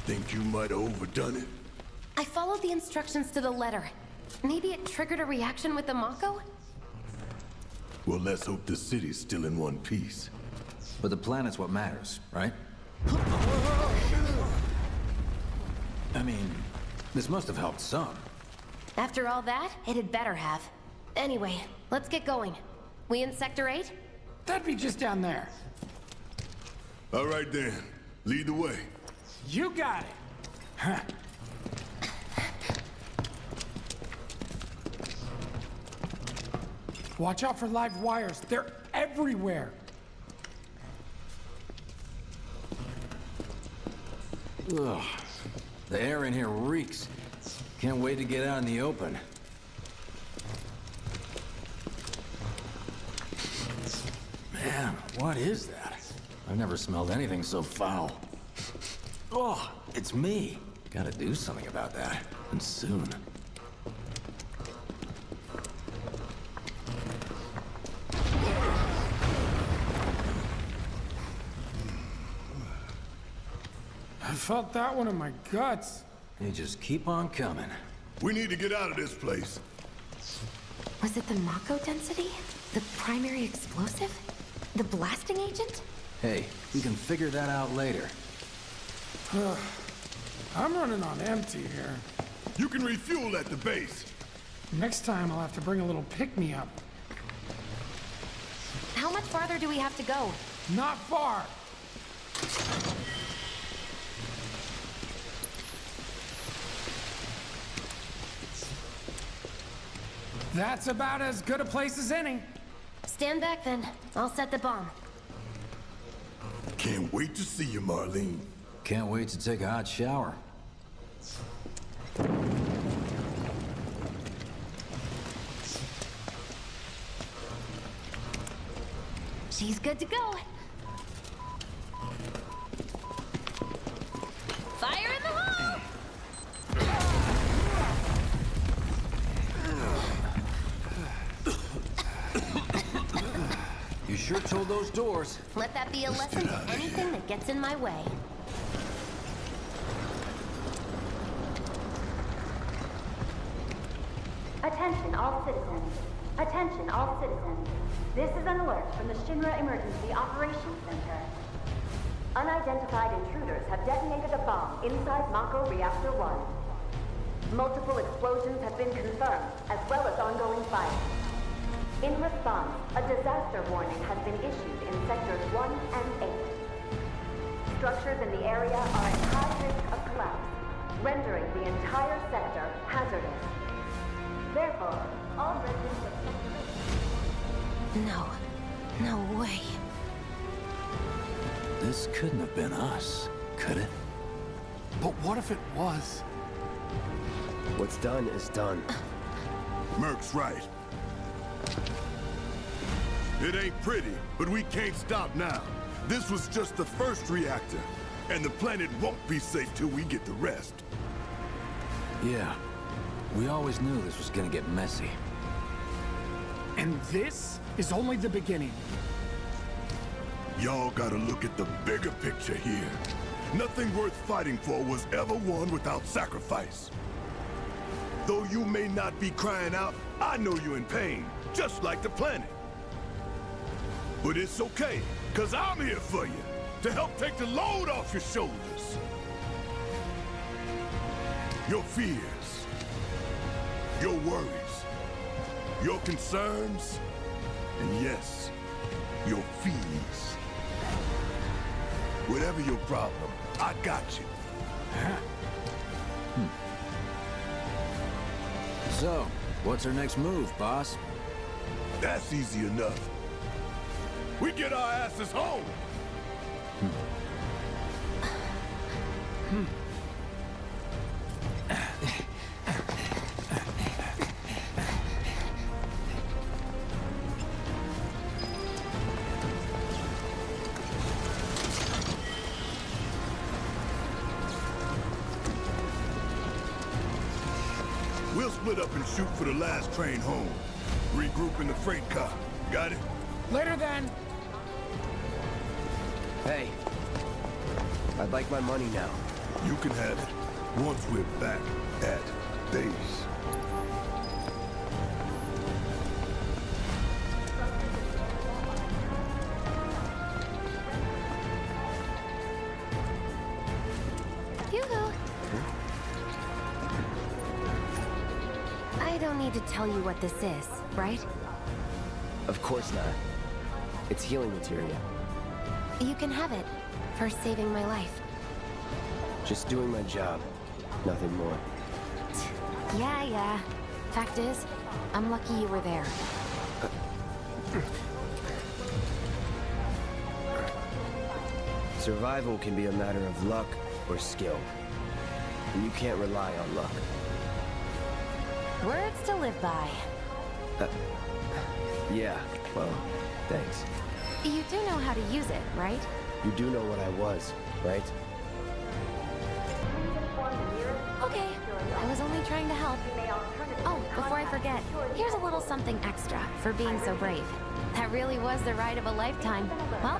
Think you might have overdone it? I followed the instructions to the letter. Maybe it triggered a reaction with the Mako? Well, let's hope the city's still in one piece. But the planet's what matters, right? I mean, this must have helped some. After all that, it had better have. Anyway, let's get going. We in Sector 8? That'd be just down there. All right then, lead the way. You got it. Huh. Watch out for live wires. They're everywhere. Ugh. The air in here reeks. Can't wait to get out in the open. Man, what is that? I've never smelled anything so foul. Oh, it's me. Gotta do something about that, and soon. I felt that one in my guts. They just keep on coming. We need to get out of this place. Was it the Mako density? The primary explosive? The blasting agent? Hey, we can figure that out later. I'm running on empty here. You can refuel at the base. Next time I'll have to bring a little pick-me-up. How much farther do we have to go? Not far. That's about as good a place as any. Stand back then. I'll set the bomb. Can't wait to see you, Marlene. Can't wait to take a hot shower. She's good to go. Fire in the hole! You sure told those doors. Let that be a lesson to anything that gets in my way. Attention all citizens. Attention all citizens. This is an alert from the Shinra Emergency Operations Center. Unidentified intruders have detonated a bomb inside Mako Reactor 1. Multiple explosions have been confirmed, as well as ongoing fire. In response, a disaster warning has been issued in Sectors 1 and 8. Structures in the area are at high risk of collapse, rendering the entire sector hazardous. Therefore, all residents of Sector 8... No way. This couldn't have been us, could it? But what if it was? What's done is done. Merc's right. It ain't pretty, but we can't stop now. This was just the first reactor, and the planet won't be safe till we get the rest. Yeah. We always knew this was gonna get messy. And this is only the beginning. Y'all gotta look at the bigger picture here. Nothing worth fighting for was ever won without sacrifice. Though you may not be crying out, I know you're in pain, just like the planet. But it's okay, cause I'm here for you, to help take the load off your shoulders. Your fears, your worries, your concerns, and yes, your fees. Whatever your problem, I got you. So, what's our next move, boss? That's easy enough. We get our asses home. We'll split up and shoot for the last train home. Regroup in the freight car. Got it? Later then. Hey. I'd like my money now. You can have it once we're back at base. Yoo-hoo. I don't need to tell you what this is, right? Of course not. It's healing materia. You can have it for saving my life. Just doing my job, nothing more. Yeah. Fact is, I'm lucky you were there. Survival can be a matter of luck or skill. And you can't rely on luck. Words to live by. Yeah, well, thanks. You do know how to use it, right? You do know what I was, right? Okay, I was only trying to help. Oh, before I forget, here's a little something extra for being so brave. That really was the ride of a lifetime. Well,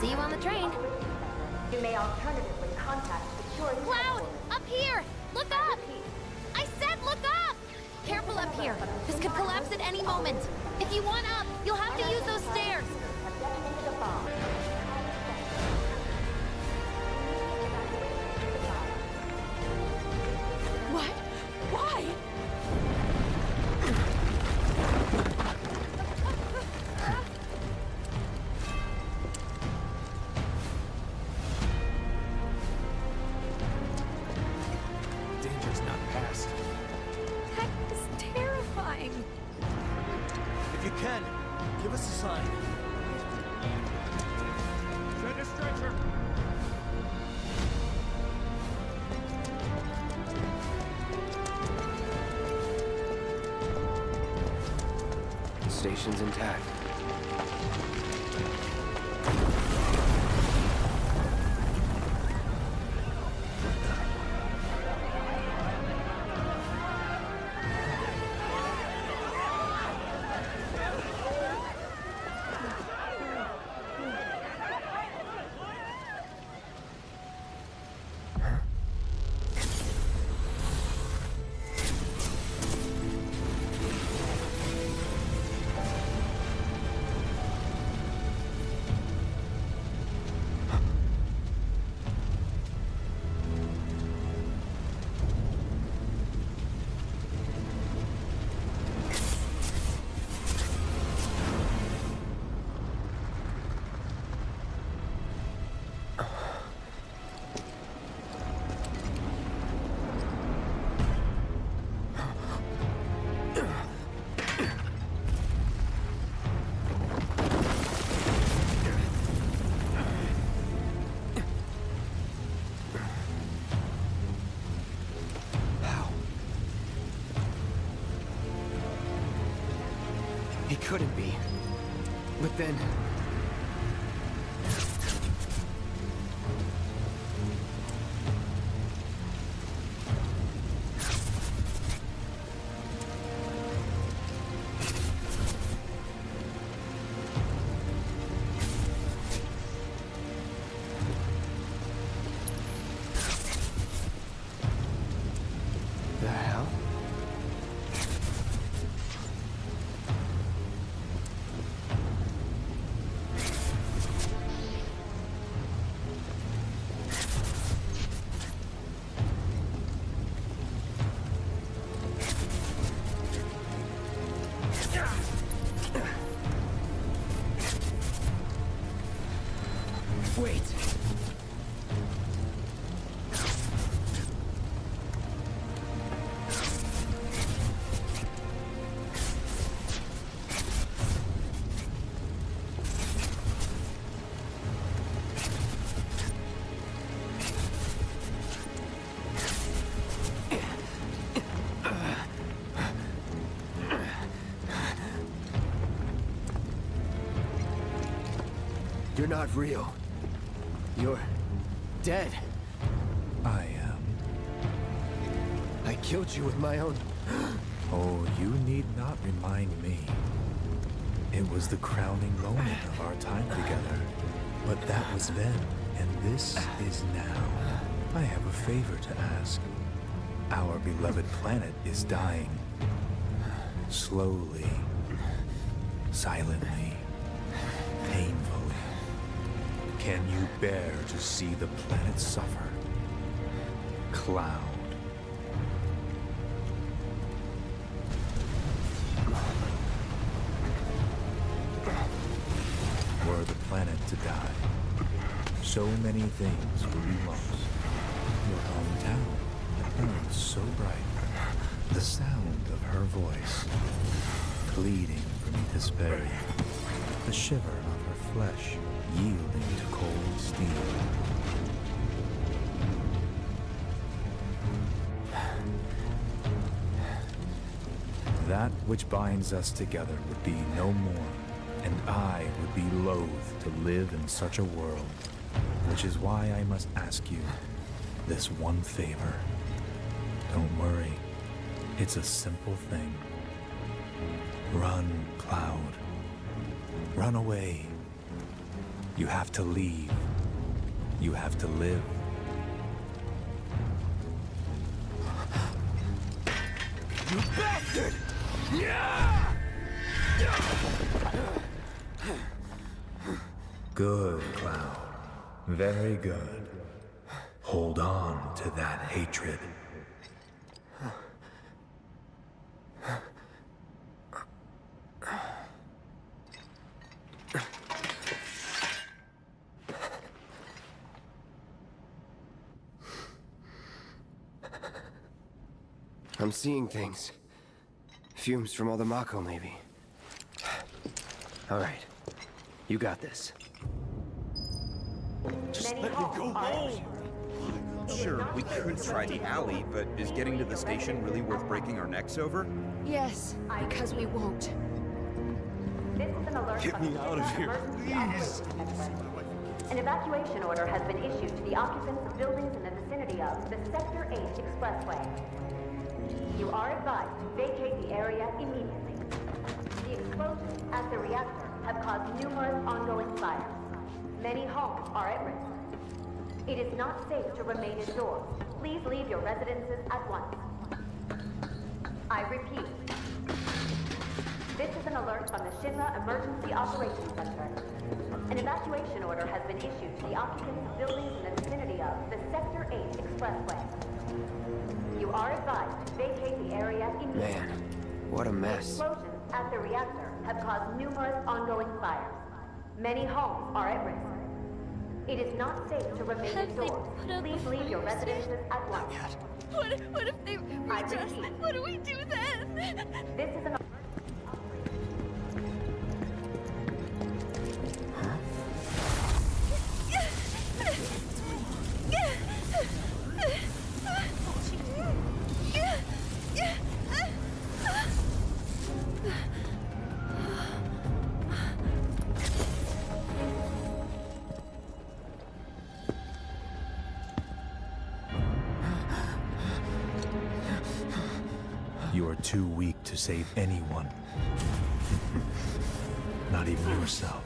see you on the train. You may alternatively contact security. Cloud! Up here! Look up! I said look up! Careful up here. This could collapse at any moment. If you want up, you'll have to use those stairs. What? Why? Danger's not past. That is terrifying. If you can, give us a sign. Send a stretcher. Station's intact. It couldn't be. But then... the hell? Wait. You're not real. You're dead. I am. I killed you with my own... Oh, you need not remind me. It was the crowning moment of our time together. But that was then, and this is now. I have a favor to ask. Our beloved planet is dying. Slowly. Silently. Painfully. Can you bear to see the planet suffer? Cloud. for the planet to die. So many things will be lost. Your hometown that burns so bright. The sound of her voice, pleading for me to spare you. The shiver of her flesh yielding to cold steel. That which binds us together would be no more, and I would be loath to live in such a world, which is why I must ask you this one favor. Don't worry, it's a simple thing. Run, Cloud. Run away. You have to leave. You have to live. You bastard! Good, Cloud. Very good. Hold on to that hatred. I'm seeing things. Fumes from all the Mako, maybe. All right. You got this. Just let me go home! Sure, we could try the alley, but is getting to the station really worth breaking our necks over? Yes, because we won't. This is an alert. Get me out of here, please! An evacuation order has been issued to the occupants of buildings in the vicinity of the Sector 8 Expressway. You are advised to vacate the area immediately. The explosions at the reactor have caused numerous ongoing fires. Many homes are at risk. It is not safe to remain indoors. Please leave your residences at once. I repeat. This is an alert from the Shinra Emergency Operations Center. An evacuation order has been issued to the occupants of buildings in the vicinity of the Sector 8 Expressway. You are advised to vacate the area immediately. Man, what a mess. Explosions at the reactor have caused numerous ongoing fires. Many homes are at risk. It is not safe to remain indoors. Please leave your residences at once. What if they reach us? What do we do then? This is an... You are too weak to save anyone. Not even yourself.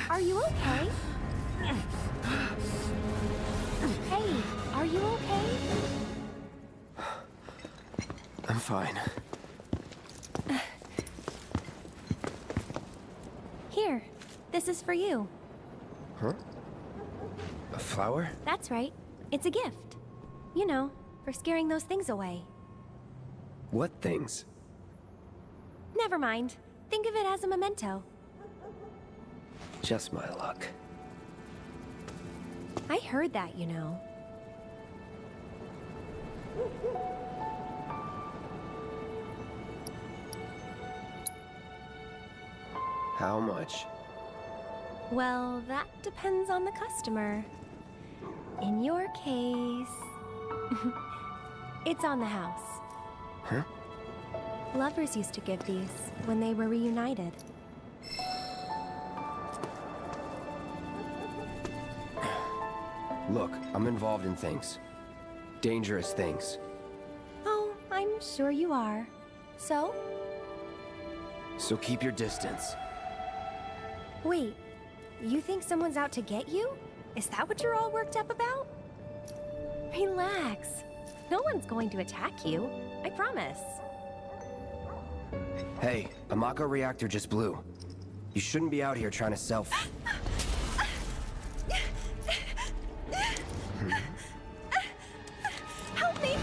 Are you okay? Hey, are you okay? I'm fine. Here, this is for you. Huh? A flower? That's right. It's a gift. You know, for scaring those things away. What things? Never mind. Think of it as a memento. Just my luck. I heard that, you know. How much? Well, that depends on the customer. In your case... it's on the house. Huh? Lovers used to give these when they were reunited. Look, I'm involved in things. Dangerous things. Oh, I'm sure you are. So? So keep your distance. Wait, you think someone's out to get you? Is that what you're all worked up about? Relax. No one's going to attack you. I promise. Hey, a Mako reactor just blew. You shouldn't be out here trying to sell... Help me!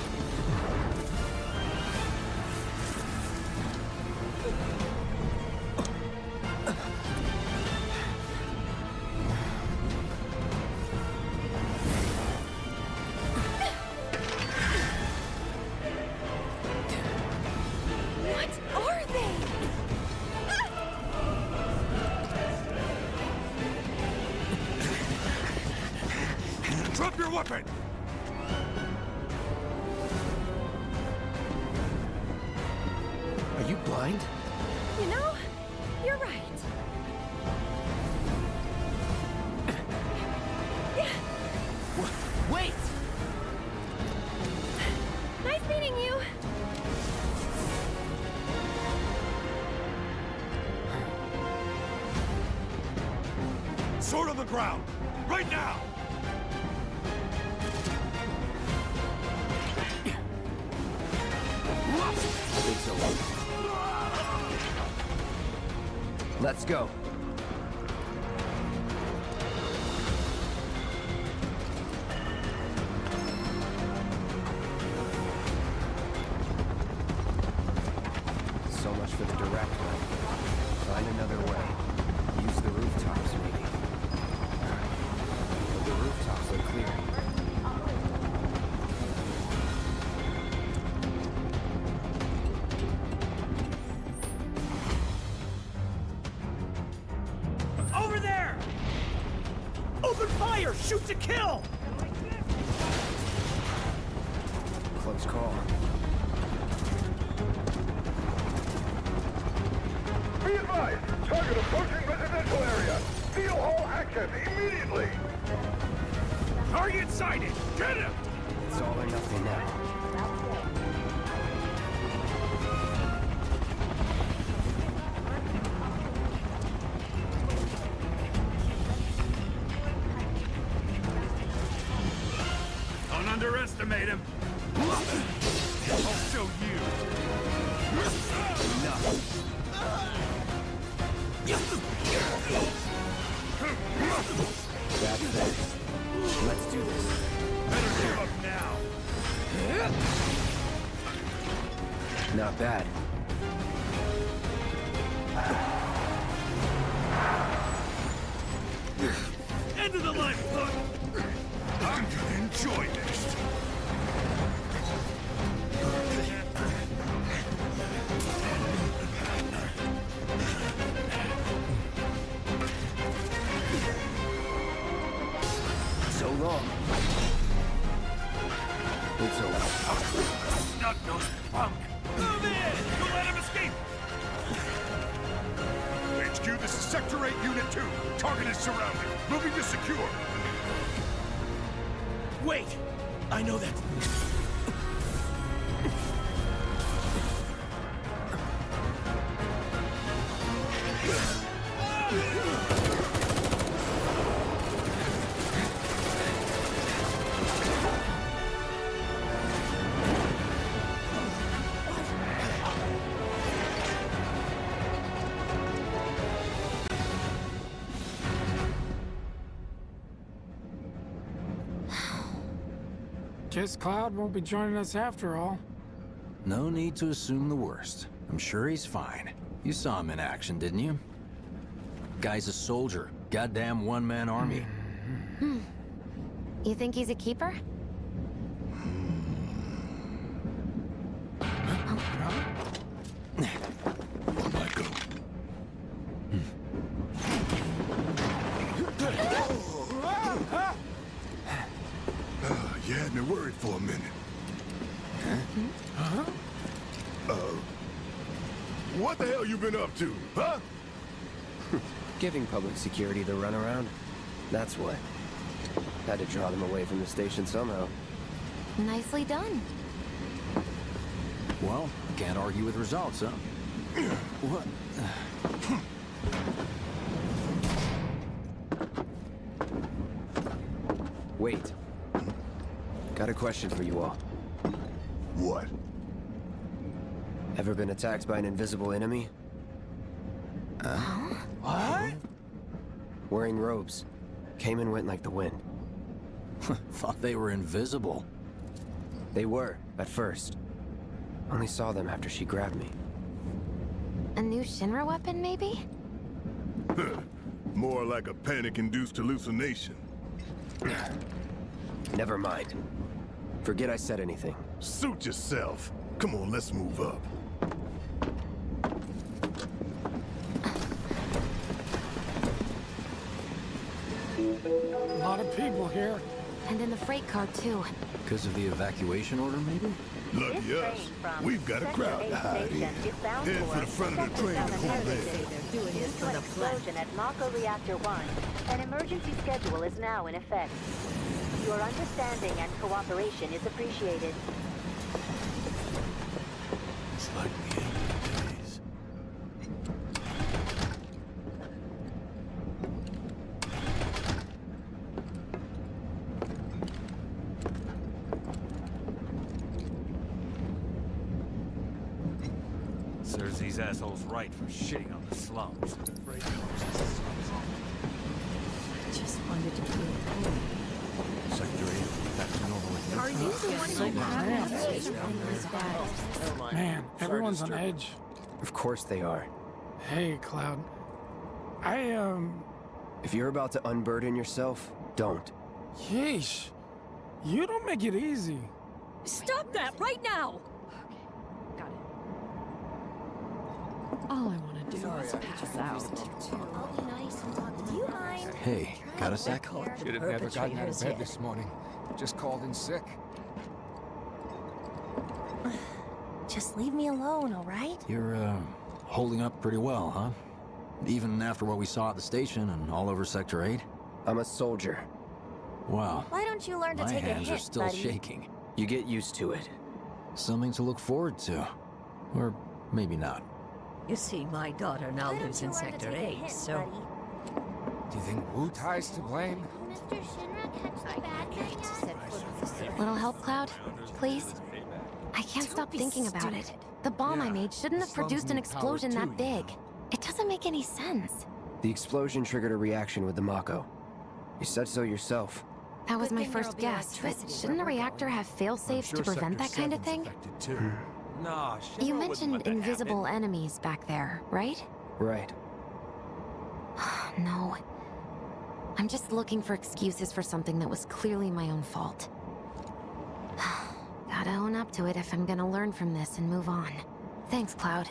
Drop your weapon! Are you blind? You know, you're right. Wait! Nice meeting you. Sword on the ground! Right now! It's over. Let's go. So much for the direct line. Find another way. Use the rooftops, maybe. But the rooftops are clear. Over there! Open fire! Shoot to kill! Close call. Be advised! Target approaching residential area! Steel Hall access immediately! Target sighted! Get him! It's all or nothing now. Don't underestimate him! I'll show you! Enough. That's it. Let's do this. Better give up now! Not bad. End of the line, look! I'm gonna enjoy this! So long. It's over. Snug-nosed punk! Move in! Don't let him escape! HQ, this is Sector 8, Unit 2. Target is surrounded. Moving to secure. Wait! I know that. Guess Cloud won't be joining us after all. No need to assume the worst. I'm sure he's fine. You saw him in action, didn't you? Guy's a soldier. Goddamn one-man army. You think he's a keeper? On my go. You had me worried for a minute. Huh? What the hell you been up to, huh? Giving public security the runaround. That's what. Had to draw them away from the station somehow. Nicely done. Well, can't argue with results, huh? What? Wait. Got a question for you all. What? Ever been attacked by an invisible enemy? What? Wearing robes. Came and went like the wind. Thought they were invisible. They were, at first. Only saw them after she grabbed me. A new Shinra weapon, maybe? More like a panic-induced hallucination. Never mind. Forget I said anything. Suit yourself. Come on, let's move up. A lot of people here. And in the freight car, too. Because of the evacuation order, maybe? Lucky us. We've got a crowd to hide in. Head for the front of the train and hold there. Due to an explosion at Mako Reactor 1, an emergency schedule is now in effect. Your understanding and cooperation is appreciated. It's like the end of the days. Serves these assholes right for shitting on the slums. Just wanted to be home. Sector 8, back to normal. Are you the one who Man, everyone's on edge. Of course they are. Hey, Cloud. If you're about to unburden yourself, don't. Yeesh. You don't make it easy. Stop that right now! All I want to do is pass out. I'll be nice and talk to you. Mind? Hey, got a sec? Should have never gotten out of bed this morning. Just called in sick. Just leave me alone, all right? You're, holding up pretty well, huh? Even after what we saw at the station and all over Sector 8? I'm a soldier. Wow. Why don't you learn to My take a hit, hands are still buddy? shaking. You get used to it. Something to look forward to. Or maybe not. You see, my daughter now lives in Sector 8, so... Do you think Wu Tai's to blame? Mr. Shinra catch the bad guy? Little help, Cloud? Please? I can't stop thinking about it. The bomb I made shouldn't have produced an explosion that big. It doesn't make any sense. The explosion triggered a reaction with the Mako. You said so yourself. That was my first guess, but shouldn't a reactor have fail-safes to prevent that kind of thing? Nah, You mentioned invisible enemies back there, right? Right. No. I'm just looking for excuses for something that was clearly my own fault. Gotta own up to it if I'm gonna learn from this and move on. Thanks, Cloud.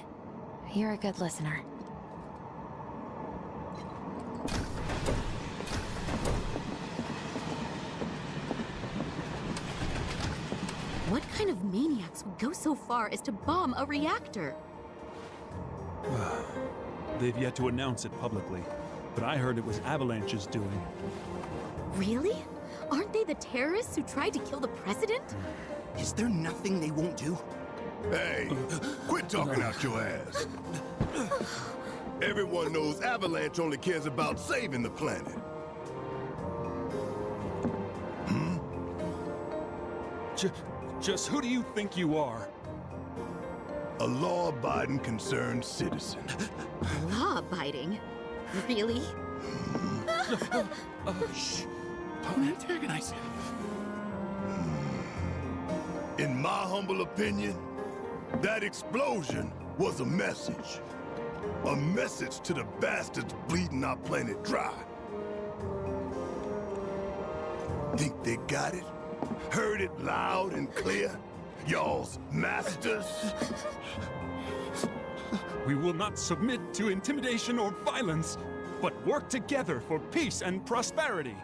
You're a good listener. What kind of maniacs would go so far as to bomb a reactor? They've yet to announce it publicly, but I heard it was Avalanche's doing. Really? Aren't they the terrorists who tried to kill the president? Is there nothing they won't do? Hey, quit talking out your ass. Everyone knows Avalanche only cares about saving the planet. Just who do you think you are? A law-abiding, concerned citizen. Law-abiding? Really? Shh. Don't antagonize him. In my humble opinion, that explosion was a message. A message to the bastards bleeding our planet dry. Think they got it? Heard it loud and clear? Y'all's masters? We will not submit to intimidation or violence, but work together for peace and prosperity.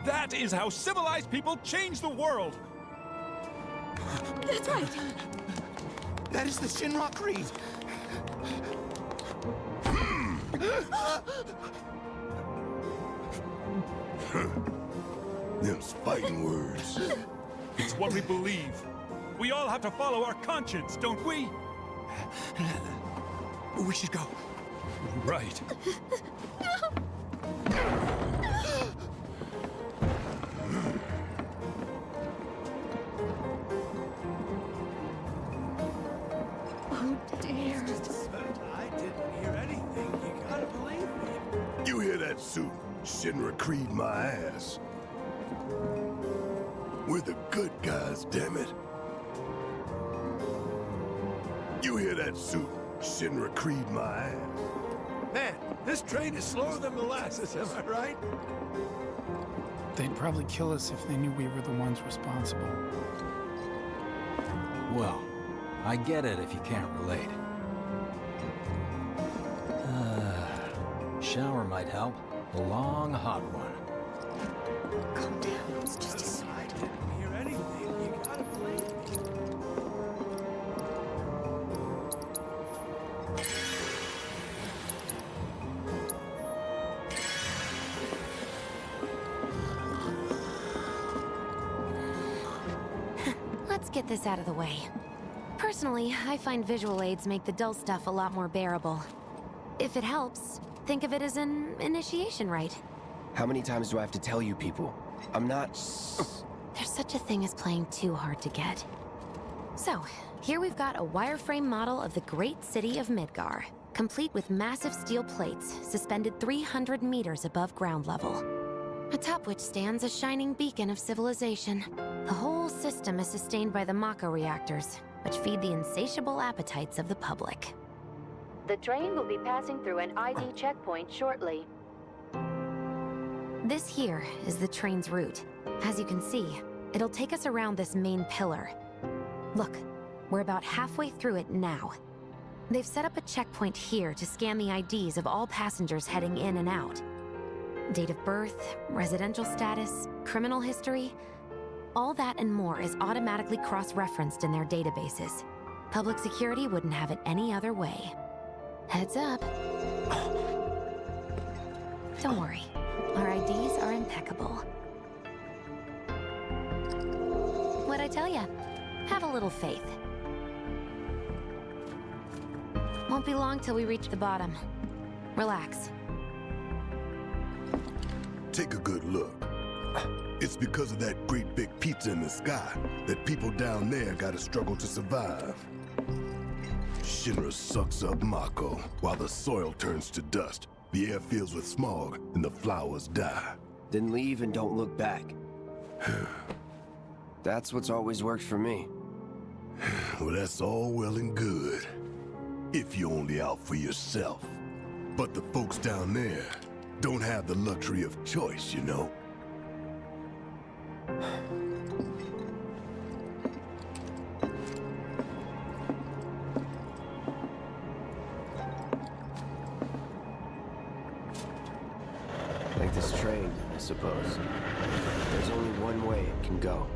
That is how civilized people change the world. That's right. That is the Shinra Creed. Them's fighting words. It's what we believe. We all have to follow our conscience, don't we? We should go. Right. Oh, dear. I didn't hear anything. You gotta believe me. You hear that, suit? Shinra Creed my ass. We're the good guys, damn it. You hear that, suit? Shinra Creed my ass. Man, this train is slower than molasses, am I right? They'd probably kill us if they knew we were the ones responsible. Well, I get it if you can't relate. Shower might help. A long, hot one. Calm down. It's just let's get this out of the way. Personally, I find visual aids make the dull stuff a lot more bearable. If it helps, think of it as an initiation rite. How many times do I have to tell you people? I'm not... There's such a thing as playing too hard to get. So, here we've got a wireframe model of the great city of Midgar, complete with massive steel plates suspended 300 meters above ground level. Atop which stands a shining beacon of civilization. The whole system is sustained by the Mako reactors, which feed the insatiable appetites of the public. The train will be passing through an ID checkpoint shortly. This here is the train's route. As you can see, it'll take us around this main pillar. Look, we're about halfway through it now. They've set up a checkpoint here to scan the IDs of all passengers heading in and out. Date of birth, residential status, criminal history, all that and more is automatically cross-referenced in their databases. Public security wouldn't have it any other way. Heads up. Don't worry, our IDs are impeccable. What'd I tell ya? Have a little faith. Won't be long till we reach the bottom. Relax. Take a good look. It's because of that great big pizza in the sky that people down there gotta struggle to survive. Shinra sucks up Mako while the soil turns to dust, the air fills with smog, and the flowers die. Then leave and don't look back. That's what's always worked for me. Well, that's all well and good. If you're only out for yourself. But the folks down there don't have the luxury of choice, you know? Like this train, I suppose. There's only one way it can go.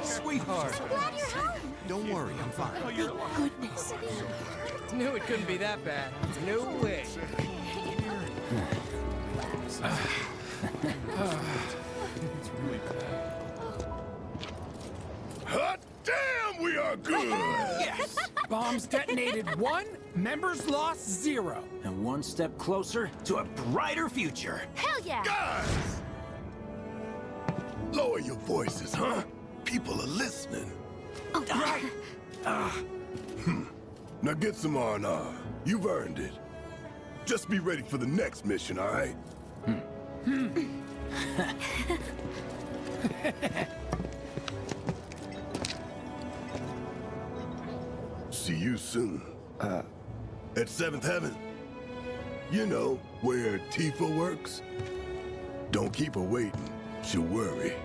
Sweetheart. So glad you're home. Don't worry, I'm fine. Oh, thank goodness. Knew it couldn't be that bad. No way. It's really bad. Hot damn, we are good! Yes! Bombs detonated 1, members lost 0. And one step closer to a brighter future. Hell yeah! Guys! Lower your voices, huh? People are listening. Oh, right. Now get some R&R. You've earned it. Just be ready for the next mission, all right? See you soon. At 7th Heaven. You know, where Tifa works. Don't keep her waiting. She'll worry.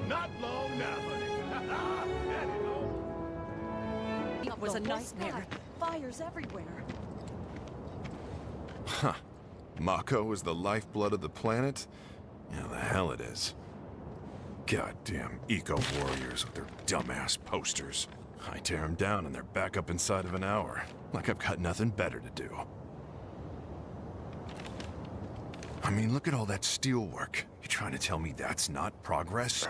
Not long now, honey. It was a nightmare. Fires everywhere. Huh. Mako is the lifeblood of the planet? Yeah, the hell it is. Goddamn eco-warriors with their dumbass posters. I tear them down and they're back up inside of an hour. Like I've got nothing better to do. I mean, look at all that steel work. You trying to tell me that's not progress?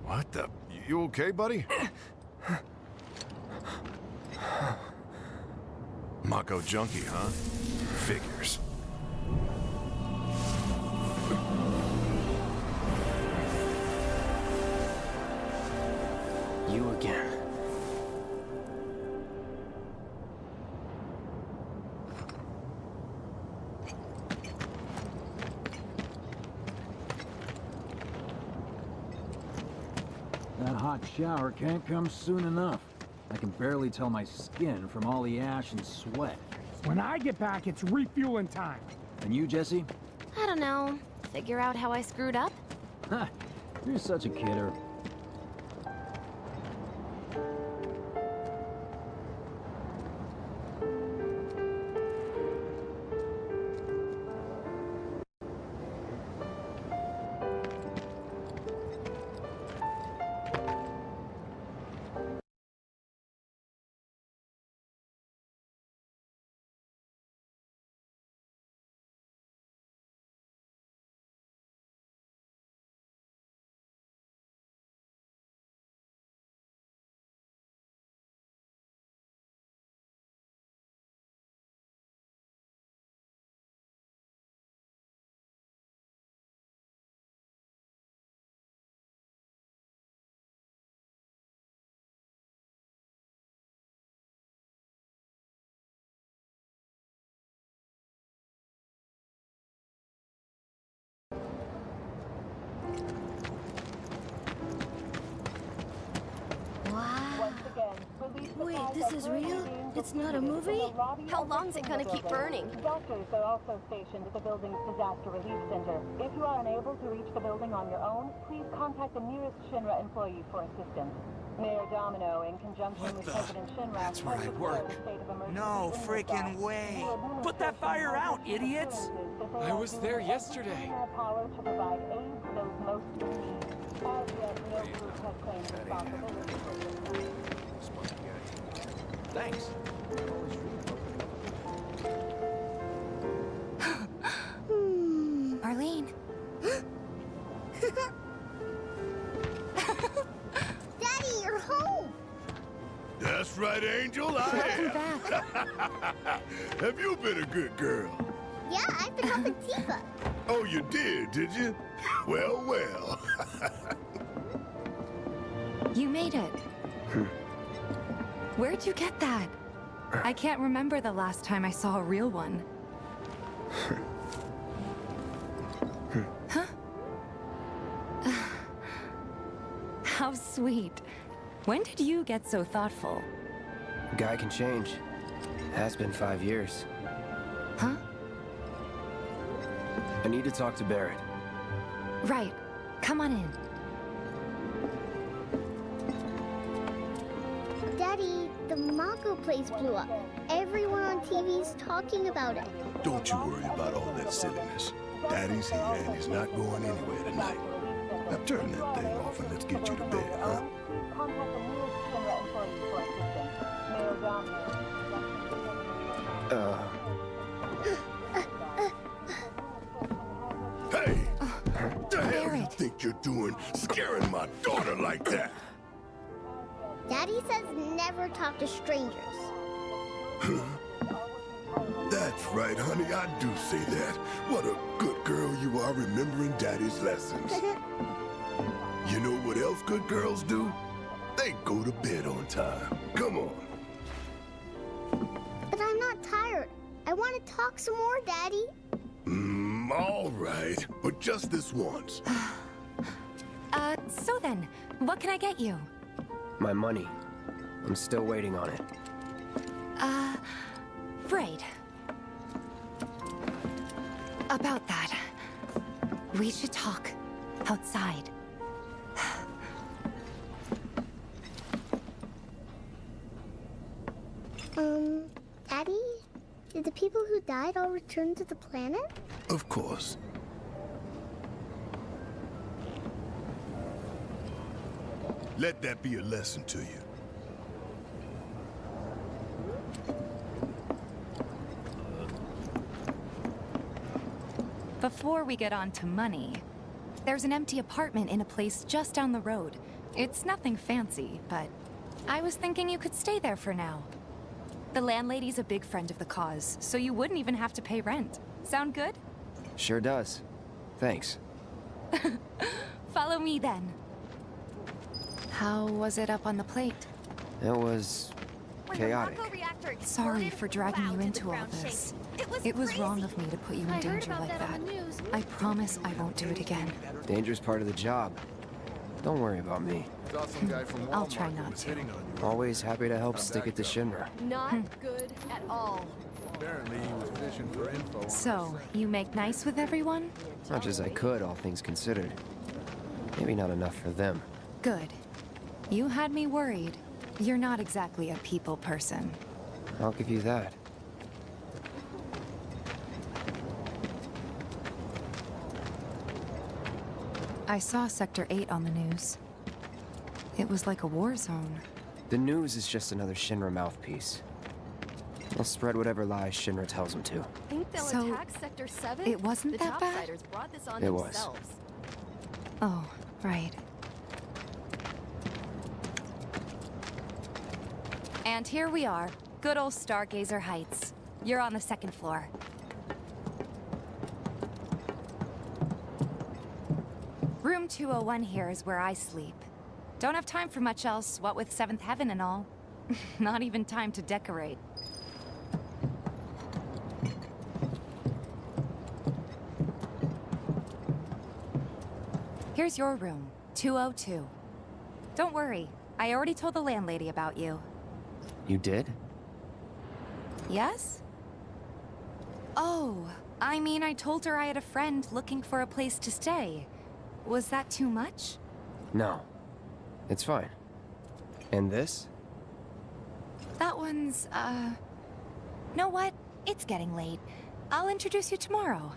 What the? You okay, buddy? Mako junkie, huh? Figures. You again. That hot shower can't come soon enough. I can barely tell my skin from all the ash and sweat. When I get back, it's refueling time. And you, Jesse? I don't know. Figure out how I screwed up? Ha! You're such a kidder. Wow. Wait, this is real? It's not a movie? How long's it gonna keep burning? Doctors are also stationed at the building's disaster relief center. If you are unable to reach the building on your own, please contact the nearest Shinra employee for assistance. Mayor Domino, in conjunction with President Shinra, That's where I work. No freaking way. Put that fire out, idiots! I was there yesterday. Power to provide aid to those most in need. As yet, no group has claimed responsibility for this. Thanks. Arlene. Daddy, you're home! That's right, Angel, I am. Have you been a good girl? Yeah, I've been helping Tifa. Oh, you did you? Well, well. You made it. Where'd you get that? I can't remember the last time I saw a real one. Huh? How sweet. When did you get so thoughtful? A guy can change. Has been 5 years. Huh? I need to talk to Barrett. Right. Come on in. Daddy, the Mako place blew up. Everyone on TV's talking about it. Don't you worry about all that silliness. Daddy's here and he's not going anywhere tonight. Now turn that thing off and let's get you to bed, huh? Contact the nearest Shinra employee for assistance. Mayor Domino. Hey! What the hell you think you're doing, scaring my daughter like that? Daddy says never talk to strangers. That's right, honey, I do say that. What a good girl you are remembering Daddy's lessons. You know what else good girls do? They go to bed on time. Come on. But I'm not tired. I want to talk some more, Daddy. All right, but just this once. So then, what can I get you? My money. I'm still waiting on it. Right. About that. We should talk outside. Daddy? Did the people who died all return to the planet? Of course. Let that be a lesson to you. Before we get on to money, there's an empty apartment in a place just down the road. It's nothing fancy, but I was thinking you could stay there for now. The landlady's a big friend of the cause, so you wouldn't even have to pay rent. Sound good? Sure does. Thanks. Follow me then. How was it up on the plate? It was chaotic. Sorry for dragging you into all this. It was wrong of me to put you in danger like that. I promise I won't do it again. Danger's part of the job. Don't worry about me. I'll try not to. Always happy to help stick it to Shinra. Not good at all. Apparently he was fishing for info. So, you make nice with everyone? Much as I could, all things considered. Maybe not enough for them. Good. You had me worried. You're not exactly a people person. I'll give you that. I saw Sector 8 on the news. It was like a war zone. The news is just another Shinra mouthpiece. They'll spread whatever lies Shinra tells them to. Think they'll So, attack Sector 7? it wasn't the that bad? topsiders brought this on It was. themselves. Oh, right. And here we are. Good old Stargazer Heights. You're on the second floor. Room 201 here is where I sleep. Don't have time for much else, what with 7th Heaven and all. Not even time to decorate. Here's your room, 202. Don't worry, I already told the landlady about you. You did? Yes? Oh, I mean, I told her I had a friend looking for a place to stay. Was that too much? No. It's fine. And this? That one's, know what? It's getting late. I'll introduce you tomorrow.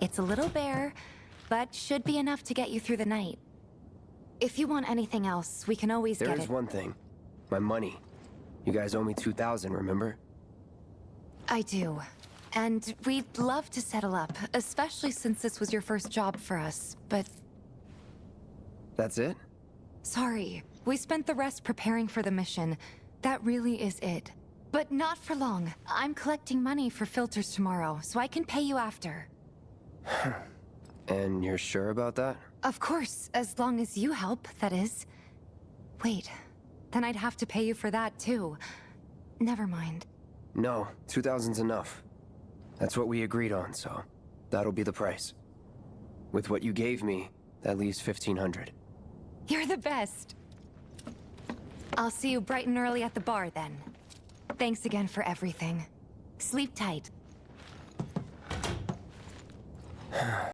It's a little bare, but should be enough to get you through the night. If you want anything else, we can always get it. There's one thing. My money. You guys owe me 2,000, remember? I do. And we'd love to settle up, especially since this was your first job for us, but... That's it? Sorry. We spent the rest preparing for the mission. That really is it. But not for long. I'm collecting money for filters tomorrow, so I can pay you after. And you're sure about that? Of course, as long as you help, that is. Wait, then I'd have to pay you for that too. Never mind. No, 2,000's enough. That's what we agreed on, so that'll be the price. With what you gave me, that leaves 1,500. You're the best. I'll see you bright and early at the bar then. Thanks again for everything. Sleep tight.